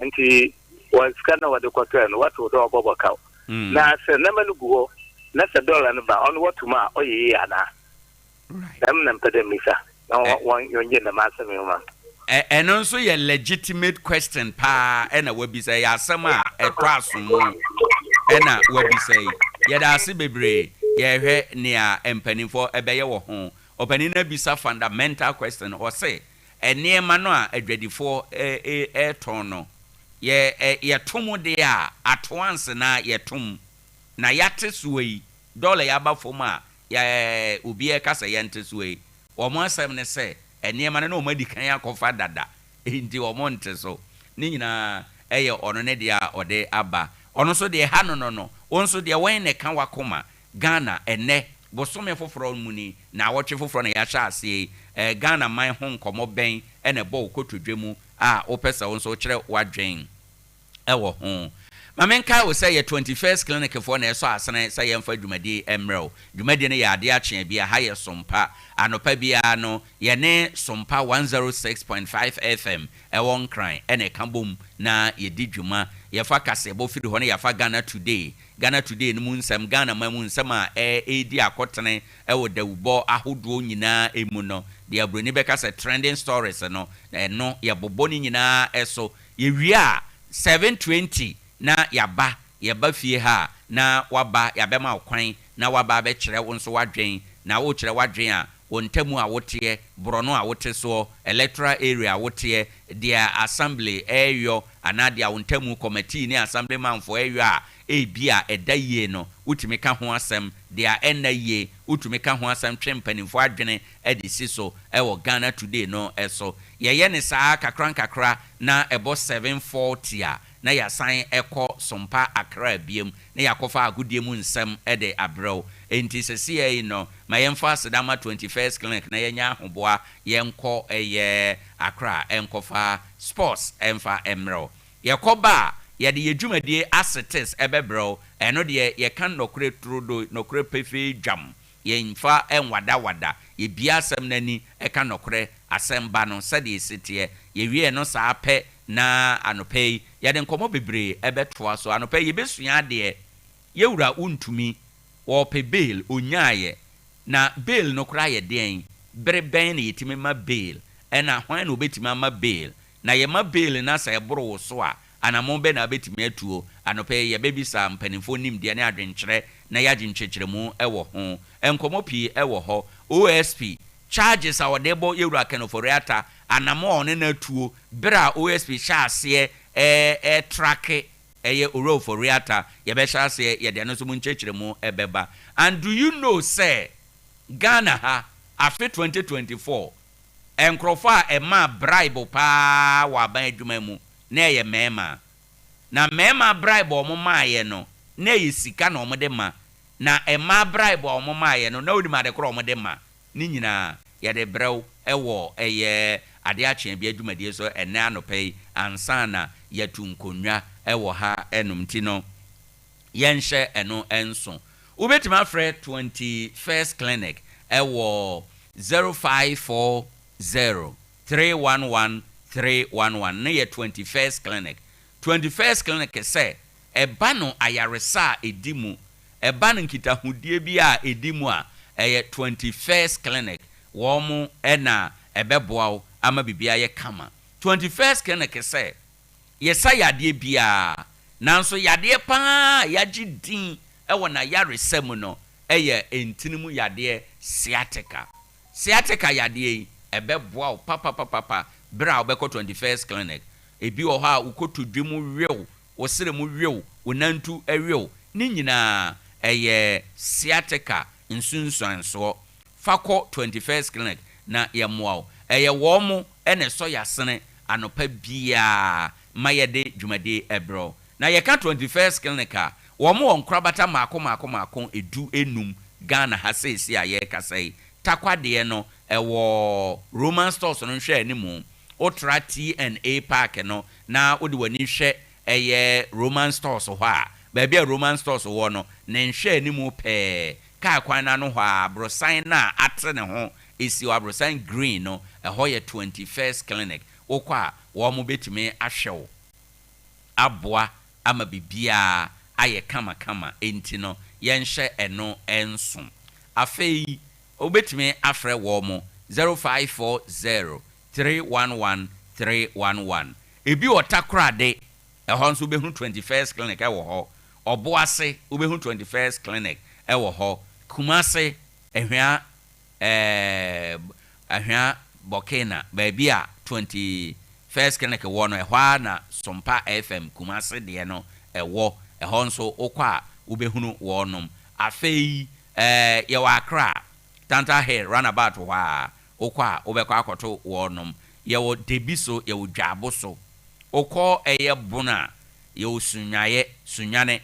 and he was kind of what the quarter and what would all bubble cow. Now, sir, never go, that's $1 and about on what to ma, oh, yeah, na. I'm not pedemisa. No one, you're in the master, and also a legitimate question, pa, and I will be say, as some a classroom, and I will be say, yet I see baby. yɛhwɛ nea mpanimfo ɛbɛyɛ wɔ ho ɔpanin na bisa fundamental question ɔse nneɛma no a adwadifoɔ ɛtɔn no yɛtom de a atoanse na yɛtom na yɛate soa yi dollar yɛaba fam a obi ɛkasa yɛnte soa yi wɔn asɛm ne sɛ nneɛma no na wɔn adi kan akɔfa dada nti wɔn nte so ne nyinaa ɛyɛ ɔno ne deɛ a ɔde aba ɔno nso deɛ ha no wɔn nso deɛ wɔn ne ka wakoma Ghana ɛnɛ bosome foforɔ mu ni na awɔtwe foforɔ na yɛahyɛ aseɛ Ghana man ho nkɔmmɔ bɛn ɛna ɛbɔ okotodwe mu a wopɛ sɛ wo nso kyerɛ wadwen ɛwɔ ho ma menka wo sɛ yɛ 21st clinic foɔ na ɛsɔ asene sɛ yɛmfa dwumadie mmerɛw dwumadie no yɛ Adea Akye Abia ha yɛ Sompa anopa biara no yɛne Sompa 106.5 FM ɛwɔ nkran ɛna ɛka bom na yɛdi dwuma yɛfa kasɛbɔ firi hɔ no yɛfa Ghana Today no mu nsɛm Ghana ma mu nsɛm a ɛdi akɔtene ɛwɔ dawubɔ ahodoɔ nyinaa emu no deɛ aburoni bɛka sɛ trending stories no ɛno yɛbobɔ no nyinaa ɛso yɛwie a 7:20 na yɛba fie ha na waba yɛbɛma kwan na waba bɛkyerɛ wo nso wadwen na wo kyerɛ wadwen a wo ntamu a woteɛ borɔno a wote so electoral area woteɛ deɛ assembly ɛyɔ anaa deɛ wo ntamu committee ne assembly manfo ɛyɔ a ebi a ɛda yie no wotumi ka ho asɛm deɛ ɛnna yie wotumi ka ho asɛm twe mpanimfo adwene ɛde si so ɛwɔ Ghana Today no ɛso yɛyɛ ne saa kakra na ɛbɔ 7:40 a na yɛasan ɛkɔ Sompa Accra biam na yɛakɔfa agodie mu nsɛm ɛde abrɛw enti sɛsia yi no ma yɛmfa Sedama 21st clinic na yɛnya ahoboa yɛnkɔ ɛyɛ Accra ɛnkɔfa sports ɛmfa mmerɛw yɛkɔba yɛde yɛdwumadie asetes ɛbɛbrɛw ɛno deɛ yɛka nɔkore trodo nɔkore pefe dwam yɛmfa ɛnwada yɛbia asɛm n'ani ɛka nɔkore asɛm ba no sɛdeɛ ɛsiteɛ yɛwie no saa pɛ na anopa yi yɛde nkɔmmɔ bebree ɛbɛtoa so anopa yi yɛbɛsua adeɛ yɛwura wontumi wɔpɛ bail onyaayɛ na bail no koraa yɛ deɛn bere bɛn na yɛtumi ma bail ɛna hwan na obɛtumi ama bail na yɛma bail na sɛ ɛboro wo so a anamon bɛ na abɛtumi atuo anopa yi yɛbɛbisa mpanimfo nimdeɛ ne adwenkyerɛ na yɛagye nkyerɛkyerɛmu ɛwɔ ho nkɔmmɔ pii ɛwɔ hɔ OSP charges a wɔde bɔ yɛwura kenoforiata anamɔ ne na tuo bere a OSP hyɛ aseɛ trake ɛyɛ oroforiata yɛbɛhyɛ aseɛ yɛde no so mu nkyerɛkyerɛmu ɛbɛba and do you know say Ghana ha afe 2024 nkrɔfo a ɛma bribe paa wɔ aban adwuma mu na ɛyɛ mɛɛma na mɛɛma bribe ɔmo maayɛ no na ɛyɛ sika na ɔmo de ma na ɛma bribe ɔmo maayɛ no na odi ma de korɔ ɔmo de ma ni nyinaa yɛde brɛw ɛwɔ ɛyɛ Adea Akye Abia dwumadie so ɛnɛ anopa yi ansa na yɛtu nkonnwa ɛwɔ ha ɛnum ti no yɛnhyɛ ɛno ɛnso wobɛtumi afrɛ 21st clinic ɛwɔ 0540 311 311 ne yɛ 21st clinic 21st clinic sɛ ɛba no ayaresa a ɛdi mu ɛba no nkitahudie bi a ɛdi mu a ɛyɛ 21st clinic wɔn mo ɛna ɛbɛboa wo ama bibia yɛ kama 21st clinic sɛ yɛsa yadeɛ bia nanso yadeɛ paa yagye din ɛwɔ na yaresa mu no ɛyɛ entinimu yadeɛ sciatica yadeɛ yi ɛbɛboa wo papa bra wobɛkɔ 21st clinic ebi wɔ hɔ a wokɔtodwe mu wew wo sere mu wew wo nantu awew ne nyinaa ɛyɛ sciatica nsunsuansoɔ fakɔ 21st clinic na yɛmmoa wo ɛyɛ wɔ mo ɛne sɔ yɛasene anopa biaa ma yɛde dwumadie ɛbrɛw na yɛka 21st clinic a wɔ mo wɔ nkorabata maako edu enum Ghana ha seesi a yɛrekasa yi Tarkwa deɛ no ɛwɔ Roman stores no nhwɛ animu otra T&A park no na wode wani hwɛ ɛyɛ Roman stores hɔ a baabi a Roman stores wɔ no ne nhwɛ animu pɛɛ kaa kwan na no hɔ a brosan na ate ne ho esi wɔ brosan green no ɛhɔ yɛ 21st clinic wokɔ a wɔn mo betumi ahwɛ aboa ama bibia ayɛ kama enti no yɛnhyɛ ɛno ɛnso afei obetumi afrɛ wɔn mo 0540 311 311 ebi wɔ Takoradi ɛhɔ nso behu 21st clinic ɛwɔ hɔ Owoahene Acheampong 21st clinic ɛwɔ hɔ Kumase ehwea ahwea Bokena baby a 21st clinic wo no ehwa na Sompa FM Kumase de no ewo ehon so okwa ubehunu wo nom afei ye wa Accra Tanta Hill runabout wa okwa ubekwa akoto wo nom ye wo Debiso ye wo Dwabo so okọ eye bona ye wo sunyane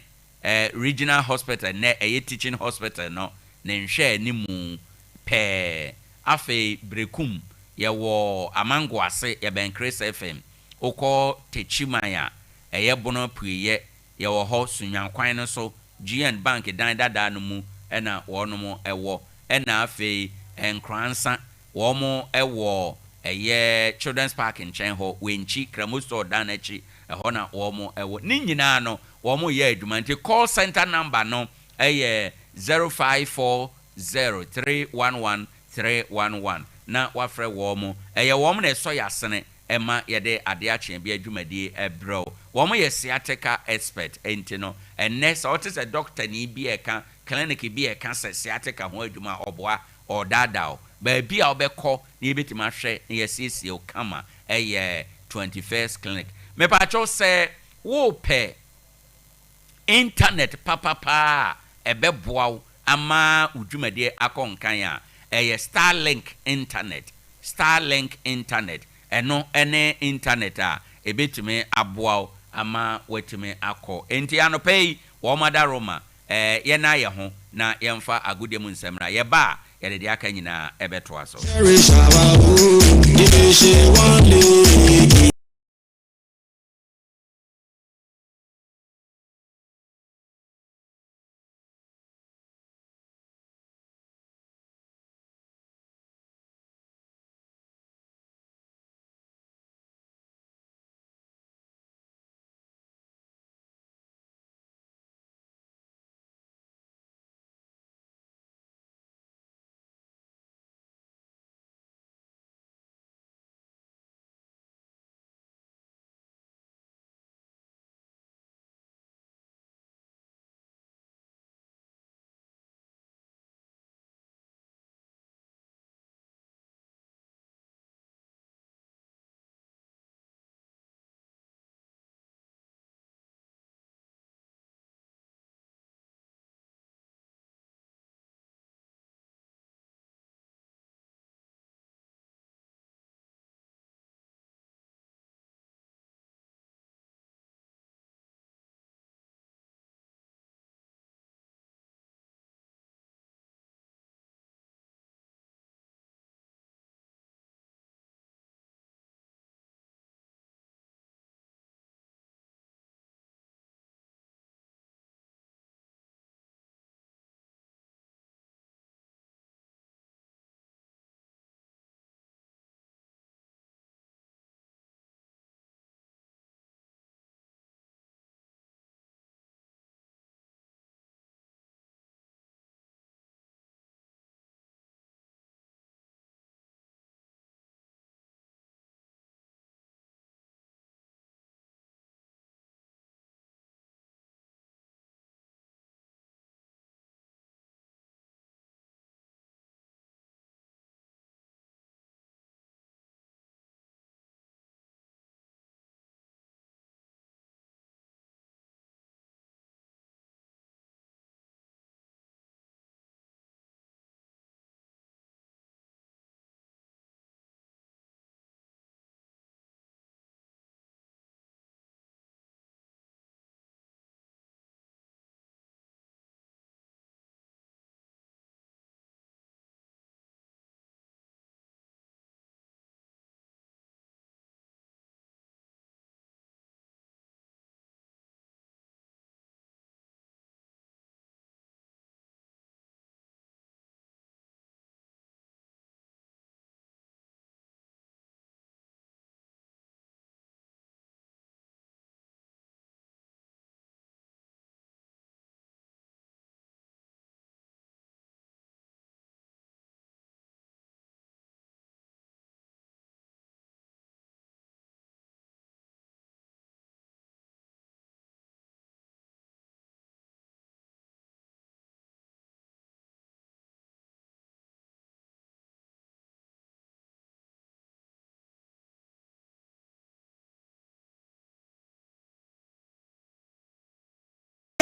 regional hospital ne eye teaching hospital no ne nhwe animu pe afei brekum ye wo amango ase ye ben Chris FM okọ techimaya eye bono puye ye wo ho sunyankwan no so GN Bank dan dada no mu na wo no mo ewo na afei enkransa wo mo ewo eye Children's Park in Chenho wenchi Kramusto danachi eho na wo mo ewo ni nyina no wo mo ye adwuma nti call center number no eye 0540311311 na wafre wo mo eye wo mo na so yasene ema yede Adea Akye Abia adwumadi ebro wo mo ye sciatica expert enti no enne so what is a doctor ni bi eka clinic bi eka sciatica ho adwuma oboa or dadao ba bia obekọ na ebetima hwe na yesiesie kama 21st clinic me pa cho se wo pe internet papa ebeboa ama udwumade akonkan a Starlink internet eno ene internet a ebetime aboa ama wetime akọ enti anopei wo madaroma ye na ye ho na yemfa agudemu nsemra ye ba ye de aka nyina ebetoa so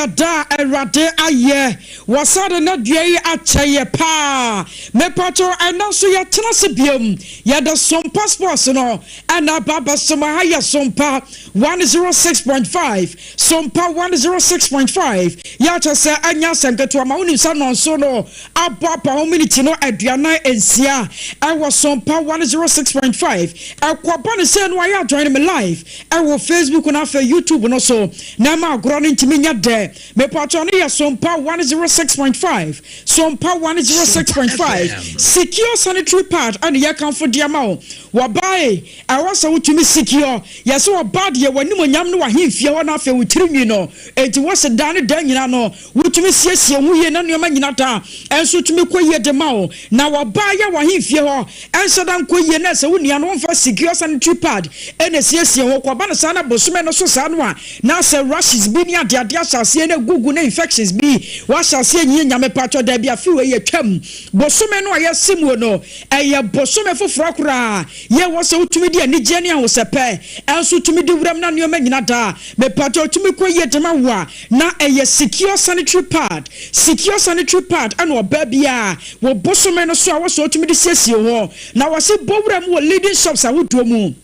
da erade aye wasade na due achaye pa me pato ena so ye tena se biom ye da some passports no ana baba soma haya Sompa 106.5 Sompa 106.5 ya cha se anya senketo ma uni sa no so no abapa community no aduana ensia I was Sompa 106.5 akwa ne se no ya join me live I will Facebook na for YouTube no so na ma agro no ntimi nya de me pato no ya Sompa 106.5 Sompa 106.5 secure sanitary pad and ya kan for dia ma wa bai I was so to me secure yes so bad ye wani mo nyam no wa himfie ho na afa wutiri no enti wo se dan dan nyina no wutumi siesie hu ye na nneoma nyina ta enso tumi koye de ma o na wa bai ya wa himfie ho enso dan koye na se wunia no mfa secure sanitary pad ene siesie ho kwa ba na sana bosume no so sa no a na se rashes bi ni ade asase na gugu na infections bi wa asase nyi nyame patcho da bi afi we ye twam bosume no ya simu no eye bosume foforo kura ye wo se utumi di ani je ne ho sepe enso utumi di wuram na nneoma nyina da me patcho utumi koye de ma wa na eye secure sanitary pad and oba bia wo bosume no so a wo so utumi di siesie ho na wo se bowuram wo leading shops a wodo mu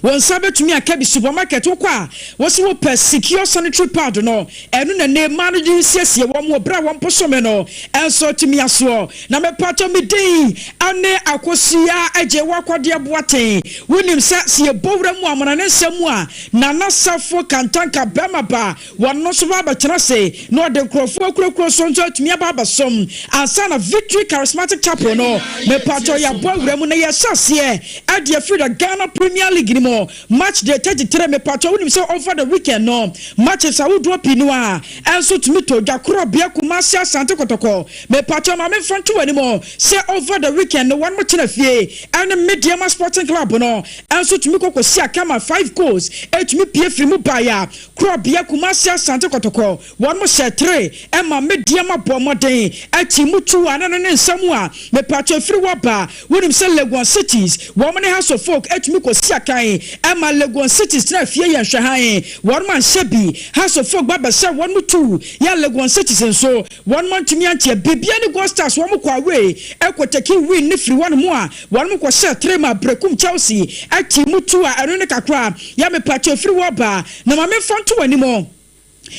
won sabe tumi akabi supermarket kwa wosi wo per secure sanitary pad no enu na ne manage siesie wo mo bra wo posome no enso tumi aso na me pato mi din ane akosia aje wakwade aboaten wonim sa sie bowra mu amana ne nsam a na nasafo kantanka bema ba wono so ba kyera se no de krofo krokro so nto tumi aba som ansa na Victory Charismatic Chapel no me pato ya bowra mu na ya sase ade afi the Ghana Premier League mo match day 33 me pato wonim say over the weekend no matches a wodo pinu a enso tumi to jakro bia Kumasi Asante Kotoko me pato ma me front wani mo say over the weekend no one mo kina fie and Mediama Sporting Club no enso tumi kokosi akama 5 goals etumi pie firi mu baya kro bia Kumasi Asante Kotoko one mo share 3 e ma Mediama bomoden ati mutu anana ne nsamu a me pato firi waba wonim say Lagos Cities woman House of Folk etumi kosi akan Emma Lagos Cities na fie ye hwehan one man shebi House of Folk baba say one mutu ya Lagos Cities so one man tumi antie bibia ni Go Stars wo mkwa we ekoteki win ni free one mo a one mkwa share 3 ma brekum Chelsea ati mutu a eno ne kakra ya me pacho free waba na ma me fanto wani mo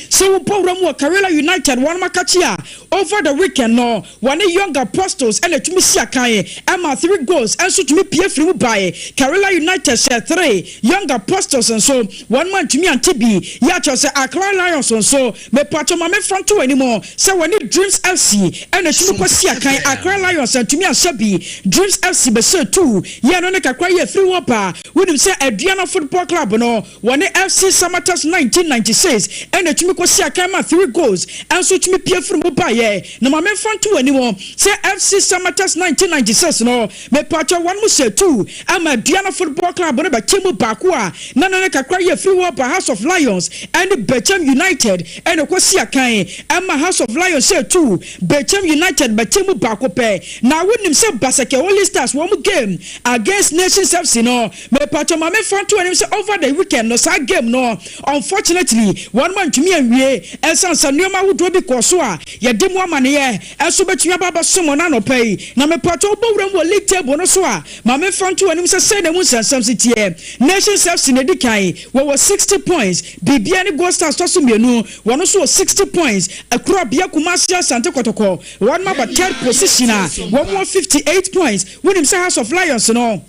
so program wa Karela United one makachia over the weekend no one young apostles and to me siakan Emma 3 goals and so to me pie free by Karela United share 3 young apostles and so one man to me and TB ya chose Accra Lions and so me pato ma me front to anymore so when Dreams FC and to me ko siakan Accra Lions and to me and Shabi Dreams FC be so 2 ya no ne kakwa ye free wapa we say Adea Football Club no one FC Samatas 1996 and to me ko siakan 3 goals and so to me pie free by na ma me fanto animo say FC Samatas 1996 no me pacho one mo say 2 ama Adea Football Club no ba chemu baako a na ne kakra ye free wapa House of Lions and Bechem United and okosi akan ama House of Lions say 2 Bechem United ba chemu baako pe na wonim say Basake Holy Stars one game against Nations FC no me pacho ma me fanto animo say over the weekend no sa game no unfortunately one man to me anwie esansa nneoma wodo bi koso a ye demu amane ye enso betumi baba somo na no pay na me pato bowram wo league table no so a ma me fanto anim say na mu sansam sitie Nations FC ne dikai wo 60 points bibia ni Go Stars to so mienu wono so 60 points akura bia Kumasi Asante Kotoko one ma ba third position a wo 58 points wonim say House of Lions no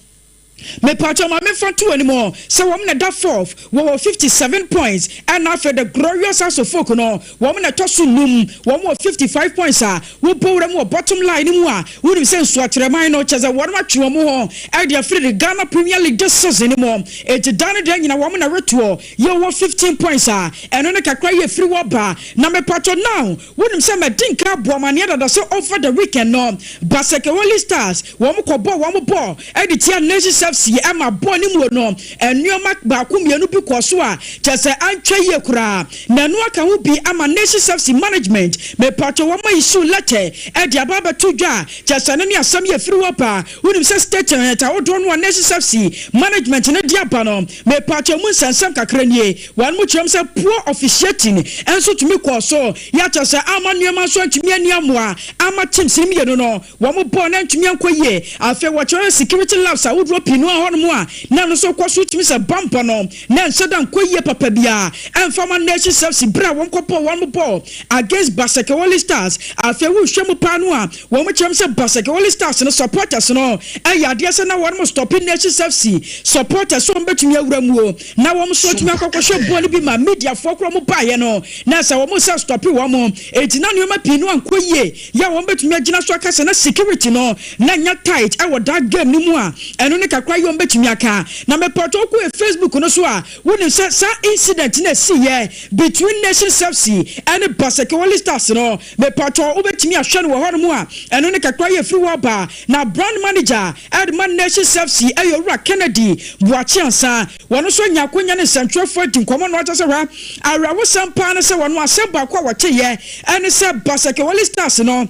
me pacho ma me fanto anymore so wo na da fourth wo 57 points and after the glorious House of Folk no wo na to so num wo 55 points a wo bowra mu bottom line mu a wo nim say so atreman no cheze wo ma twe mo ho e dey free the Ghana Premier League this season anymore e te dan dey nyina wo na reto yo wo 15 points a eno ne kakra ye free wo ba na me pacho now wo nim say me dinka boamane da so over the weekend no Basake Holy Stars wo mo ko ball e dey tia Nations SFC ama boni mu no ennioma ba ku mienu bi koso a chese antwe ye kura na no aka hu bi ama Nation SFC management me pato wo ma issue letter e dia ba beto dwa chese ne asam ye firi wopa unim se state ta wodo no Nation SFC management ne dia ba no me pato mu sansam kakra nie wan mu chom se poor officiating enso tumi koso ya chese ama nneoma so antumi aniamoa ama team sim ye no wo mo bo na antumi ankoye afi wo chore security labs a wodo pinu a hono mu a na no so koso tumi se bumper no na nseda ankoye papa bia enfama Nation SFC bra won kopo won bo against Basekewoli Stars afi wo hwemu pa no a wo mo chem se Basekewoli Stars no supporters no ayade se na won mo stopping Nation SFC supporters so mbetumi awuramu o na wo mo so tumi akokosho boli bi ma media fokro mo pa ye no na se wo mo se stop wo mo etina no ma pinu ankoye ya wo mbetumi agina so aka se na security no na nya tight e wo that game ni mu a eno ne kakra yo mbetumi aka na me poto ku e Facebook no so a woni se sa incident na see here between Nation SFC and Basekewoli Stars no me poto obetumi ahwe no wo hono mu a eno ne kakra ye free wo ba na brand manager Edman Nation SFC ayora Kennedy Boachiansa wono so nya konya ne central for dinkomo no atase wa arawo sampa na se wono aseba kwa wache ye ene se Basekewoli Stars no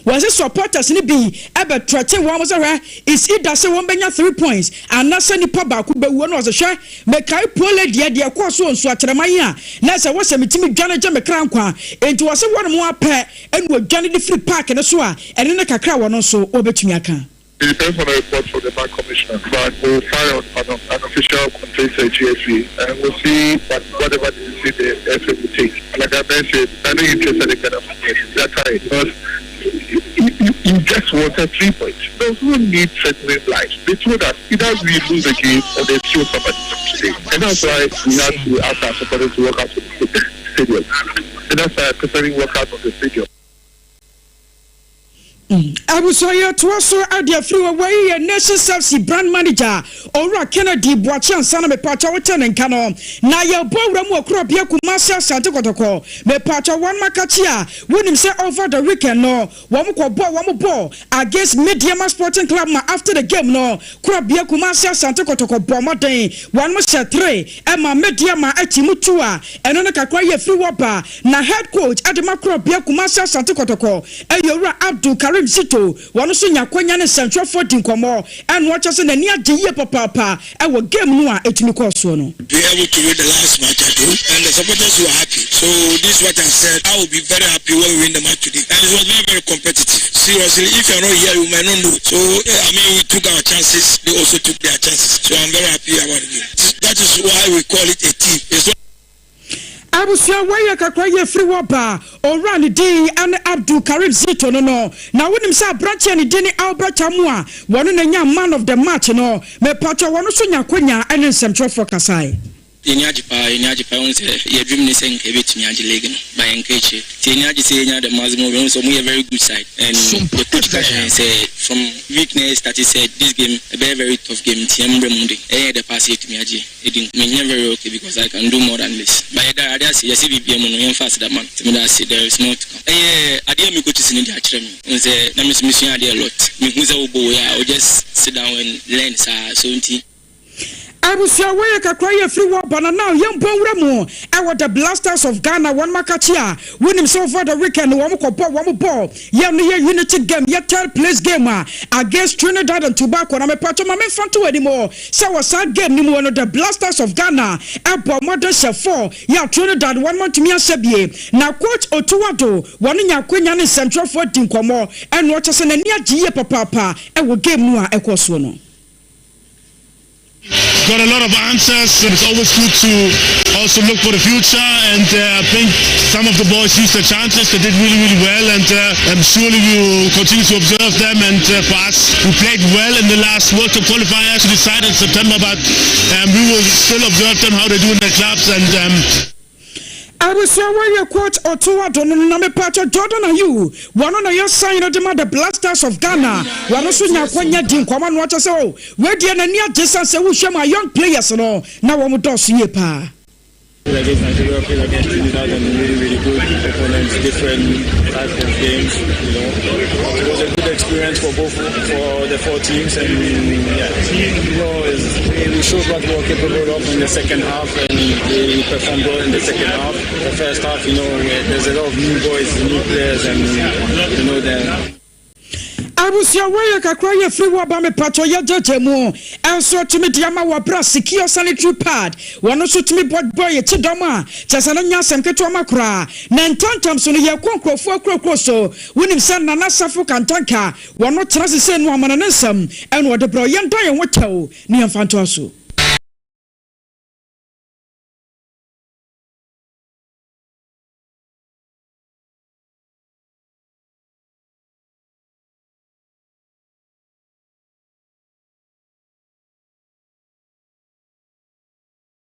was it supporters ni bi ebe trete wo mo say is it that say won benya 3 points and na say nipa ba ku be wo no so hwe me kai pole de ko so nso akyeremayi a na say wo se metimi dwane je me kra nkwa enti wo se wo no mo apɛ enu dwane de free park ne so a ene ne kakra wo no so obetumi aka. It depends on the report from the bank commissioner, but we'll file an official complaint to GFE and we'll see whatever decision the FA will take. Like I mentioned, I'm not interested in kind of that time because you just wanted 3 points. There's no need threatening lives. They told us either we lose the game or they show somebody to stay. And that's why we have to ask our supporters to walk out of the stadium. And that's why I personally walk out of the stadium. Abusoya Twaso Adea Free way Nation SFC brand manager Owura Kennedy Boachiansa na me pacha woten nkano na ye bowra mu okro bia Kumasi Asante Kotoko me pacha wan makachi a wonim say over the weekend no wo mo ball against Mediama Sporting Club ma after the game no kro bia Kumasi Asante Kotoko bomoden wan mo se 3 e ma Mediama atimu 2 a eno ne kakra ye free woba na head coach Adema kro bia Kumasi Asante Kotoko e Owura Abdul Karim Sito wano so nyakwanya ne central for dinkomo and watch us na ni agye papa e wo game no a etimi course no. Be able to win the last match at home and the supporters were happy. So this is what I said. I will be very happy when we win the match today. And it was very, very competitive. Seriously, if you're not here, you might not know. So I mean, we took our chances. They also took their chances. So I'm very happy about it. That is why we call it a team. It's not Abusia waya kakra ye free woba Owura ni di ane Abdul Karim Zito no na wonim sa branch ni di ni Albert Amua wono na nya man of the match no me pacho wono so nya kwanya ane nsɛmtwerɛ for kasai Inyaji pa on say ye dream ni sen ke betimi age league no by enkeche Inyaji say nya the mazimo we so we a very good side and the coach say from weakness that he said this game a very, very tough game tiembre mundi the pass it me age it me very okay because I can do more than this by that I say yes BPM no yen fast that man me that say there is more to come Adea me coach sin di akire me on say na me mission Adea a lot me hu say wo bo ya I just sit down and learn so nti Abusia waya kakra ye free wo bana now yempo wura mu e the Blasters of Ghana one makachi a wonim so for the weekend wo mo ball ye no ye unity game ye third place game against Trinidad and Tobago na me pacho ma me fanto anymore say was that game ni mu no the Blasters of Ghana e bo modern chef 4 ye Trinidad one month mi asebie na coach Otuwado woni nya kwanya ne central for dinkomo e no chese na ni agye papa e wo game nu a e koso no. Got a lot of answers. It's always good to also look for the future, and I think some of the boys used their chances. They did really, really well, and surely we will continue to observe them. And for us, we played well in the last World Cup qualifiers to decide in September, but we will still observe them how they do in their clubs. And I will say where you quote or two na me pacho Jordan and you one on your sign of the Blasters of Ghana one also nya kwanya din kwama no wacha say oh we dey na near Jesus say we show my young players no na wo do so ye pa against Nigeria, played against Trinidad and really, really good opponents, different types of games, you know. It was a good experience for the 4 teams, and we showed what we were capable of in the second half, and we performed well in the second half. The first half, there's a lot of new boys, new players, and them. abusia waya kakra ye free wa ba me pato ye jejemu enso tumi diama wa bra secure sanitary pad wono so tumi boy ye tidom a chesana nya semketo makra na ntantam so no ye konkrofo akrokro so wonim san na nasafo kantanka wono trase se no amana nsam eno de bro ye ndan ye wotew ne mfanto so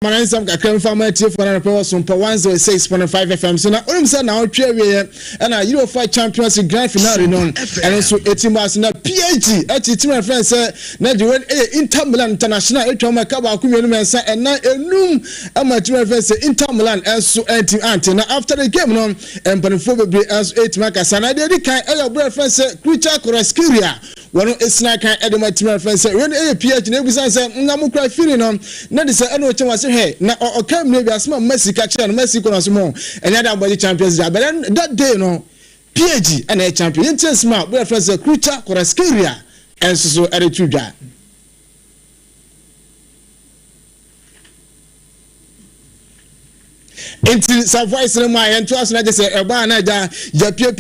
Manasam kakram farmer tier for na power Sompa 106.5 FM. So na only say na otwe we and a Euro Champions League grand finale non and also 18 bars na PhD team friends say na the win Inter Milan international etwa ka ba kumenu mensa and na enum ama team friends say Inter Milan also anti na after the game non empanfo bebre as 8 makasa na dey kan your brother friends say Creature Corasquiria wono esna kan edema team friends say when PhD na ebusan say ngamu kra firi non na dey say eno chema hey na okam no be asma Messi ka kire no Messi ko no so mo enya da body champions league but then that day no PG and a champion intense ma we friends Creature Corasquiria and so eretudwa enti sa voice no ma ento aso na je say eba na ja pia